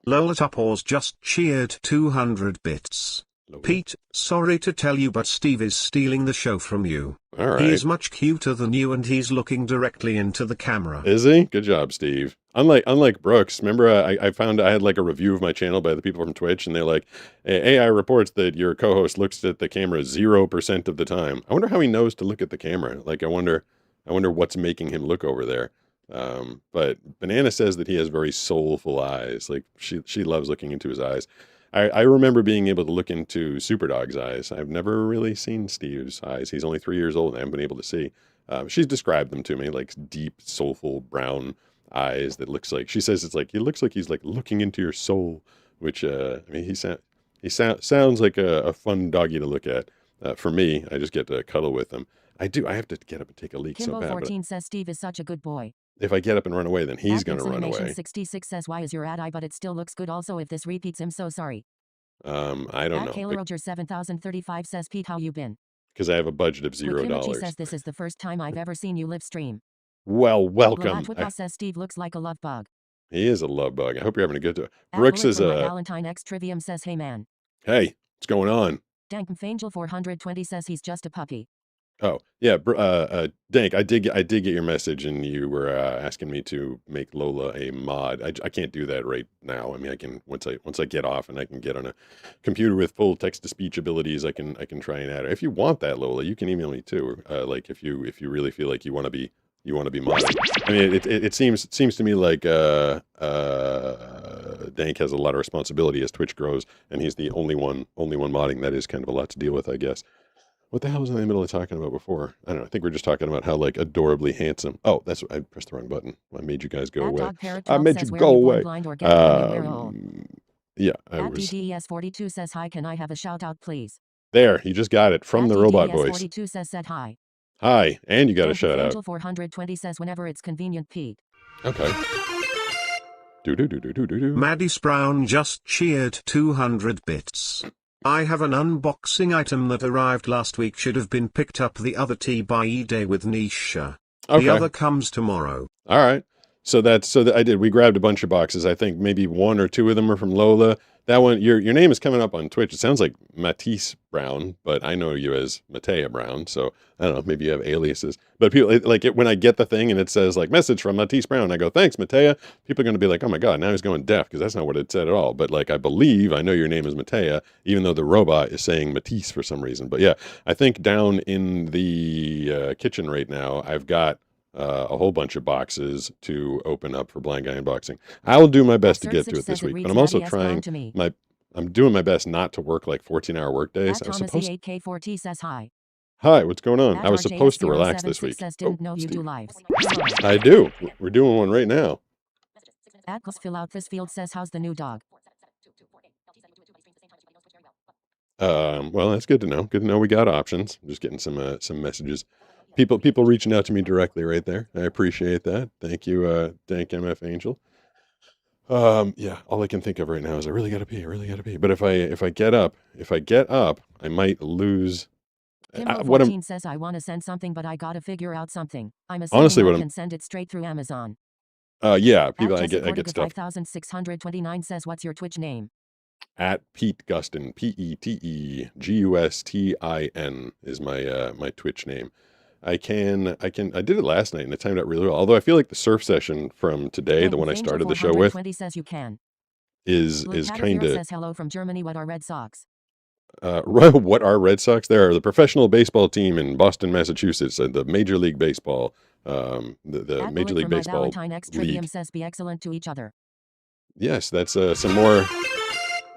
Lola Topors just cheered 200 bits. Lola. Pete, sorry to tell you, but Steve is stealing the show from you. All right. He is much cuter than you, and he's looking directly into the camera. Is he? Good job, Steve. Unlike Brooks, remember I found I had like a review of my channel by the people from Twitch, and they're like, AI reports that your co-host looks at the camera 0% of the time. I wonder how he knows to look at the camera. Like, I wonder what's making him look over there. But Banana says that he has very soulful eyes. Like she loves looking into his eyes. I remember being able to look into Superdog's eyes. I've never really seen Steve's eyes. He's only 3 years old and I haven't been able to see. She's described them to me, like deep, soulful brown eyes that looks like, she says it's like, he looks like he's like looking into your soul, which, I mean, he sounds like a fun doggy to look at. For me, I just get to cuddle with him. I have to get up and take a leak Kimbo so bad. 14 says Steve is such a good boy. If I get up and run away, then he's going to run away. 66 says, why is your ad eye, but it still looks good? Also, if this repeats, I'm so sorry. I don't know. Kayla Roger 7035 says, Pete, how you been? Because I have a budget of $0. says, this is the first time I've ever seen you live stream. Well, welcome. Says Steve looks like a love bug. He is a love bug. I hope you're having a good time. Brooks is a Valentine X Trivium says, hey man. Hey, what's going on? Dankmfangel 420 says he's just a puppy. Oh, yeah, Dank, I did get your message, and you were asking me to make Lola a mod. I can't do that right now. I mean, I can once I get off and I can get on a computer with full text to speech abilities. I can try and add her. If you want that, Lola, you can email me too. Like if you really feel like you want to be modded. I mean, it seems to me like Dank has a lot of responsibility as Twitch grows, and he's the only one modding. That is kind of a lot to deal with, I guess. What the hell was I in the middle of talking about before? I don't know. I think we're just talking about how like adorably handsome. Oh, that's what I pressed the wrong button. I made you guys go away. I made you go away. Yeah, I was. DDES 42 says hi. Can I have a shout out, please? There, you just got it from the robot voice. 42 says hi. Hi, and you got a shout out. Angel 420 says whenever it's convenient, Pete. Okay. Maddie Brown just cheered 200 bits. I have an unboxing item that arrived last week, should have been picked up the other T-by-E day with Nisha. Okay. The other comes tomorrow. All right. So I did. We grabbed a bunch of boxes. I think maybe 1 or 2 of them are from Lola. That one, your name is coming up on Twitch. It sounds like Matisse Brown, but I know you as Matea Brown. So I don't know. Maybe you have aliases. But people when I get the thing and it says like message from Matisse Brown, I go, thanks, Matea. People are going to be like, oh my God, now he's going deaf, because that's not what it said at all. But like, I know your name is Matea, even though the robot is saying Matisse for some reason. But yeah, I think down in the kitchen right now, I've got a whole bunch of boxes to open up for Blind Guy Unboxing. I'll do my best to get to it this week, but I'm also trying I'm doing my best not to work like 14-hour work days. I was supposed K4T says hi. Hi, what's going on? At I was supposed to relax this RJS076 week. says didn't know you Steve. do lives. I do. We're doing one right now. At fill out this field says how's the new dog? Well, that's good to know. Good to know we got options. I'm just getting some messages. People reaching out to me directly right there. I appreciate that. Thank you, Dank MF Angel. Yeah, all I can think of right now is I really gotta pee. I really gotta pee. But if I get up, I might lose. What I'm Kimbo14 says I want to send something, but I gotta figure out something. I'm honestly assuming what I I'm. can send it straight through Amazon. Yeah, people. At I get stuff 5629 says what's your Twitch name? at Pete Gustin. PeteGustin is my Twitch name. I did it last night and it timed out really well. Although I feel like the surf session from today, the one I started the show with, says you can. is Cat kind of says hello from Germany. What are Red Sox? what are Red Sox? They are the professional baseball team in Boston, Massachusetts, the Major League Baseball, the Major League Baseball Valentine X Trivium League. says be excellent to each other. Yes, that's some more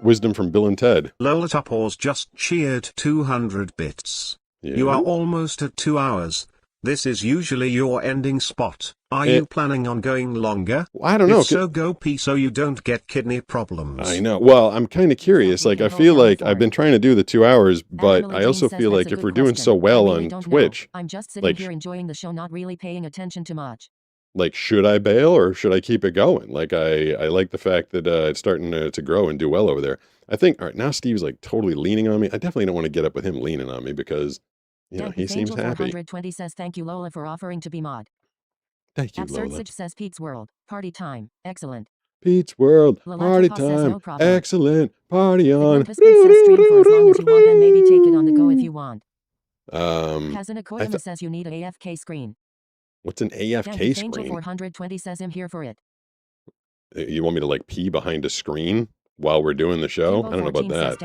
wisdom from Bill and Ted. Lola Topors just cheered 200 bits. Yeah. You are almost at 2 hours. This is usually your ending spot. Are you planning on going longer? I don't know. If so, go pee so you don't get kidney problems. I know. Well, I'm kind of curious. Like, I feel like I've been trying to do the 2 hours, but I also feel like if we're doing so well on Twitch, I'm just sitting here enjoying the show, not really paying attention to much. Like, should I bail or should I keep it going? Like, I like the fact that it's starting to grow and do well over there. I think, all right, now Steve's like totally leaning on me. I definitely don't want to get up with him leaning on me because, you know, he seems happy. 420 says thank you, Lola, for offering to be mod. Thank you, Absurd Lola. Sitch says Pete's World. Party time. Excellent. Pete's World. Party Lalachapa says time. no problem. Excellent. Party on. Says stream for as long as you want, then maybe take it on the go if you want. Kazuna Koyama says you need an AFK screen. What's an AFK screen? Angel 420 says I'm here for it. You want me to like pee behind a screen while we're doing the show? I don't know about that.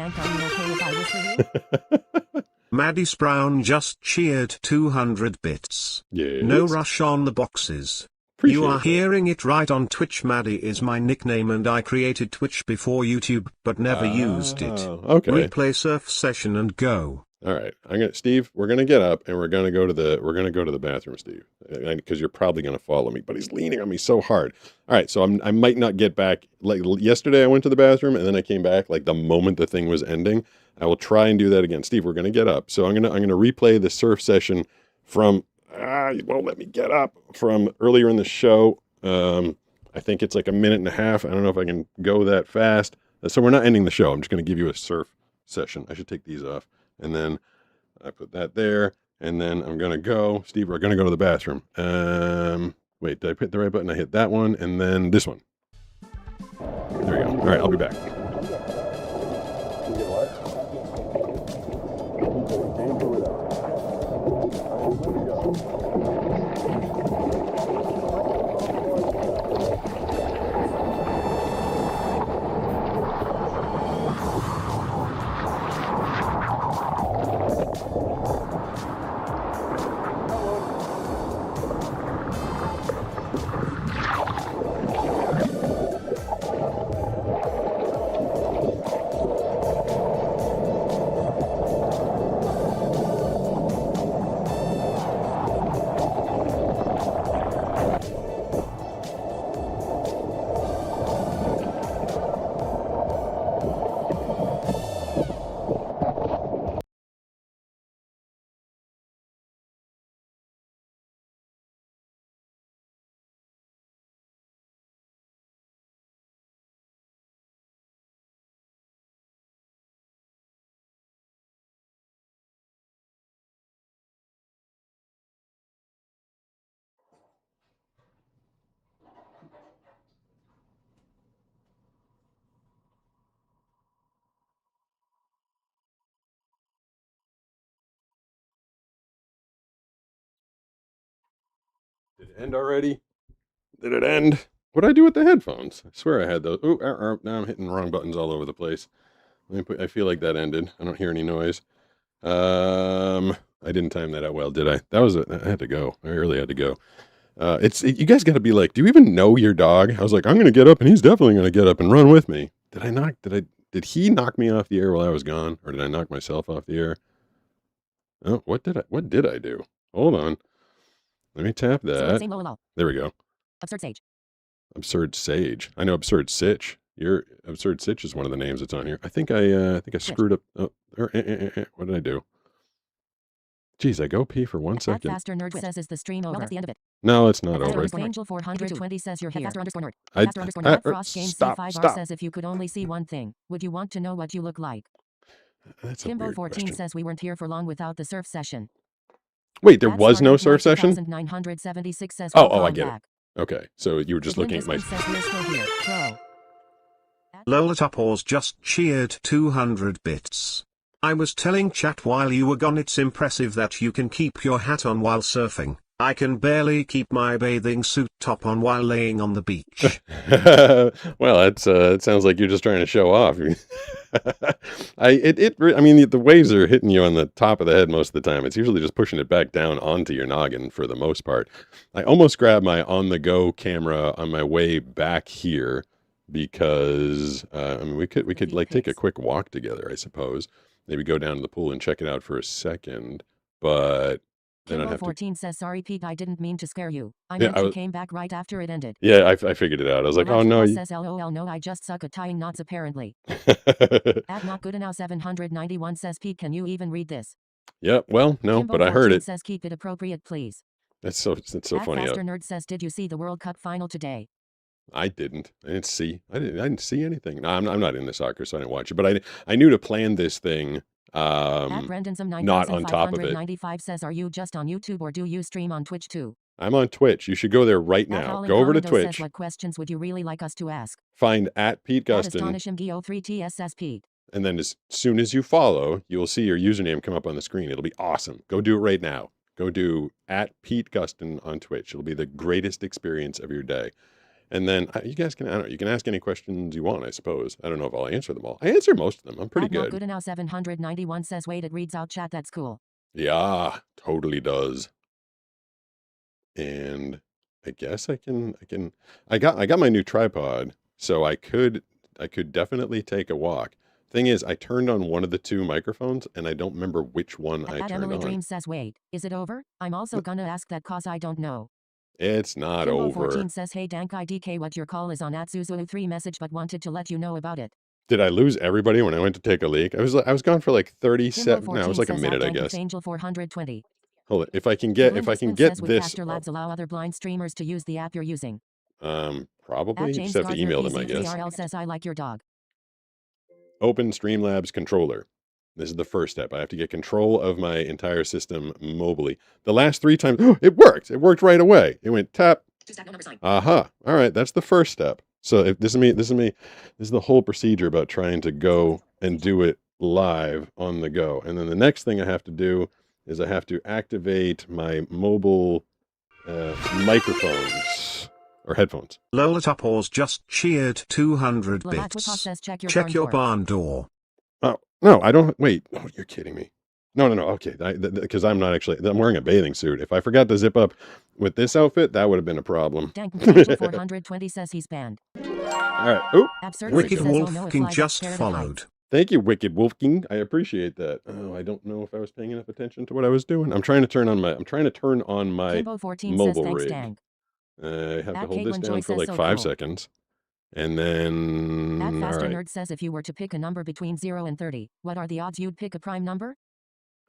Maddie Brown just cheered 200 bits. Yes. No rush on the boxes. Appreciate you are that. hearing it right on Twitch. Maddie is my nickname and I created Twitch before YouTube but never used it. Okay. Replay surf session and go. All right. Steve, we're going to get up and we're going to go to the bathroom, Steve, because you're probably going to follow me, but he's leaning on me so hard. All right. So I might not get back. Like yesterday I went to the bathroom and then I came back like the moment the thing was ending. I will try and do that again. Steve, we're going to get up. So I'm going to replay the surf session from, you won't let me get up, from earlier in the show. I think it's like a minute and a half. I don't know if I can go that fast. So we're not ending the show. I'm just going to give you a surf session. I should take these off. And then I put that there. And then I'm going to go. Steve, we're going to go to the bathroom. Wait, did I hit the right button? I hit that one. And then this one. There we go. All right, I'll be back. Did it end already? Did it end? What did I do with the headphones? I swear I had those. Ooh, now I'm hitting the wrong buttons all over the place. I feel like that ended. I don't hear any noise. I didn't time that out well, did I? I had to go. I really had to go. You guys got to be like, do you even know your dog? I was like, I'm going to get up and he's definitely going to get up and run with me. Did he knock me off the air while I was gone? Or did I knock myself off the air? Oh, what did I do? Hold on. Let me tap that. There we go. Absurd Sage. Absurd Sage. I know Absurd Sitch. Your Absurd Sitch is one of the names that's on here. I think I screwed up. Oh, what did I do? Geez, I go pee for 1 second. Faster Nerd says, is the stream over? Well, that's the end of it. No, it's not over. Angel 420 says you're here. Faster _nerd. I- Faster _nerd. Frost Game stop, C5R stop. says, if you could only see one thing, would you want to know what you look like? That's a Kimbo weird 14 question. says we weren't here for long without the surf session. Wait, there was no surf session? 976 says, Oh, I get it. Okay, so you were just looking at my. Says we're still here. Bro. Lolatopause just cheered 200 bits. I was telling chat while you were gone, it's impressive that you can keep your hat on while surfing. I can barely keep my bathing suit top on while laying on the beach. Well, that's it sounds like you're just trying to show off. I mean, the waves are hitting you on the top of the head most of the time. It's usually just pushing it back down onto your noggin for the most part. I almost grabbed my on-the-go camera on my way back here because I mean, we could like take a quick walk together, I suppose. Maybe go down to the pool and check it out for a second, but then I'd Kimbo have 14 says, sorry Pete, I didn't mean to scare you. I meant you came back right after it ended. Yeah, I figured it out. I was like, oh no. Says, LOL, no, I just suck at tying knots apparently. At not good enough 791 says, Pete, can you even read this? Yep, well, no, Kimbo but I heard it. Says, keep it appropriate, please. That's so funny. Faster Nerd says, did you see the World Cup final today? I didn't. I didn't see anything. No, I'm not into soccer, so I didn't watch it. But I knew to plan this thing. Not on top of it. 95 says, are you just on YouTube or do you stream on Twitch too? I'm on Twitch. You should go there right now. Go over to Twitch. Says, what questions would you really like us to ask? Find at Pete Gustin. And then as soon as you follow, you will see your username come up on the screen. It'll be awesome. Go do it right now. Go do at Pete Gustin on Twitch. It'll be the greatest experience of your day. And then you guys can, I don't know, you can ask any questions you want, I suppose. I don't know if I'll answer them all. I answer most of them. I'm pretty good. Good now 791 says, wait, it reads out chat. That's cool. Yeah, totally does. And I guess I got my new tripod, so I could definitely take a walk. Thing is, I turned on one of the two microphones, and I don't remember which one I turned Emily on. Dream says, wait, is it over? I'm also gonna ask that cause I don't know. It's not Kimbo over. 14 says, hey Dank IDK, what your call is on at Zuzulu3 message, but wanted to let you know about it. Did I lose everybody when I went to take a leak? I was gone for like 37. No, it was like a minute, I guess. Angel 420. Hold it. If I can get this. Pastor Labs allow other blind streamers to use the app you're using? Probably. You just have to email them, I guess. RL says, I like your dog. Open Streamlabs controller. This is the first step. I have to get control of my entire system mobily. The last 3 times, it worked. It worked right away. It went tap. Aha. All right, that's the first step. So if this is the whole procedure about trying to go and do it live on the go. And then the next thing I have to do is I have to activate my mobile microphones or headphones. Lolatopause just cheered 200 bits. Check your barn door. Oh, no, I don't. Wait. Oh, you're kidding me. No. Okay. Because I'm not actually, I'm wearing a bathing suit. If I forgot to zip up with this outfit, that would have been a problem. 420 says he's banned. All right. Oh, Wicked Wolf King just followed. Thank you, Wicked Wolf King. I appreciate that. Oh, I don't know if I was paying enough attention to what I was doing. I'm trying to turn on my mobile rig. I have to hold this down for like 5 seconds. And then, Faster Nerd says, if you were to pick a number between 0 and 30, what are the odds you'd pick a prime number?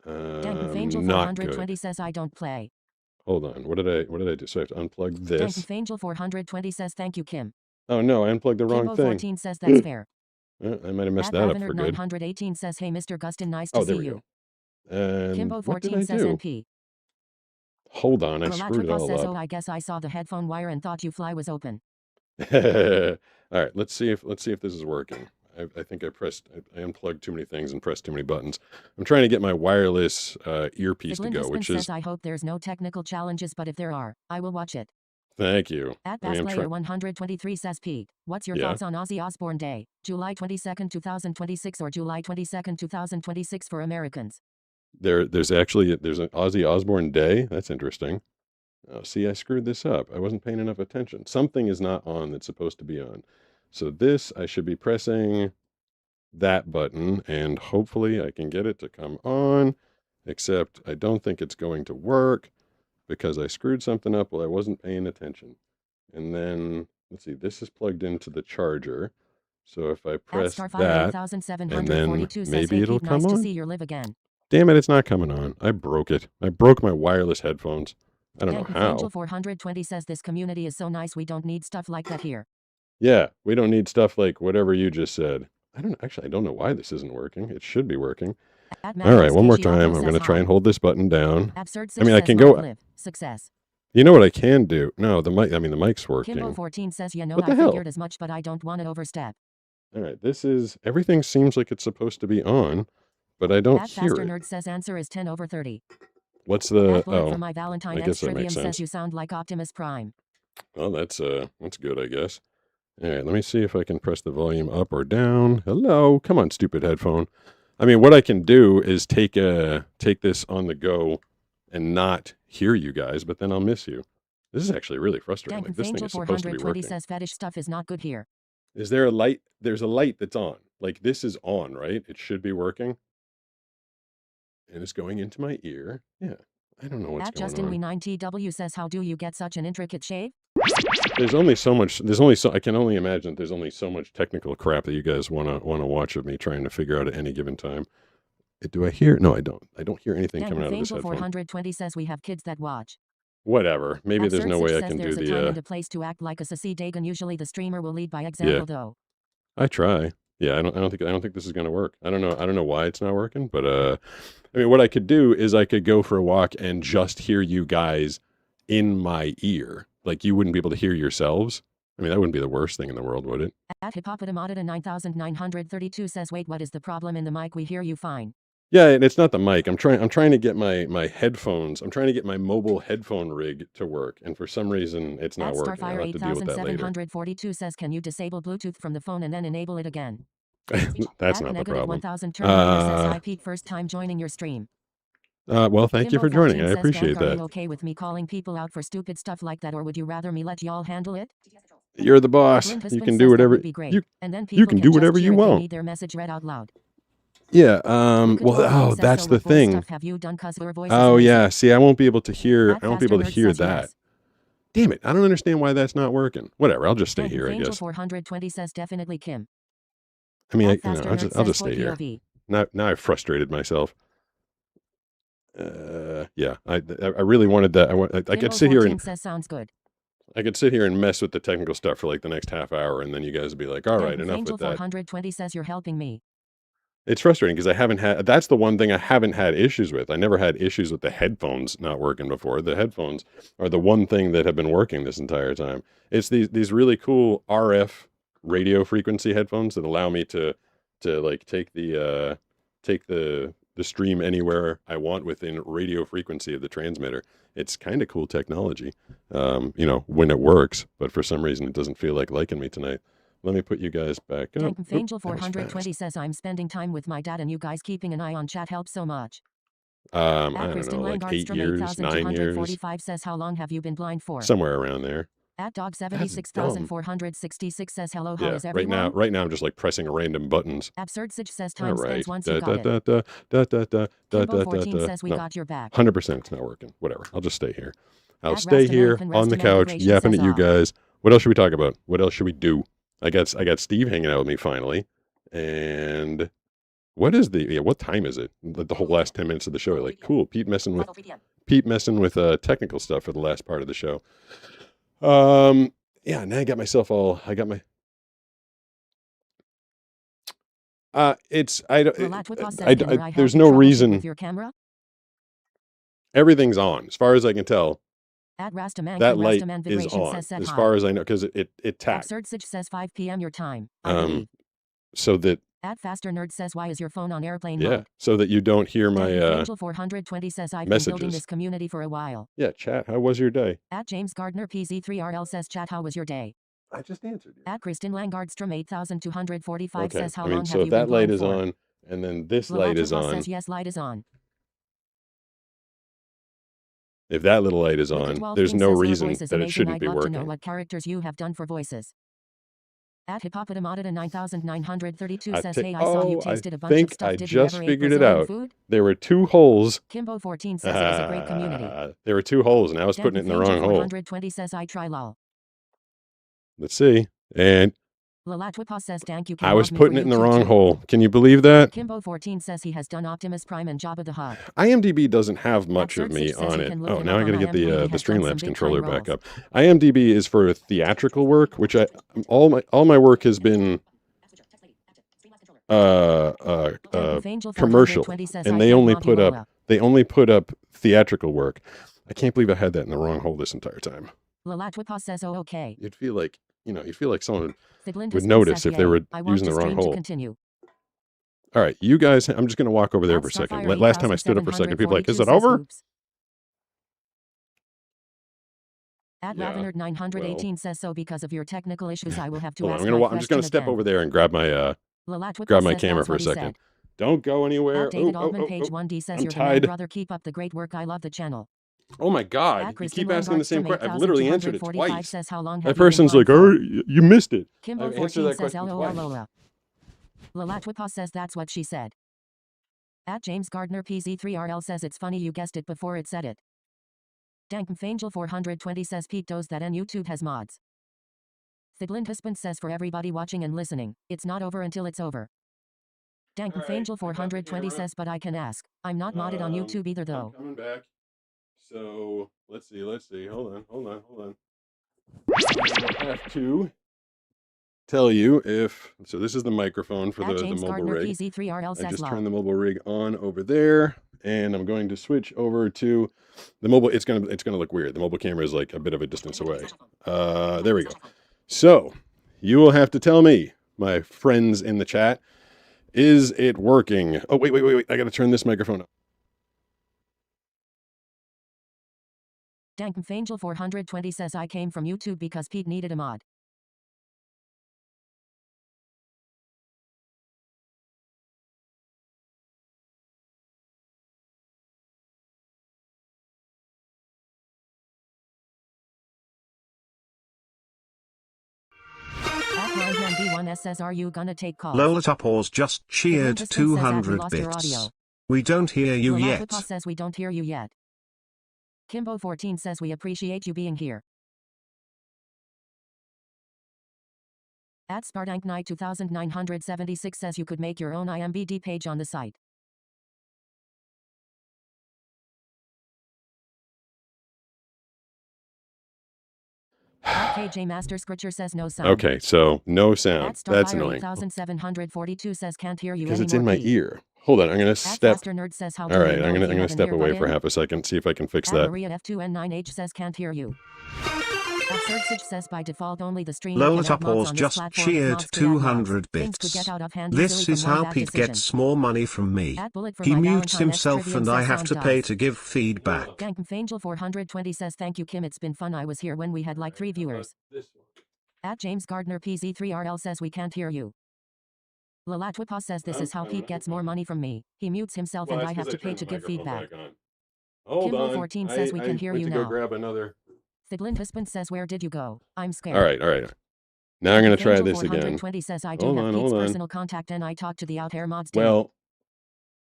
Not good. Says, I don't play. Hold on. What did I do? So I have to unplug this. Angel 420 says, thank you, Kim. Oh no, I unplugged the wrong thing. 14 says that's fair. I might have messed that up for good. 918 says, hey, Mr. Gustin, nice to see you. And Kimbo 14 what did I says do? NP. Hold on, I screwed it all says, up. oh, I guess I saw the headphone wire and thought you fly was open. All right, let's see if this is working. I think I unplugged too many things and pressed too many buttons. I'm trying to get my wireless earpiece to go, which is. I hope there's no technical challenges, but if there are, I will watch it. Thank you. At Bassplayer 123 says, Pete, what's your thoughts on Ozzy Osbourne Day, July 22nd, 2026 or July 22nd, 2026 for Americans? There's an Ozzy Osbourne Day. That's interesting. Oh, see, I screwed this up. I wasn't paying enough attention. Something is not on that's supposed to be on. So this, I should be pressing that button, and hopefully I can get it to come on. except I don't think it's going to work because I screwed something up while I wasn't paying attention. And then, let's see, this is plugged into the charger. So if I press that, and then maybe it'll come nice on. To see your live again. Damn it, it's not coming on. I broke it. I broke my wireless headphones. I don't know how. Angel 420 says this community is so nice we don't need stuff like that here. Yeah, we don't need stuff like whatever you just said. I don't know why this isn't working. It should be working. All right, one more time. I'm going to try and hold this button down. I mean, I can go. Success. You know what I can do? No, the mic's working. Kimbo 14 says, "Yeah, no, What the I hell? figured as much, but I don't want to overstep." All right, everything seems like it's supposed to be on, but I don't hear Faster it. Nerd says answer is 10/30. What's the? For my Valentine I guess that Trivium makes sense. says you sound like Optimus Prime. Well, that's good, I guess. All right, let me see if I can press the volume up or down. Hello, come on, stupid headphone. I mean, what I can do is take this on the go and not hear you guys, but then I'll miss you. This is actually really frustrating. Like, this thing is supposed to be working. Says fetish stuff is not good here. Is there a light? There's a light that's on. Like, this is on, right? It should be working. And it's going into my ear. Yeah, I don't know what's going Justin on. We9TW says, how do you get such an intricate shave? There's only so I can only imagine that there's only so much technical crap that you guys want to watch of me trying to figure out at any given time. Do I hear? No, I don't. I don't hear anything coming out of this headphone. 420 says we have kids that watch. Whatever. Maybe there's no way I can do the. There's a time and a place to act like a sissy Dagon. Usually the streamer will lead by example, though. I try. Yeah, I don't think this is going to work. I don't know why it's not working, but I mean, what I could do is I could go for a walk and just hear you guys in my ear. Like, you wouldn't be able to hear yourselves. I mean, that wouldn't be the worst thing in the world, would it? At Hippopotamonida 9932 says, wait, what is the problem in the mic? We hear you fine. Yeah, and it's not the mic. I'm trying to get my headphones. I'm trying to get my mobile headphone rig to work, and for some reason it's not working. I'll have to deal with that later. 8742 says, can you disable Bluetooth from the phone and then enable it again? That's not the problem. 1000 says, hi Pete, first time joining your stream. Well, thank you for joining. I appreciate that. Are you okay with me calling people out for stupid stuff like that, or would you rather me let y'all handle it? You're the boss. You can do whatever you can do whatever you want. Need their message read out loud. Yeah. Well, that's the thing. Oh yeah. See, I won't be able to hear. I won't be able to hear that. Damn it! I don't understand why that's not working. Whatever. I'll just stay here, I guess. 420 says definitely Kim. I mean, I'll just stay here. Now I've frustrated myself. Yeah. I really wanted that. I could sit here and sounds good. I could sit here and mess with the technical stuff for like the next half hour, and then you guys would be like, "All right, enough with that." 420 says you're helping me. It's frustrating because I haven't had. That's the one thing I haven't had issues with. I never had issues with the headphones not working before. The headphones are the one thing that have been working this entire time. It's these really cool RF radio frequency headphones that allow me to like take the stream anywhere I want within radio frequency of the transmitter. It's kind of cool technology, when it works. But for some reason, it doesn't feel like liking me tonight. Let me put you guys back up. Angel 420 says, I'm spending time with my dad and you guys keeping an eye on chat helps so much. I don't know, like 8 years, 9 years. Says, how long have you been blind for? Somewhere around there. At dog 76,466 says, hello, how is everyone? Right now I'm just like pressing random buttons. Absurd Sitch says, time spends once you got it. Kimbo 14 says, we got your back. 100% it's not working. Whatever. I'll just stay here. I'll stay here on the couch yapping at you guys. What else should we talk about? What else should we do? I got Steve hanging out with me finally. And what time is it? The whole last 10 minutes of the show. Like, cool. Pete messing with technical stuff for the last part of the show. Yeah, now there's no reason. Your camera? Everything's on. As far as I can tell. That light is on, as far as I know, because it tapped. Absurd Sitch says 5 p.m. your time. So that. At Faster Nerd says, why is your phone on airplane mode? Yeah, so that you don't hear my Angel 420 says, I've been building this community for a while. Yeah, chat, how was your day? At James Gardner PZ3RL says, chat, how was your day? I just answered you. At Kristen Langardstrom 8245 says, how long have so you if been that light is for? on, and then this light is on. Says, yes, light is on. If that little light is on, there's no reason that it shouldn't be working. To know what characters you have done for voices. At Hippopotamata 9932 I says, ta- hey, I saw you oh, tasted I a bunch of think stuff. I Did you just ever eat figured it Brazilian out. food? There were 2 holes. Kimbo14 says it was a great community. There were 2 holes, and I was putting it in the wrong hole. 420 says I try lol. Let's see. And Lalatwipa says thank you. I was putting it in the wrong hole. Can you believe that? Kimbo14 says he has done Optimus Prime and Jabba the Hutt. IMDb doesn't have much of me on it. Oh, now I got to get the Streamlabs controller back up. IMDb is for theatrical work, which all my work has been commercial, and they only put up theatrical work. I can't believe I had that in the wrong hole this entire time. Lalatwipa says oh okay. You'd feel like someone would notice if they were using the wrong hole. Continue. All right, you guys, I'm just going to walk over there for a second. Last time I stood up for a second, people were like, is it over? At Ravenard 918 says so because of your technical issues I will have to ask I'm just going to step over there and grab my camera for a second. Don't go anywhere. David Altman page 1D says I'm you're tied. the man, brother. Keep up the great work. I love the channel. Oh my God! You keep asking the same question. I've literally answered it twice. Says, how long that person's like, "Oh, you missed it." Kimbo I've answered that question twice. Lalatwipa says that's what she said. At James Gardner PZ3RL says it's funny you guessed it before it said it. Dankmfangel 420 says Pete knows that and YouTube has mods. Thiglind Husband says for everybody watching and listening, it's not over until it's over. Dankmfangel 420 says but I can ask. I'm not modded on YouTube either though. I'm coming back. So let's see. Hold on. I have to tell you if so. This is the microphone for the mobile Gardner rig. PZ3RL I just turned the mobile rig on over there, and I'm going to switch over to the mobile. It's gonna look weird. The mobile camera is like a bit of a distance away. There we go. So you will have to tell me, my friends in the chat, is it working? Oh wait. I got to turn this microphone up. Dankmfangel 420 says I came from YouTube because Pete needed a mod. B1S says are you gonna take calls? Lolatopause just cheered 200 bits. We don't hear you yet. Says we don't hear you yet. Kimbo14 says we appreciate you being here. At Spardanknight 2976 says you could make your own IMBD page on the site. KJ Master Scritcher says no sound. Okay, so no sound. That's annoying. 8742 says can't hear you because it's in my ear. Hold on, I'm gonna step. Says, all right, I'm gonna step away for half a second, see if I can fix that. Maria F2N9H says can't hear you. Absurd says by default only the stream. Lolatopause just cheered 200 bits. This is how Pete gets more money from me. He mutes himself and I have to pay to give feedback. Dankmfangel 420 says thank you Kim, it's been fun. I was here when we had like 3 viewers. At James Gardner PZ3RL says we can't hear you. Lalatwipa says this is how Pete gets more money from me. He mutes himself and I have to pay to give feedback. Kimbo14 says we can hear you now. Grab another. Thiglind Husband says where did you go? I'm scared. All right. Now I'm going to try this again. Says, I do have Pete's personal contact and I talk to the out air mods. Well,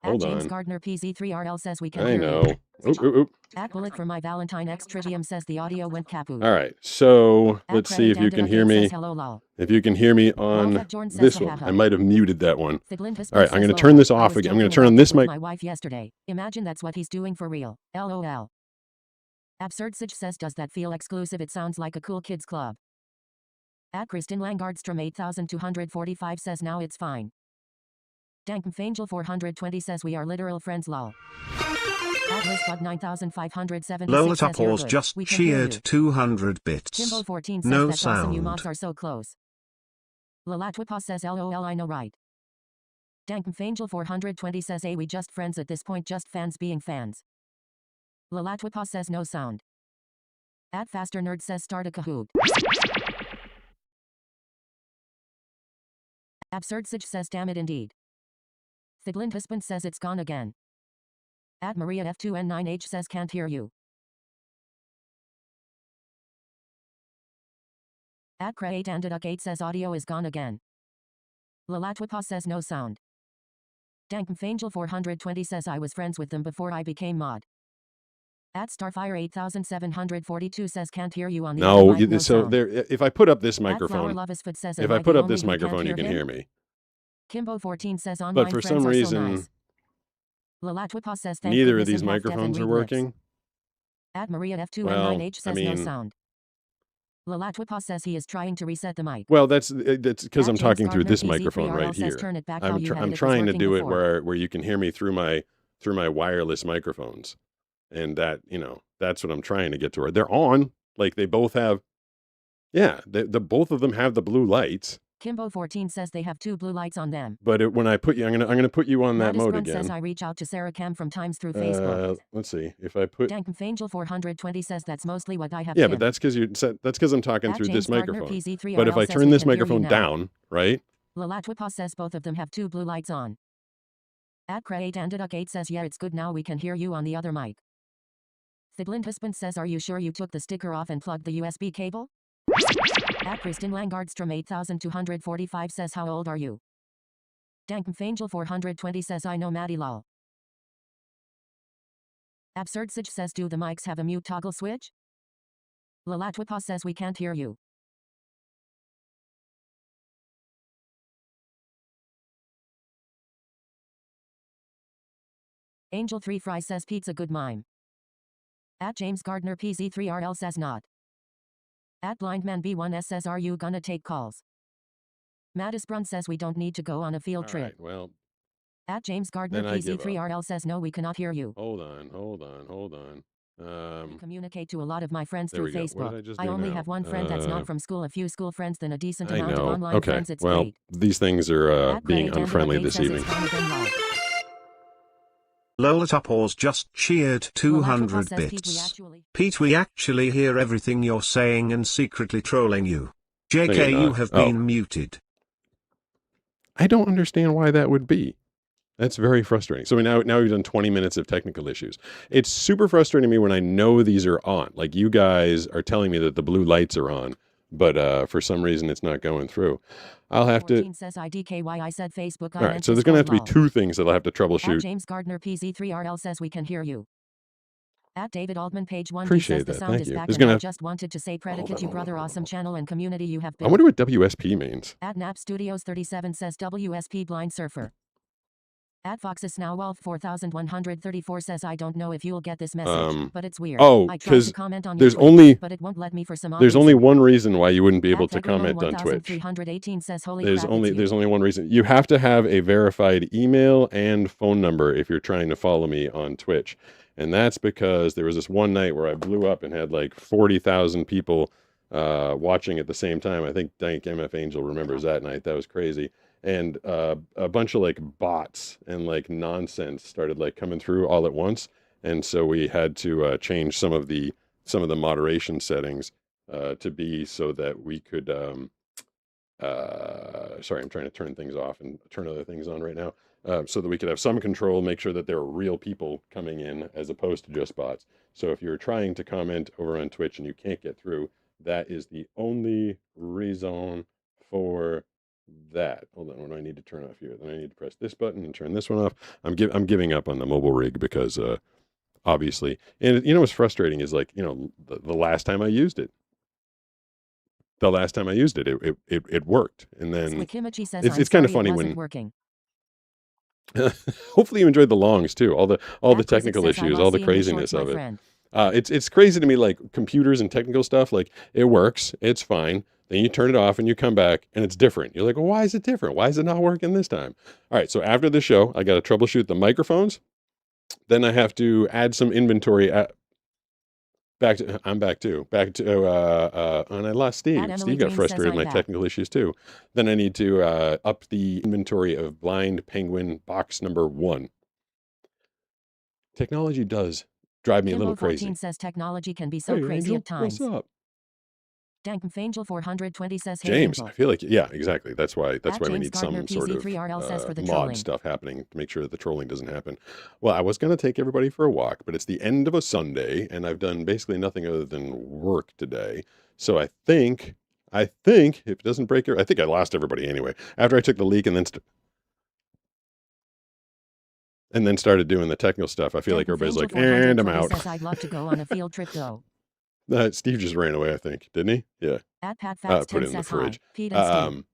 hold on. James Gardner PZ3RL says we can hear you. Oop. At Bullet for my Valentine X Trivium says the audio went kaput. All right, so let's see if you can hear me. If you can hear me on this one. I might have muted that one. All right, I'm going to turn this off again. I'm going to turn on this mic. My wife yesterday. Imagine that's what he's doing for real. LOL. Absurd Sitch says does that feel exclusive? It sounds like a cool kids club. At Kristen Langardstrom 8245 says now it's fine. Dankmfangel 420 says we are literal friends lol. At Lizbud 9576 Lolatopause just cheered 200 bits. Kimbo14 says no that's sound. Awesome, you mobs are so close. Lalatwipa says LOL I know right. Dankmfangel 420 says hey we just friends at this point, just fans being fans. Lalatwipa says no sound. At Faster Nerd says start a Kahoot. Absurd Sitch says damn it indeed. Thiglind Husband says it's gone again. At Maria F2N9H says can't hear you. At Create and Duck 8 says audio is gone again. Lalatwipa says no sound. Dankmfangel 420 says I was friends with them before I became mod. At Starfire 8742 says can't hear you on the other mic, no so sound. there. If I put up this At Flower microphone, Lovisfoot says, if am I I put the up this only who can't microphone, you hear can him? hear me. Kimbo 14 says online But for friends some are reason, so nice. Lalatwipa says thank neither of goodness these and hashtag microphones and are read lips. working. At Maria F2 Well, and 9H I says no mean, sound. Lalatwipa says he is trying to reset the mic. well, that's because At I'm James talking through Gardner this PZ3RL microphone right says here. turn it back how you had I'm it was trying to working do it before. where you can hear me through my wireless microphones, and that that's what I'm trying to get to. They're on, like they both have. Yeah, the both of them have the blue lights. Kimbo 14 says they have 2 blue lights on them. But when I put you, I'm gonna put you on that Mattis mode Grunt says again. I reach out to Sarah Cam from times through Facebook. Let's see if I put. Dankmfangel 420 says that's mostly what I have. Yeah, Tim. but that's because I'm talking At through James this Gardner microphone. PZ3RL But if I says turn we this can hear you microphone now. down, right? Lalatwipa says both of them have 2 blue lights on. At Create and Duck 8 says yeah it's good now we can hear you on the other mic. Thiblind Husband says are you sure you took the sticker off and plugged the USB cable? At Kristen Langardstrom 8245 says how old are you? Dankmfangel 420 says I know Maddie lol. Absurdsage says do the mics have a mute toggle switch? Lalatwipa says we can't hear you. Angel 3 Fry says pizza good mime. At James Gardner PZ3RL says not. At Blindman B1S says are you gonna take calls? Mattis Brun says we don't need to go on a field All trip. right, well, At James Gardner then I give up. PZ3RL says no we cannot hear you. Hold on. I communicate to a lot of my friends There through we go. What Facebook. did I just I do only now? have one friend that's not from school, a few school friends, then a decent I amount of know. online Okay. friends. It's Well, great. these things are At being Create and unfriendly Duck 8 this says evening. it's fun again, lol. Lolatopause just cheered 200 says Pete, bits. Pete, we actually hear everything you're saying and secretly trolling you. you're JK, you not. have Oh. been muted. I don't understand why that would be. That's very frustrating. So now we've done 20 minutes of technical issues. It's super frustrating to me when I know these are on. Like you guys are telling me that the blue lights are on, but for some reason it's not going through. I'll have to. Says IDKY, I said Facebook. All right, so there's going to have to be 2 things that I'll have to At troubleshoot. James Gardner PZ3RL says we can hear you. At David Altman page 1 Appreciate says the that. sound Thank is you. back There's and gonna I have- just wanted to say predicate you brother awesome channel and community you have I built. wonder what WSP means. At Nap Studios 37 says WSP Blind Surfer. At Foxes Now Wolf 4134 says I don't know if you'll get this message, but it's weird. Oh, I tried to 'cause comment on there's your tweet, only- but it won't let me for some odd There's reason. only one reason why you wouldn't be able At to Tegremon comment on Twitch. 1318 says holy There's crap, only it's you. there's only one reason. You have to have a verified email and phone number if you're trying to follow me on Twitch. And that's because there was this one night where I blew up and had like 40,000 people watching at the same time. I think Dank MF Angel remembers that night. That was crazy. And a bunch of like bots and like nonsense started like coming through all at once. And so we had to change some of the moderation settings to be so that we could sorry, I'm trying to turn things off and turn other things on right now, so that we could have some control, make sure that there are real people coming in as opposed to just bots. So if you're trying to comment over on Twitch and you can't get through, that is the only reason for that. Hold on, what do I need to turn off here? Then I need to press this button and turn this one off. I'm giving up on the mobile rig because obviously, and you know what's frustrating is like, you know, the last time I used it. The last time I used it, it worked, and then Slickimichi says, it's I'm kind of sorry funny it wasn't when. working. Hopefully you enjoyed the longs too, all the At technical Quizzix says, I issues, love all the seeing the craziness shorts, my of it. friend. It's crazy to me, like computers and technical stuff. Like it works, it's fine. Then you turn it off and you come back and it's different. You're like, well, why is it different? Why is it not working this time? All right, so after the show, I got to troubleshoot the microphones. Then I have to add some inventory. I'm back too. And I lost Steve. At Emily Steve got Green says, frustrated with I'm my back. technical issues too. Then I need to up the inventory of Blind Penguin box number 1. Technology does drive me a little Kimbo 14 crazy. says technology can be so Hey, crazy Angel, at times. what's up? Dankmfangel 420 says, hey, James, Angel. I feel like, yeah, exactly. That's why we James need Gardner some sort of PZ3RL says for the mod trolling. stuff happening to make sure that the trolling doesn't happen. Well, I was going to take everybody for a walk, but it's the end of a Sunday, and I've done basically nothing other than work today. So I think I think if it doesn't break I think I lost everybody anyway. After I took the leak and then started doing the technical stuff, I feel like everybody's like, and I'm out. Says I'd love to go on a field trip though. Steve just ran away, I think, didn't he? Yeah. At Pat Facts Put it in the says hi. fridge. Pete and Steve.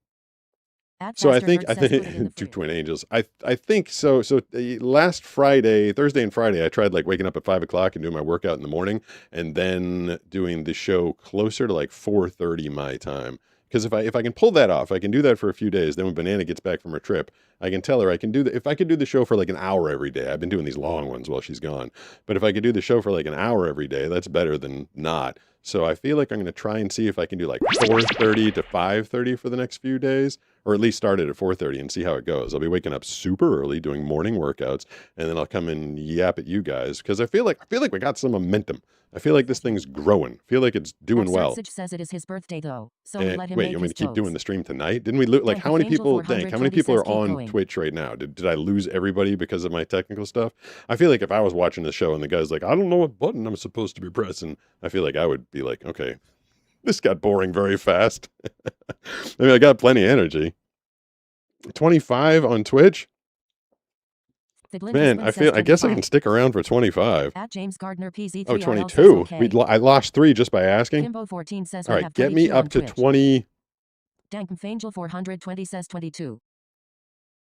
At So I Faster think Nerd says put it in the two fridge. twin angels. I think so. So last Friday, Thursday and Friday, I tried like waking up at 5 o'clock and doing my workout in the morning, and then doing the show closer to like 4:30 my time. Because if I can pull that off, I can do that for a few days. Then when Banana gets back from her trip, I can tell her I can do if I could do the show for like an hour every day. I've been doing these long ones while she's gone, but if I could do the show for like an hour every day, that's better than not. So I feel like I'm going to try and see if I can do like 4:30 to 5:30 for the next few days, or at least start it at 4:30 and see how it goes. I'll be waking up super early doing morning workouts, and then I'll come and yap at you guys because I feel like we got some momentum. I feel like this thing's growing. I feel like it's doing well. Says it is his birthday though, so we let him Wait, make you want me his to keep doing jokes. the stream tonight? Didn't we lose? Like, Yeah, how many Angel people? 420 Dang, how many people says are keep on going. Twitch right now? Did I lose everybody because of my technical stuff? I feel like if I was watching the show and the guy's like, I don't know what button I'm supposed to be pressing, I feel like I would be like, okay, this got boring very fast. I mean, I got plenty of energy. 25 on Twitch. Man, I guess I can stick around for 25. At James Gardner PZ3 Oh, 22. I lost 3 just by asking. Kimbo 14 says all right, get me up to 20. Dankmfangel 420 says 22.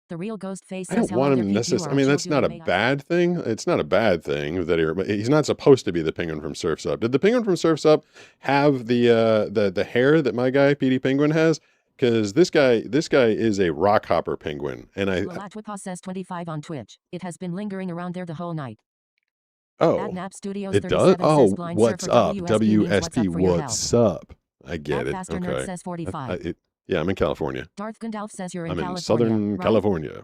The real ghost face I says don't want him necessarily. I mean, that's not a bad thing. It's not a bad thing that he's not supposed to be the penguin from Surf's Up. Did the penguin from Surf's Up have the hair that my guy Petey Penguin has? Because this guy is a rock hopper penguin, and Lalatwipa says 25 on Twitch. It has been lingering around there the whole night. Oh, Nap Studios it does. 37 Oh, says Blind what's Surfer up? WSP, for your what's up? I get At it. Faster Nerd Okay. says 45. Yeah, I'm in California. Darth Gandalf says you're in I'm in California. Southern right? California.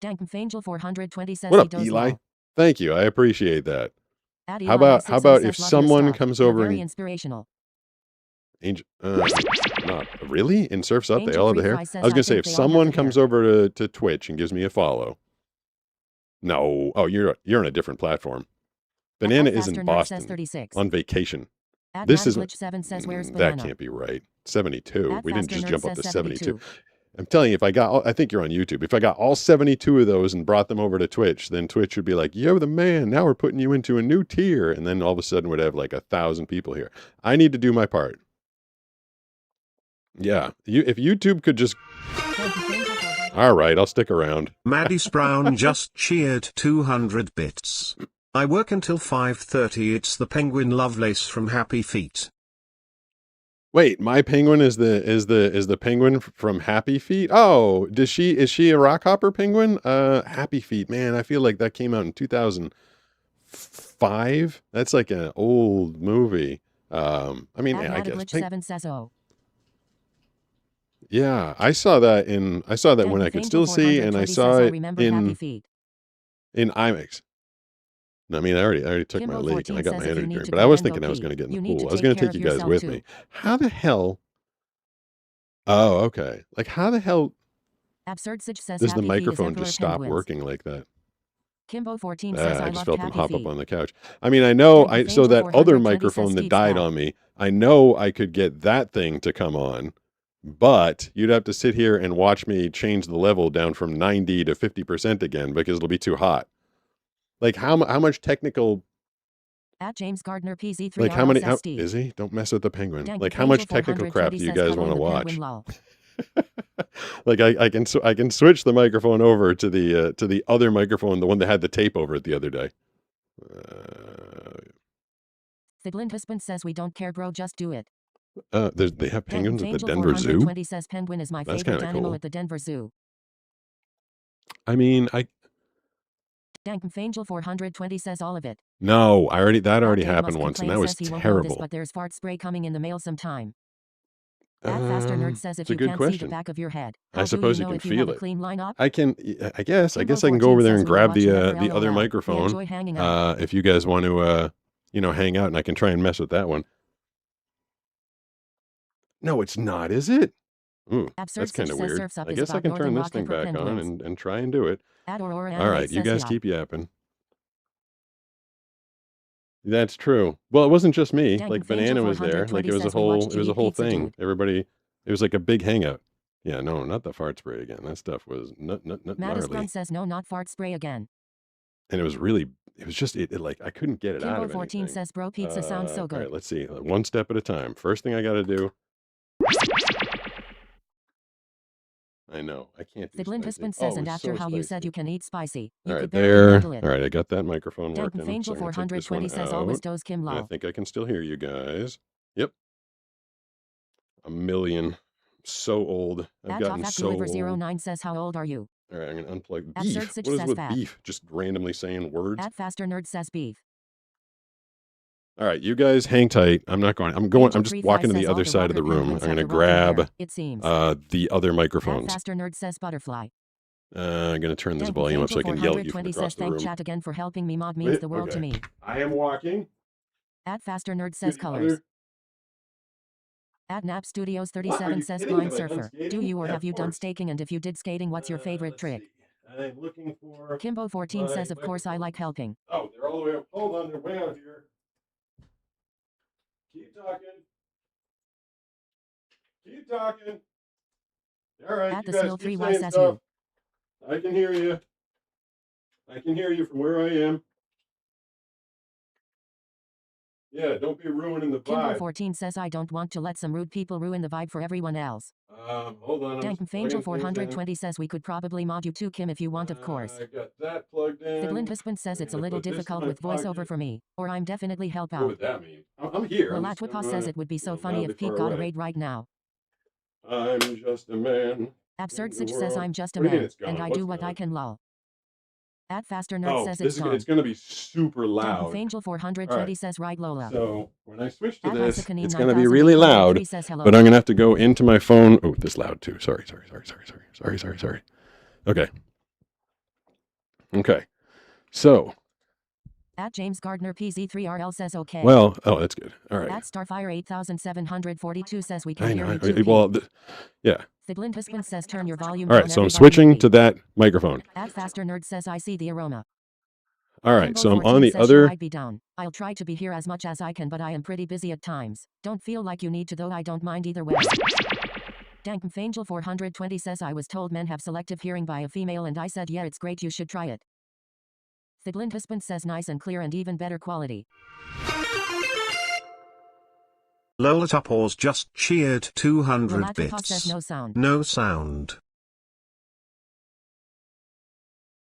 Dankmfangel 420 says What he up, does Eli? well. Thank you. I appreciate that. At How Eli about Sixon if says, "Love your someone stuff. comes You're over very and inspirational. Angel, not really in Surf's Up. They Angel all have the Free hair. Fry says, I was "I gonna say think if they all have someone the comes hair." over to Twitch and gives me a follow. No, oh, you're on a different platform. Banana is Faster in Nerd says Boston 36. on vacation. At This is 7 says where's that Banana? can't be right. 72. At We didn't Faster just Nerd jump up to says 72. I'm telling you, I think you're on YouTube. If I got all 72 of those and brought them over to Twitch, then Twitch would be like, you're the man. Now we're putting you into a new tier. And then all of a sudden would have like 1,000 people here. I need to do my part. Yeah. If YouTube could just... All right, I'll stick around. Maddie Brown just cheered 200 bits. I work until 5:30. It's the Penguin Lovelace from Happy Feet. Wait, my penguin is the penguin from Happy Feet? Oh, is she a rock hopper penguin? Happy Feet, man, I feel like that came out in 2005. That's like an old movie. I mean, I guess. 7 says oh. Yeah, I saw that when I could still see, and I saw it in IMAX. I mean, I already took my Kimbo leak and I 14 got my says if you energy need drink, to but go, I was then thinking go I was pee. going to get in You the need pool. to I was take going to care take of you guys yourself with too. me. How the hell? Oh, okay. Like, how the hell Absurd Sitch says does the Happy Feet is microphone Emperor just stop Penguins. working like that? Kimbo 14 says I I just love felt him Happy hop Feet. up on the couch. I mean, I know, Thank you, so Angel that other 420 microphone says that Steve's died back. on me, I know I could get that thing to come on, but you'd have to sit here and watch me change the level down from 90 to 50% again because it'll be too hot. Like, how much technical... At James Gardner PZ3 Like, how many... says Steve. is he? Don't mess with the penguin. Dank Like, how Angel much technical 420 crap do you says guys cuddle want to the watch? penguin, lol. Like, I can switch the microphone over to the other microphone, the one that had the tape over it the other day. Thiglind husband says we don't care, bro. Just do it. They have penguins at the Angel Denver Zoo. 420 says penguin is my That's favorite kinda animal cool. at the Denver Zoo. I mean, Dankmfangel 420 says all of it. no, that already Dave happened must once, and complain that was says he won't know this, terrible. but there's fart spray coming in the mail sometime. At Faster Nerd says if it's a you good can't see the question. back of your head, I how do suppose you know can if you feel have a it. clean lineup? I guess I Kimbo can go over 14 there says and we were grab watching the Never other LOL. We microphone. enjoy hanging out. If you guys want to, hang out, and I can try and mess with that one. No, it's not, is it? Ooh, Absurd that's kind of Sitch says weird. Surf's Up I is guess I about can turn Northern this Rock thing Emperor back on penguins. and try and do it. At Aurora All Animate right, you says guys yeah. keep yapping. That's true. Well, it wasn't just me. Dank Like and Fangel Banana was there. 420 Like it was a says we whole watched it was you a eat whole pizza, thing. dude. Everybody it was like a big hangout. Yeah, no, not the fart spray again. That stuff was nut Mattis gnarly. says no, not fart spray again. And it was really it was just it like I couldn't get it out Kimbo of 14 anything. says bro pizza sounds so All good. right, let's see. One step at a time. First thing I got to do. I know. I can't do Siblin spicy. husband says, Oh, and it's after so how you spicy. said you can eat spicy, you All right, could barely there. handle it. All right, I got that microphone Dank working. and Fangel So I'm gonna take this one 420 says always out. does Kim And I Law. think I can still hear you guys. Yep. A million. So old. I've gotten so old. 09 says how old are you? All right, I'm going to unplug At beef. Search What is says with fat. beef? Just randomly saying words? At Faster Nerd says beef. All right, you guys hang tight. I'm not going. I'm just walking to the other side of the room. I'm going to grab it seems. the other At microphones. Faster Nerd says butterfly. I'm going to turn this Dank volume up Fangel so I can yell at you from 420 across says the thank room. chat again for helping me. Mod means Wait, the world to okay. me. I am walking. At Faster Nerd to says the colors. other- At Nap Studios What, are 37 you says kidding? blind Have I done surfer. Do skating? you or Yeah, have you of done course. staking? And if you did skating, what's your favorite Let's trick? see. I'm looking for. Kimbo 14 my says of course I like microphones. helping. Oh, they're all the way up. Hold on, they're way out here. Keep talking. Keep talking. All right, At you the guys Snow keep 3Y saying says stuff. you. I can hear you. I can hear you from where I am. Yeah, don't be ruining the Kimbo vibe. 14 says I don't want to let some rude people ruin the vibe for everyone else. Hold on. Dank Fangel 420 says we could probably mod you too, Kim, if you want, of course. I got that plugged in. Siblin husband says it's a little difficult with voiceover for me, or I'm definitely help What out. would that mean? I'm here. I'm just, Lalatwipa says it would be so funny mildly if Pete far got a away. raid right now. I'm just a man. Absurd in the Sitch says world. I'm just a What do you mean man, it's gone? and I What's do what I gone? can lol. At Faster Nerd Oh, says this it's is gone. it's going to be super Dank loud. Fangel 420 All right. says right Lola. So when I switch to At this, Isakanine it's going to be 9000 really loud, says hello. but I'm going to have to go into my phone. Oh, this loud too. Sorry. Okay. Okay. So. At James Gardner PZ3RL says okay. Well, oh, that's good. All right. At Starfire 8742 says we can I hear know. you too. Well, yeah. Siblin husband says turn your volume All down. right. So I'm everybody switching repeat. to that microphone. At Faster Nerd says I see the aroma. All right. Kimbo So I'm 14 on the says other. sure, I'd be down. I'll try to be here as much as I can, but I am pretty busy at times. Don't feel like you need to, though I don't mind either way. Dank Fangel 420 says I was told men have selective hearing by a female, and I said yeah, it's great, you should try it. Siblin husband says nice and clear and even better quality. Lolatopause just cheered 200 Lalatwipa bits. says no sound. No sound.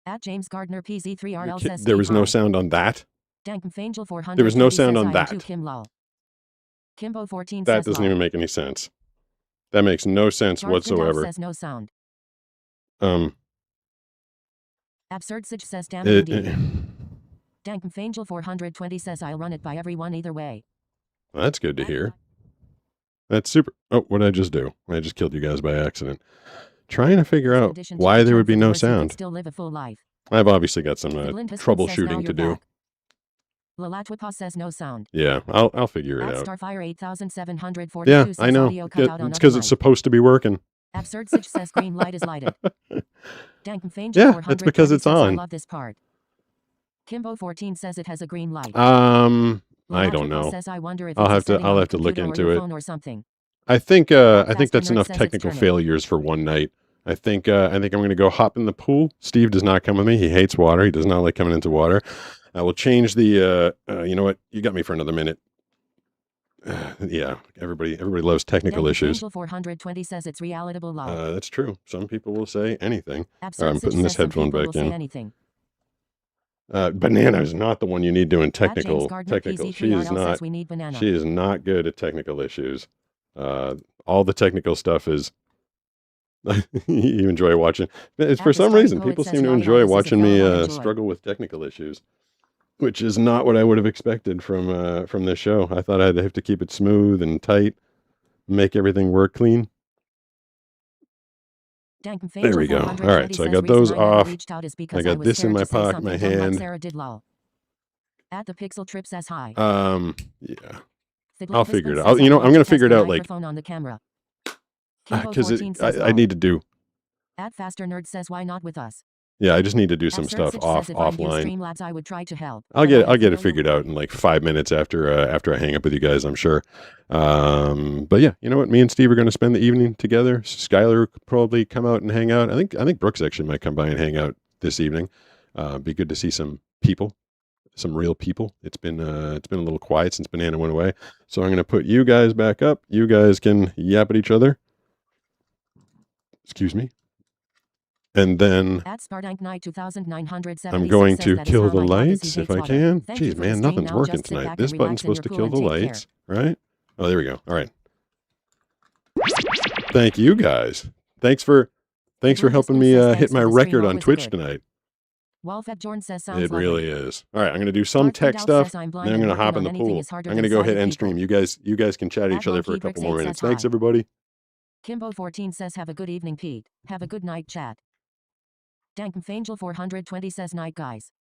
At James Gardner PZ3RL says There was no hi. sound on that. Dank Fangel 420 There was no sound says on I am that. too, Kim lol. Kimbo 14 That says doesn't lol. even make any sense. That makes no sense Charles Vidal whatsoever. says no sound. Absurd Sitch says damn indeed. Dank Fangel 420 says I'll run it by everyone either way. Well, that's good to hear. That's super. Oh, what did I just do? I just killed you guys by accident. Trying to figure out Condition to why there would be no return for the worst, you could sound. still live a full life. I've obviously got some Siblin husband says, now troubleshooting to you're do. back. Lalatwipa says no sound. Yeah, I'll figure it At out. Starfire 8742 Yeah, says I know. audio cut out on It's other because it's mic. supposed to be working. Absurd Sitch says green light is lighted. Dank Fangel Yeah, 420 that's because it's says, I on. love this part. Kimbo 14 says it has a green light. I don't know. Says, I wonder if I'll it's a have to setting on the look computer or into your it. phone or something. I think Faster that's Nerd enough says it's technical turning. failures for one night. I think I'm going to go hop in the pool. Steve does not come with me. He hates water. He does not like coming into water. I will change the. You know what? You got me for another minute. Yeah, everybody loves technical Dank issues. Fangel 420 says it's realitable lol. That's true. Some people will say anything. Absurd All right, I'm Sitch putting this says some headphone people back will say in. anything. Banana is not the one you need doing At James technical. Gardner She PZ3RL is not. says we need banana. She is not good at technical issues. All the technical stuff is. You enjoy watching. It's for At the some Starry reason Poet people says seem to Lolly enjoy Lolis is a watching me fellow I enjoy. struggle with technical issues, which is not what I would have expected from this show. I thought I'd have to keep it smooth and tight, make everything work clean. Dank Fangel There we go. 420 All right, so I says got reason those I never off. reached out is I because got was this in scared my to say pocket, something my dumb like hand. Sarah did lol. At the Pixel Trip says hi. Yeah. Sibling I'll figure it husband out. says You know, I I'm going want to figure it test the out like microphone on the camera. Kimbo because 14 says I lol. need to do. At Faster Nerd says why not with us. Yeah, I just need to do At some stuff Search off says if I'm offline. Streamlabs, I would try to help. I'll but get I have it no figured out in like 5 minutes after I hang up with you guys, I'm sure. But yeah, you know what? Me and Steve are going to spend the evening together. Skylar will probably come out and hang out. I think Brooks actually might come by and hang out this evening. Be good to see some people, some real people. It's been a little quiet since Banana went away. So I'm going to put you guys back up. You guys can yap at each other. Excuse me. And then At Spartank Night 2976 I'm going says to that is kill how the my dog is, he lights if hates I water. can. Thank you Jeez, for the man, stream. nothing's Now working just sit tonight. back This and button's relax in your supposed to pool kill and the take care. lights, right? Oh, there we go. All right. Thank you guys. Thanks for Blue helping Disco me says hit thanks my for the stream, record on always Twitch good. tonight. Wolfet Jorn says sounds It lovely. really is. All right, I'm going to do some Dark tech Fade Elf stuff, says I'm and blind then I'm and going to hop working in the on anything pool. is harder I'm going to than go hit sighted end people. stream. You guys can chat At each other for a Low-Key couple Brick more says minutes. hi. Thanks, everybody. Kimbo14 says have a good evening, Pete. Have a good night, chat. Dankmfangel 420 says night, guys.